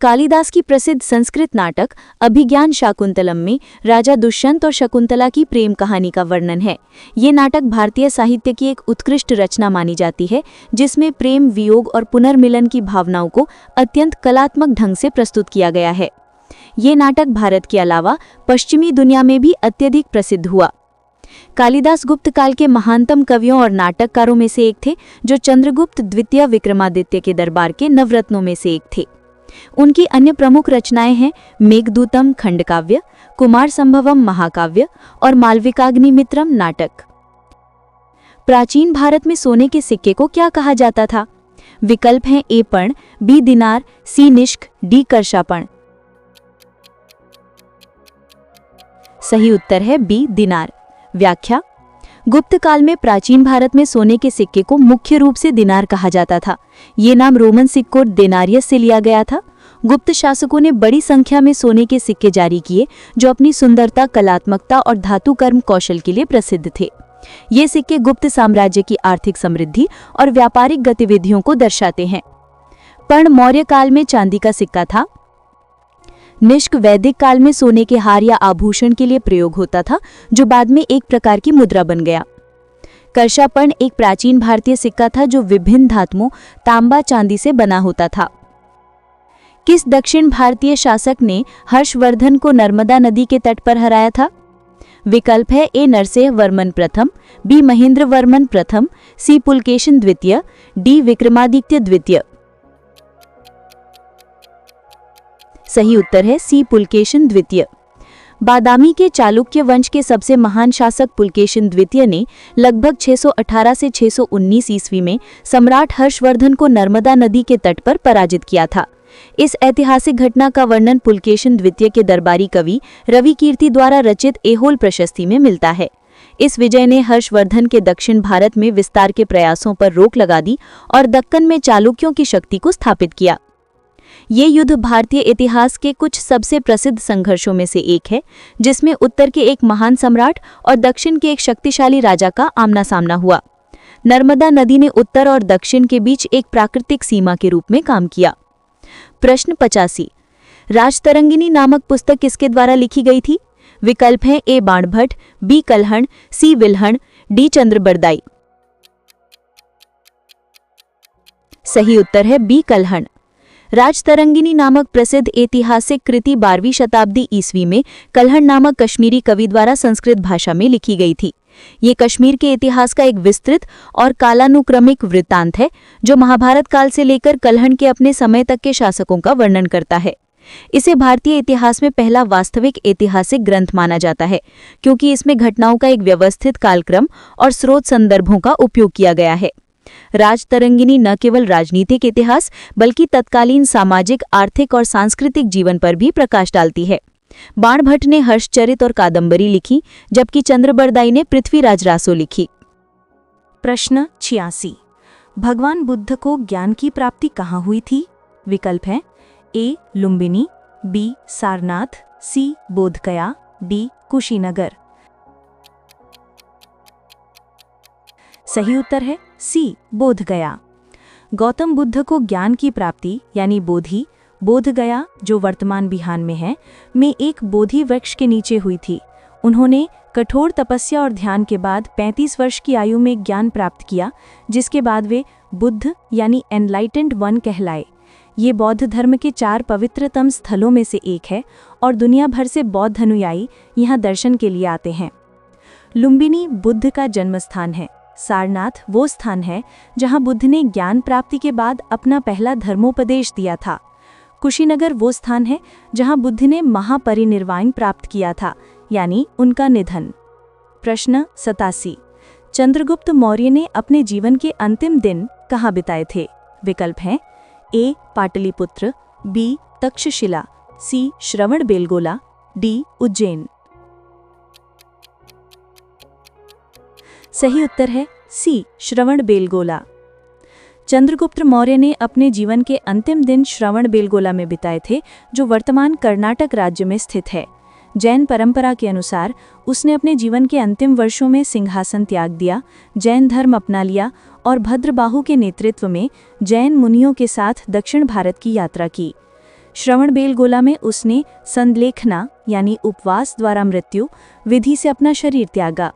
कालिदास की प्रसिद्ध संस्कृत नाटक अभिज्ञान शाकुंतलम में राजा दुष्यंत और शकुंतला की प्रेम कहानी का वर्णन है। ये नाटक भारतीय साहित्य की एक उत्कृष्ट रचना मानी जाती है, जिसमें प्रेम, वियोग और पुनर्मिलन की भावनाओं को अत्यंत कलात्मक ढंग से प्रस्तुत किया गया है। ये नाटक भारत के अलावा पश्चिमी दुनिया में भी अत्यधिक प्रसिद्ध हुआ। कालिदास गुप्त काल के महानतम कवियों और नाटककारों में से एक थे, जो चंद्रगुप्त द्वितीय विक्रमादित्य के दरबार के नवरत्नों में से एक थे। उनकी अन्य प्रमुख रचनाएं हैं मेघदूतम खंडकाव्य, कुमार संभवम महाकाव्य और मालविकाग्निमित्रम नाटक। प्राचीन भारत में सोने के सिक्के को क्या कहा जाता था? विकल्प हैं ए. पर्ण, बी. दिनार, सी. निष्क, डी. करशापण। सही उत्तर है बी. दिनार। व्याख्या: गुप्त काल में प्राचीन भारत में सोने के सिक्के को मुख्य रूप से दिनार कहा जाता था। ये नाम रोमन सिक्कों देनारियस से लिया गया था। गुप्त शासकों ने बड़ी संख्या में सोने के सिक्के जारी किए, जो अपनी सुंदरता, कलात्मकता और धातुकर्म कौशल के लिए प्रसिद्ध थे। ये सिक्के गुप्त साम्राज्य की आर्थिक समृद्धि और व्यापारिक गतिविधियों को दर्शाते हैं। पर्ण मौर्य काल में चांदी का सिक्का था। निष्क वैदिक काल में सोने के हार या आभूषण के लिए प्रयोग होता था, जो बाद में एक प्रकार की मुद्रा बन गया। करशापर्ण एक प्राचीन भारतीय सिक्का था जो विभिन्न धातुओं तांबा, चांदी से बना होता था। किस दक्षिण भारतीय शासक ने हर्षवर्धन को नर्मदा नदी के तट पर हराया था? विकल्प है ए. नरसिंह वर्मन प्रथम, बी. महेंद्र वर्मन प्रथम, सी. पुलकेशिन द्वितीय, डी. विक्रमादित्य द्वितीय। सही उत्तर है सी. पुलकेशिन द्वितीय। बादामी के चालुक्य वंश के सबसे महान शासक पुलकेशिन द्वितीय ने लगभग 618 से 619 ईस्वी में सम्राट हर्षवर्धन को नर्मदा नदी के तट पर पराजित किया था। इस ऐतिहासिक घटना का वर्णन पुलकेशिन द्वितीय के दरबारी कवि रवि कीर्ति द्वारा रचित ऐहोल प्रशस्ति में मिलता है। इस विजय ने हर्षवर्धन के दक्षिण भारत में विस्तार के प्रयासों पर रोक लगा दी और दक्कन में चालुक्यों की शक्ति को स्थापित किया। ये युद्ध भारतीय इतिहास के कुछ सबसे प्रसिद्ध संघर्षों में से एक है, जिसमें उत्तर के एक महान सम्राट और दक्षिण के एक शक्तिशाली राजा का आमना सामना हुआ। नर्मदा नदी ने उत्तर और दक्षिण के बीच एक प्राकृतिक सीमा के रूप में काम किया। प्रश्न 85। राजतरंगिणी नामक पुस्तक किसके द्वारा लिखी गई थी? विकल्प हैं ए बाणभट्ट, बी कल्हण, सी विल्हण, डी चंद्रबरदाई। सही उत्तर है बी कल्हण। राजतरंगिणी नामक प्रसिद्ध ऐतिहासिक कृति 12वीं शताब्दी ईस्वी में कल्हण नामक कश्मीरी कवि द्वारा संस्कृत भाषा में लिखी गई थी। ये कश्मीर के इतिहास का एक विस्तृत और कालानुक्रमिक वृत्तांत है, जो महाभारत काल से लेकर कल्हण के अपने समय तक के शासकों का वर्णन करता है। इसे भारतीय इतिहास में पहला वास्तविक ऐतिहासिक ग्रंथ माना जाता है, क्योंकि इसमें घटनाओं का एक व्यवस्थित कालक्रम और स्रोत संदर्भों का उपयोग किया गया है। राजतरंगिणी न केवल राजनीतिक इतिहास बल्कि तत्कालीन सामाजिक, आर्थिक और सांस्कृतिक जीवन पर भी प्रकाश डालती है। बाणभट्ट ने हर्षचरित और कादंबरी लिखी, जबकि चंद्रबरदाई ने पृथ्वीराज रासो लिखी। प्रश्न 86। भगवान बुद्ध को ज्ञान की प्राप्ति कहाँ हुई थी? विकल्प हैं ए लुम्बिनी, बी सारनाथ, सी बोधगया, डी कुशीनगर। सही उत्तर है सी बोधगया। गौतम बुद्ध को ज्ञान की प्राप्ति यानी बोधि बोधगया, जो वर्तमान बिहार में है, में एक बोधि वृक्ष के नीचे हुई थी। उन्होंने कठोर तपस्या और ध्यान के बाद 35 वर्ष की आयु में ज्ञान प्राप्त किया, जिसके बाद वे बुद्ध यानी एनलाइटेंड वन कहलाए। ये बौद्ध धर्म के 4 पवित्रतम स्थलों में से एक है और दुनिया भर से बौद्ध अनुयायी यहाँ दर्शन के लिए आते हैं। लुम्बिनी बुद्ध का जन्म स्थान है। सारनाथ वो स्थान है जहाँ बुद्ध ने ज्ञान प्राप्ति के बाद अपना पहला धर्मोपदेश दिया था। कुशीनगर वो स्थान है जहाँ बुद्ध ने महापरिनिर्वाण प्राप्त किया था, यानी उनका निधन। प्रश्न 87। चंद्रगुप्त मौर्य ने अपने जीवन के अंतिम दिन कहाँ बिताए थे? विकल्प हैं ए पाटलिपुत्र, बी तक्षशिला, सी श्रवणबेलगोला, डी उज्जैन। सही उत्तर है सी श्रवणबेलगोला। चंद्रगुप्त मौर्य ने अपने जीवन के अंतिम दिन श्रवणबेलगोला में बिताए थे, जो वर्तमान कर्नाटक राज्य में स्थित है। जैन परंपरा के अनुसार उसने अपने जीवन के अंतिम वर्षों में सिंहासन त्याग दिया, जैन धर्म अपना लिया और भद्रबाहु के नेतृत्व में जैन मुनियों के साथ दक्षिण भारत की यात्रा की। श्रवणबेलगोला में उसने संलेखना यानी उपवास द्वारा मृत्यु विधि से अपना शरीर त्यागा।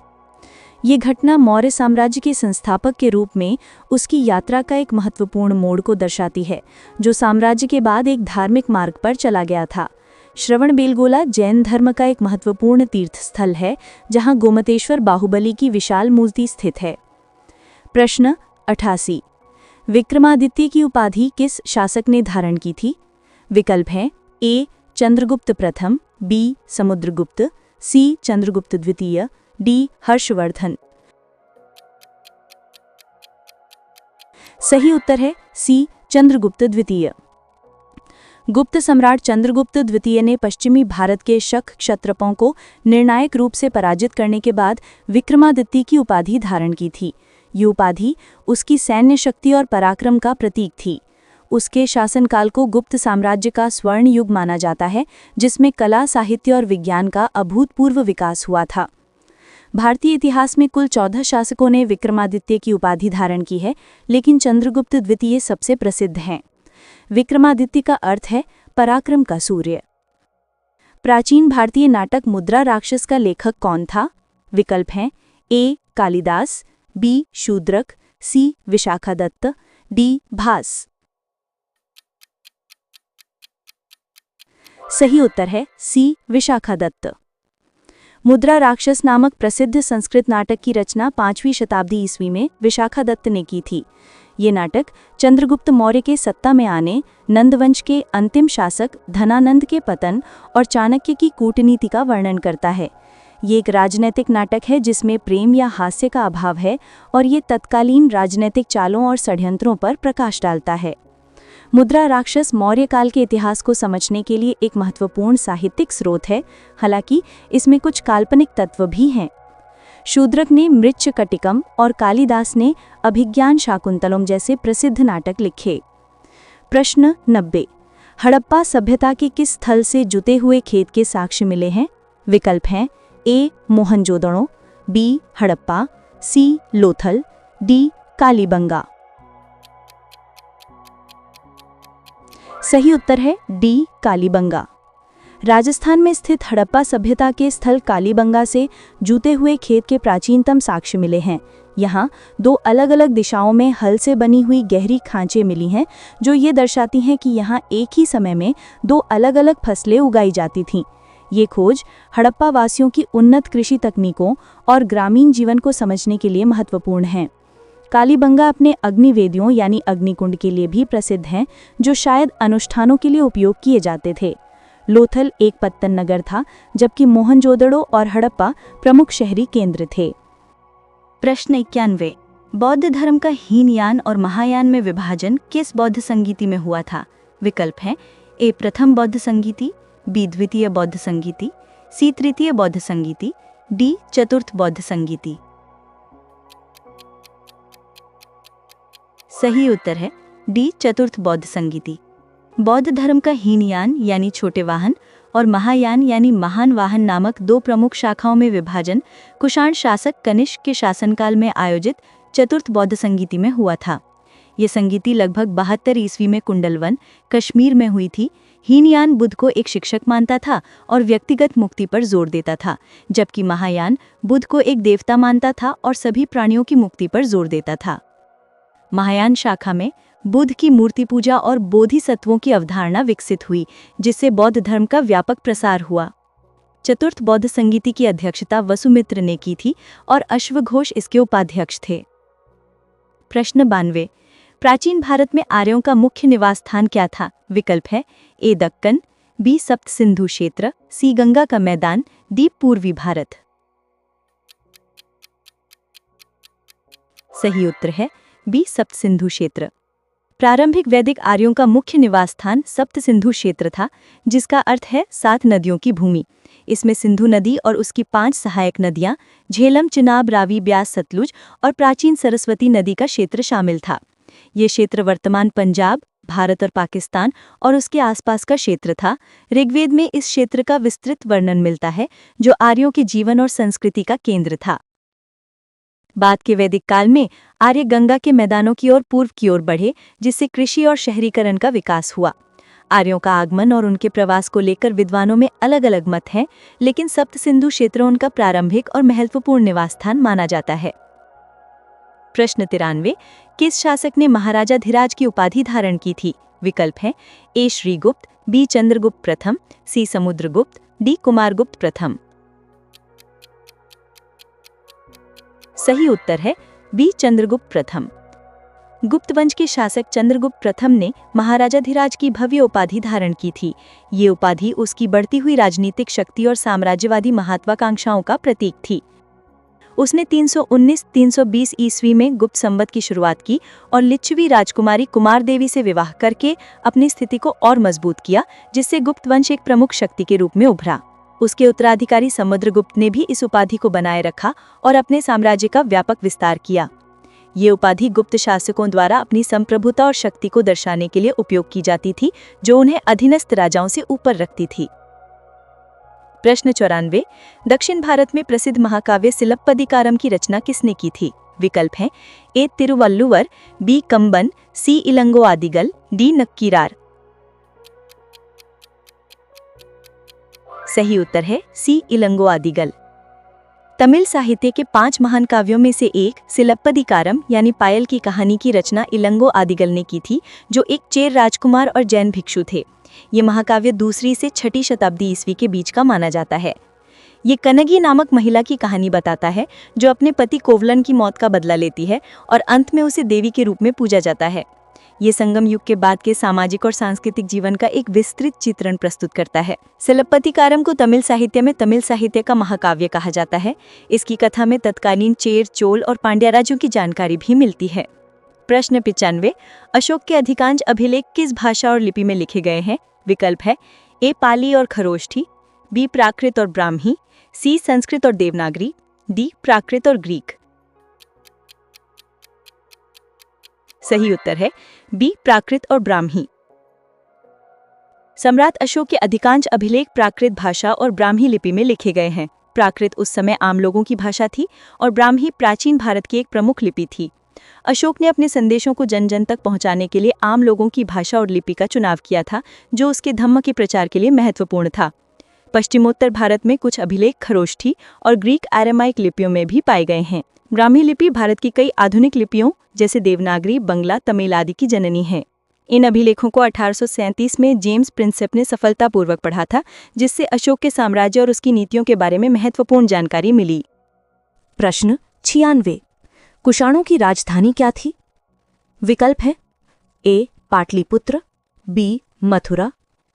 ये घटना मौर्य साम्राज्य के संस्थापक के रूप में उसकी यात्रा का एक महत्वपूर्ण मोड़ को दर्शाती है, जो साम्राज्य के बाद एक धार्मिक मार्ग पर चला गया था। श्रवणबेलगोला जैन धर्म का एक महत्वपूर्ण तीर्थ स्थल है, जहां गोमतेश्वर बाहुबली की विशाल मूर्ति स्थित है। प्रश्न 88। विक्रमादित्य की उपाधि किस शासक ने धारण की थी? विकल्प हैं ए चंद्रगुप्त प्रथम, बी समुद्रगुप्त, सी चंद्रगुप्त द्वितीय, डी हर्षवर्धन। सही उत्तर है सी चंद्रगुप्त द्वितीय। गुप्त सम्राट चंद्रगुप्त द्वितीय ने पश्चिमी भारत के शक क्षत्रपों को निर्णायक रूप से पराजित करने के बाद विक्रमादित्य की उपाधि धारण की थी। ये उपाधि उसकी सैन्य शक्ति और पराक्रम का प्रतीक थी। उसके शासनकाल को गुप्त साम्राज्य का स्वर्ण युग माना जाता है, जिसमें कला, साहित्य और विज्ञान का अभूतपूर्व विकास हुआ था। भारतीय इतिहास में कुल 14 शासकों ने विक्रमादित्य की उपाधि धारण की है, लेकिन चंद्रगुप्त द्वितीय सबसे प्रसिद्ध हैं। विक्रमादित्य का अर्थ है पराक्रम का सूर्य। प्राचीन भारतीय नाटक मुद्रा राक्षस का लेखक कौन था? विकल्प हैं ए कालिदास, बी शूद्रक, सी विशाखादत्त, डी भास। सही उत्तर है सी विशाखादत्त। मुद्रा राक्षस नामक प्रसिद्ध संस्कृत नाटक की रचना 5वीं शताब्दी ईस्वी में विशाखादत्त ने की थी। ये नाटक चंद्रगुप्त मौर्य के सत्ता में आने, नंदवंश के अंतिम शासक धनानंद के पतन और चाणक्य की कूटनीति का वर्णन करता है। ये एक राजनैतिक नाटक है जिसमें प्रेम या हास्य का अभाव है और ये तत्कालीन राजनैतिक चालों और षड्यंत्रों पर प्रकाश डालता है। मुद्रा राक्षस मौर्य काल के इतिहास को समझने के लिए एक महत्वपूर्ण साहित्यिक स्रोत है, हालांकि इसमें कुछ काल्पनिक तत्व भी हैं। शूद्रक ने मृच्छकटिकम और कालिदास ने अभिज्ञान शाकुंतलम जैसे प्रसिद्ध नाटक लिखे। प्रश्न 90। हड़प्पा सभ्यता के किस स्थल से जुते हुए खेत के साक्ष्य मिले हैं? विकल्प हैं ए मोहनजोदड़ो, बी हड़प्पा, सी लोथल, डी कालीबंगा। सही उत्तर है डी कालीबंगा। राजस्थान में स्थित हड़प्पा सभ्यता के स्थल कालीबंगा से जूते हुए खेत के प्राचीनतम साक्ष्य मिले हैं। यहाँ 2 अलग-अलग दिशाओं में हल से बनी हुई गहरी खांचें मिली हैं, जो ये दर्शाती हैं कि यहाँ एक ही समय में 2 अलग-अलग फसलें उगाई जाती थीं। ये खोज हड़प्पा वासियों की उन्नत कृषि तकनीकों और ग्रामीण जीवन को समझने के लिए महत्वपूर्ण है। कालीबंगा अपने अग्निवेदियों यानी अग्निकुंड के लिए भी प्रसिद्ध हैं, जो शायद अनुष्ठानों के लिए उपयोग किए जाते थे। लोथल एक पत्तन नगर था, जबकि मोहनजोदड़ो और हड़प्पा प्रमुख शहरी केंद्र थे। प्रश्न 91। बौद्ध धर्म का हीनयान और महायान में विभाजन किस बौद्ध संगीति में हुआ था? विकल्प हैं ए प्रथम बौद्ध संगीति, बी द्वितीय बौद्ध संगीति, सी तृतीय बौद्ध संगीति, डी चतुर्थ बौद्ध संगीति। सही उत्तर है डी चतुर्थ बौद्ध संगीति। बौद्ध धर्म का हीनयान यानी छोटे वाहन और महायान यानी महान वाहन नामक 2 प्रमुख शाखाओं में विभाजन कुषाण शासक कनिष्क के शासनकाल में आयोजित चतुर्थ बौद्ध संगीति में हुआ था। ये संगीति लगभग 72 ईस्वी में कुंडलवन, कश्मीर में हुई थी। हीनयान बुद्ध को एक शिक्षक मानता था और व्यक्तिगत मुक्ति पर जोर देता था, जबकि महायान बुद्ध को एक देवता मानता था और सभी प्राणियों की मुक्ति पर जोर देता था। महायान शाखा में बुद्ध की मूर्ति पूजा और बोधिसत्वों की अवधारणा विकसित हुई, जिससे बौद्ध धर्म का व्यापक प्रसार हुआ। चतुर्थ बौद्ध संगीति की अध्यक्षता वसुमित्र ने की थी और अश्वघोष इसके उपाध्यक्ष थे। प्रश्न 92। प्राचीन भारत में आर्यों का मुख्य निवास स्थान क्या था? विकल्प है ए दक्कन, बी सप्त सिंधु क्षेत्र, सी गंगा का मैदान, डी पूर्वी भारत। सही उत्तर है बी सप्त सिंधु क्षेत्र। प्रारंभिक वैदिक आर्यों का मुख्य निवास स्थान सप्त सिंधु क्षेत्र था, जिसका अर्थ है 7 नदियों की भूमि। इसमें सिंधु नदी और उसकी 5 सहायक नदियां झेलम, चिनाब, रावी, ब्यास, सतलुज और प्राचीन सरस्वती नदी का क्षेत्र शामिल था। ये क्षेत्र वर्तमान पंजाब, भारत और पाकिस्तान और उसके आसपास का क्षेत्र था। ऋग्वेद में इस क्षेत्र का विस्तृत वर्णन मिलता है, जो आर्यों के जीवन और संस्कृति का केंद्र था। बाद के वैदिक काल में आर्य गंगा के मैदानों की ओर पूर्व की ओर बढ़े, जिससे कृषि और शहरीकरण का विकास हुआ। आर्यों का आगमन और उनके प्रवास को लेकर विद्वानों में अलग अलग मत हैं, लेकिन सप्त सिंधु क्षेत्र उनका प्रारंभिक और महत्वपूर्ण निवास स्थान माना जाता है। प्रश्न 93। किस शासक ने महाराजा धीराज की उपाधि धारण की थी? विकल्प हैं ए श्रीगुप्त, बी चंद्रगुप्त प्रथम, सी समुद्रगुप्त, डी कुमारगुप्त प्रथम। सही उत्तर है बी चंद्रगुप्त प्रथम। गुप्त वंश के शासक चंद्रगुप्त प्रथम ने महाराजा धीराज की भव्य उपाधि धारण की थी। ये उपाधि उसकी बढ़ती हुई राजनीतिक शक्ति और साम्राज्यवादी महत्वाकांक्षाओं का प्रतीक थी। उसने 319-320 ईस्वी में गुप्त संवत की शुरुआत की और लिच्छवी राजकुमारी कुमार देवी से विवाह करके अपनी स्थिति को और मजबूत किया, जिससे गुप्त वंश एक प्रमुख शक्ति के रूप में उभरा। उसके उत्तराधिकारी समुद्रगुप्त ने भी इस उपाधि को बनाए रखा और अपने साम्राज्य का व्यापक विस्तार किया। ये उपाधि गुप्त शासकों द्वारा अपनी संप्रभुता और शक्ति को दर्शाने के लिए उपयोग की जाती थी, जो उन्हें अधीनस्थ राजाओं से ऊपर रखती थी। प्रश्न 94। दक्षिण भारत में प्रसिद्ध महाकाव्य सिलप्पदिकारम की रचना किसने की थी? विकल्प हैं ए तिरुवल्लुवर, बी कंबन, सी इलंगो आदिगल, डी नक्कीरार। सही उत्तर है सी इलंगो आदिगल। तमिल साहित्य के 5 महान काव्यों में से एक सिलप्पदिकारम यानी पायल की कहानी की रचना इलंगो आदिगल ने की थी, जो एक चेर राजकुमार और जैन भिक्षु थे। ये महाकाव्य 2री से 6ठी शताब्दी ईस्वी के बीच का माना जाता है। ये कनगी नामक महिला की कहानी बताता है, जो अपने पति कोवलन की मौत का बदला लेती है और अंत में उसे देवी के रूप में पूजा जाता है। ये संगम युग के बाद के सामाजिक और सांस्कृतिक जीवन का एक विस्तृत चित्रण प्रस्तुत करता है। सिलप्पदिकारम को तमिल साहित्य में तमिल साहित्य का महाकाव्य कहा जाता है। इसकी कथा में तत्कालीन चेर, चोल और पांड्या राज्यों की जानकारी भी मिलती है। प्रश्न 95। अशोक के अधिकांश अभिलेख किस भाषा और लिपि में लिखे गए हैं? विकल्प है ए पाली और खरोष्ठी, बी प्राकृत और ब्राह्मी, सी संस्कृत और देवनागरी, डी प्राकृत और ग्रीक। सही उत्तर है बी प्राकृत और ब्राह्मी। सम्राट अशोक के अधिकांश अभिलेख प्राकृत भाषा और ब्राह्मी लिपि में लिखे गए हैं। प्राकृत उस समय आम लोगों की भाषा थी और ब्राह्मी प्राचीन भारत की एक प्रमुख लिपि थी। अशोक ने अपने संदेशों को जन जन तक पहुंचाने के लिए आम लोगों की भाषा और लिपि का चुनाव किया था, जो उसके धम्म के प्रचार के लिए महत्वपूर्ण था। पश्चिमोत्तर भारत में कुछ अभिलेख खरोष्ठी और ग्रीक अरामाइक लिपियों में भी पाए गए हैं। ब्राह्मी लिपि भारत की कई आधुनिक लिपियों जैसे देवनागरी, बंगला, तमिल आदि की जननी है। इन अभिलेखों को 1837 में जेम्स प्रिंसेप ने सफलतापूर्वक पढ़ा था, जिससे अशोक के साम्राज्य और उसकी नीतियों के बारे में महत्वपूर्ण जानकारी मिली। प्रश्न 96। कुषाणों की राजधानी क्या थी? विकल्प है ए पाटलिपुत्र, बी मथुरा,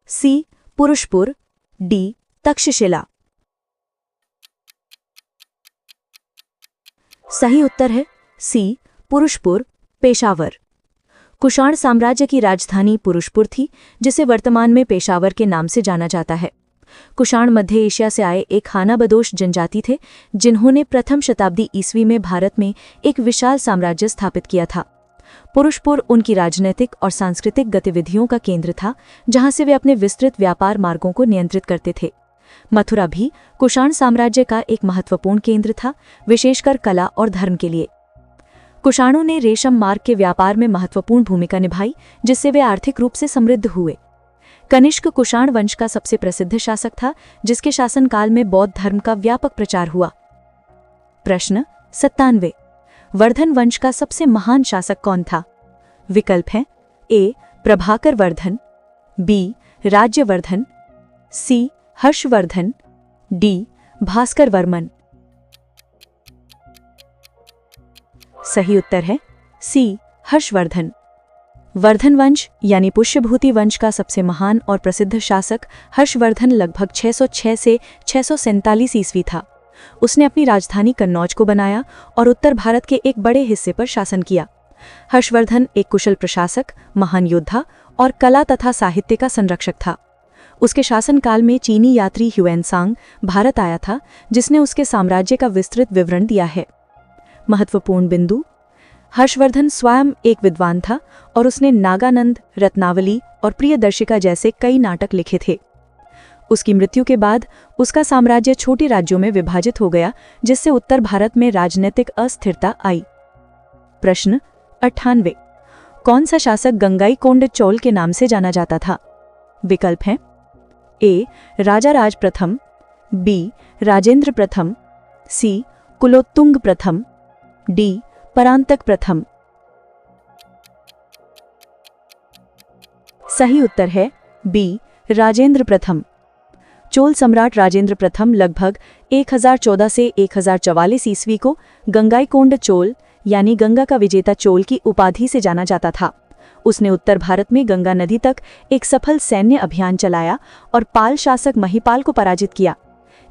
सी पुरुषपुर, डी तक्षशिला। सही उत्तर है सी पुरुषपुर, पेशावर। कुषाण साम्राज्य की राजधानी पुरुषपुर थी, जिसे वर्तमान में पेशावर के नाम से जाना जाता है। कुषाण मध्य एशिया से आए एक खानाबदोश जनजाति थे, जिन्होंने प्रथम शताब्दी ईस्वी में भारत में एक विशाल साम्राज्य स्थापित किया था। पुरुषपुर उनकी राजनीतिक और सांस्कृतिक गतिविधियों का केंद्र था, जहां से वे अपने विस्तृत व्यापार मार्गों को नियंत्रित करते थे। मथुरा भी कुषाण साम्राज्य का एक महत्वपूर्ण केंद्र था, विशेषकर कला और धर्म के लिए। कुषाणों ने रेशम मार्ग के व्यापार में महत्वपूर्ण भूमिका निभाई, जिससे वे आर्थिक रूप से समृद्ध हुए। कनिष्क कुषाण वंश का सबसे प्रसिद्ध शासक था, जिसके शासनकाल में बौद्ध धर्म का व्यापक प्रचार हुआ। प्रश्न 97। वर्धन वंश का सबसे महान शासक कौन था? विकल्प हैं ए प्रभाकर वर्धन, बी राज्यवर्धन, सी हर्षवर्धन, डी भास्कर वर्मन। सही उत्तर है सी हर्षवर्धन। वर्धन वंश यानी पुष्यभूति वंश का सबसे महान और प्रसिद्ध शासक हर्षवर्धन लगभग 606 से 647 ईस्वी था। उसने अपनी राजधानी कन्नौज को बनाया और उत्तर भारत के एक बड़े हिस्से पर शासन किया। हर्षवर्धन एक कुशल प्रशासक, महान योद्धा और कला तथा साहित्य का संरक्षक था। उसके शासनकाल में चीनी यात्री ह्यूएनसांग भारत आया था, जिसने उसके साम्राज्य का विस्तृत विवरण दिया है। महत्वपूर्ण बिंदु: हर्षवर्धन स्वयं एक विद्वान था और उसने नागानंद, रत्नावली और प्रियदर्शिका जैसे कई नाटक लिखे थे। उसकी मृत्यु के बाद उसका साम्राज्य छोटे राज्यों में विभाजित हो गया, जिससे उत्तर भारत में राजनीतिक अस्थिरता आई। प्रश्न 98। कौन सा शासक गंगाईकोंड चोल के नाम से जाना जाता था? विकल्प हैं ए राजाराज प्रथम, बी राजेंद्र प्रथम, सी कुलोत्तुंग प्रथम, डी परांतक प्रथम। सही उत्तर है बी राजेंद्र प्रथम। चोल सम्राट राजेंद्र प्रथम लगभग 1014 से 1044 ईस्वी को गंगाईकोंड चोल यानी गंगा का विजेता चोल की उपाधि से जाना जाता था। उसने उत्तर भारत में गंगा नदी तक एक सफल सैन्य अभियान चलाया और पाल शासक महिपाल को पराजित किया।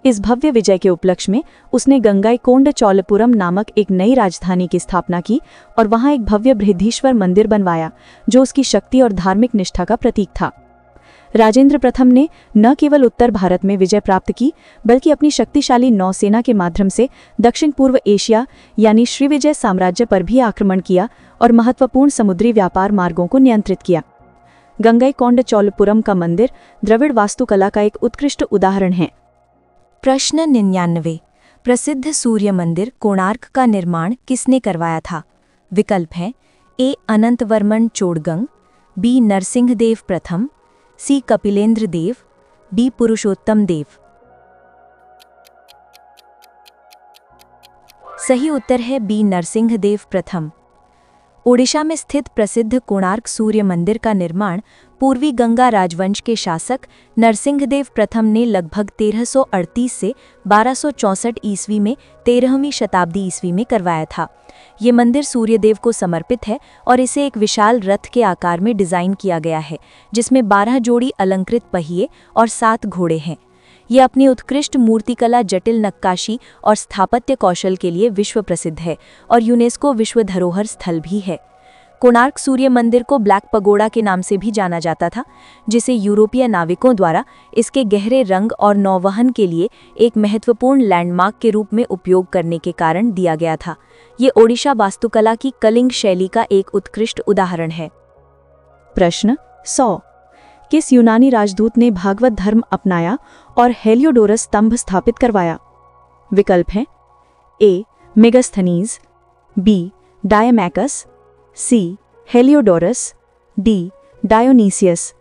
इस भव्य विजय के उपलक्ष्य में उसने गंगाईकोंड चोलपुरम नामक एक नई राजधानी की स्थापना की और वहां एक भव्य बृहदीश्वर मंदिर बनवाया, जो उसकी शक्ति और धार्मिक निष्ठा का प्रतीक था। राजेंद्र प्रथम ने न केवल उत्तर भारत में विजय प्राप्त की, बल्कि अपनी शक्तिशाली नौसेना के माध्यम से दक्षिण पूर्व एशिया यानी श्रीविजय साम्राज्य पर भी आक्रमण किया और महत्वपूर्ण समुद्री व्यापार मार्गों को नियंत्रित किया। गंगाईकोंड चोलपुरम का मंदिर द्रविड़ वास्तुकला का एक उत्कृष्ट उदाहरण है। प्रश्न 99। प्रसिद्ध सूर्य मंदिर कोणार्क का निर्माण किसने करवाया था? विकल्प हैं ए अनंतवर्मन चोडगंग, बी नरसिंहदेव प्रथम, सी कपिलेंद्र देव, डी पुरुषोत्तम देव। सही उत्तर है बी नरसिंहदेव प्रथम। ओडिशा में स्थित प्रसिद्ध कोणार्क सूर्य मंदिर का निर्माण पूर्वी गंगा राजवंश के शासक नरसिंहदेव प्रथम ने लगभग 1338 से 1264 ईस्वी में 13वीं शताब्दी ईस्वी में करवाया था। ये मंदिर सूर्यदेव को समर्पित है और इसे एक विशाल रथ के आकार में डिजाइन किया गया है, जिसमें 12 जोड़ी अलंकृत पहिए और 7 घोड़े हैं। ये अपनी उत्कृष्ट मूर्तिकला, जटिल नक्काशी और स्थापत्य कौशल के लिए विश्व प्रसिद्ध है और यूनेस्को विश्व धरोहर स्थल भी है। कोणार्क सूर्य मंदिर को ब्लैक पगोड़ा के नाम से भी जाना जाता था, जिसे यूरोपीय नाविकों द्वारा इसके गहरे रंग और नौवहन के लिए एक महत्वपूर्ण लैंडमार्क के रूप में उपयोग करने के कारण दिया गया था। ये ओडिशा वास्तुकला की कलिंग शैली का एक उत्कृष्ट उदाहरण है। प्रश्न 100। किस यूनानी राजदूत ने भागवत धर्म अपनाया और हेलियोडोरस स्तंभ स्थापित करवाया? विकल्प हैं A. Megasthenes, B. Deimachus, C. Heliodorus, D. Dionysius.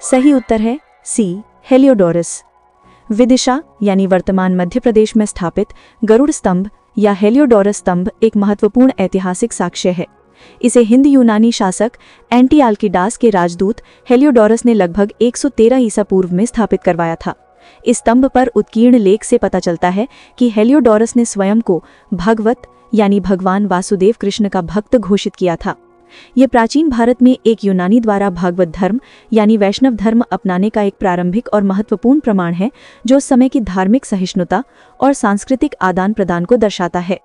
सही उत्तर है सी. हेलियोडोरस। विदिशा यानी वर्तमान मध्य प्रदेश में स्थापित गरुड़ स्तंभ या हेलियोडोरस स्तंभ एक महत्वपूर्ण ऐतिहासिक साक्ष्य है। इसे हिंद यूनानी शासक एंटीआल्किडास के राजदूत हेलियोडोरस ने लगभग 113 ईसा पूर्व में स्थापित करवाया था। इस स्तंभ पर उत्कीर्ण लेख से पता चलता है कि हेलियोडोरस ने स्वयं को भगवत यानी भगवान वासुदेव कृष्ण का भक्त घोषित किया था। ये प्राचीन भारत में एक यूनानी द्वारा भागवत धर्म यानी वैष्णव धर्म अपनाने का एक प्रारंभिक और महत्वपूर्ण प्रमाण है, जो उस समय की धार्मिक सहिष्णुता और सांस्कृतिक आदान प्रदान को दर्शाता है।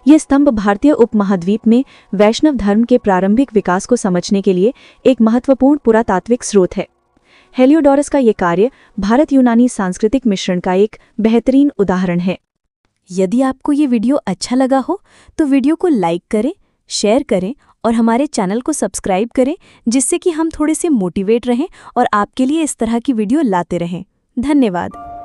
ये स्तंभ भारतीय उपमहाद्वीप में वैष्णव धर्म के प्रारंभिक विकास को समझने के लिए एक महत्वपूर्ण पुरातात्विक स्रोत है। हेलियोडोरस का ये कार्य भारत यूनानी सांस्कृतिक मिश्रण का एक बेहतरीन उदाहरण है। यदि आपको ये वीडियो अच्छा लगा हो तो वीडियो को लाइक करें, शेयर करें और हमारे चैनल को सब्सक्राइब करें, जिससे कि हम थोड़े से मोटिवेट रहें और आपके लिए इस तरह की वीडियो लाते रहें। धन्यवाद।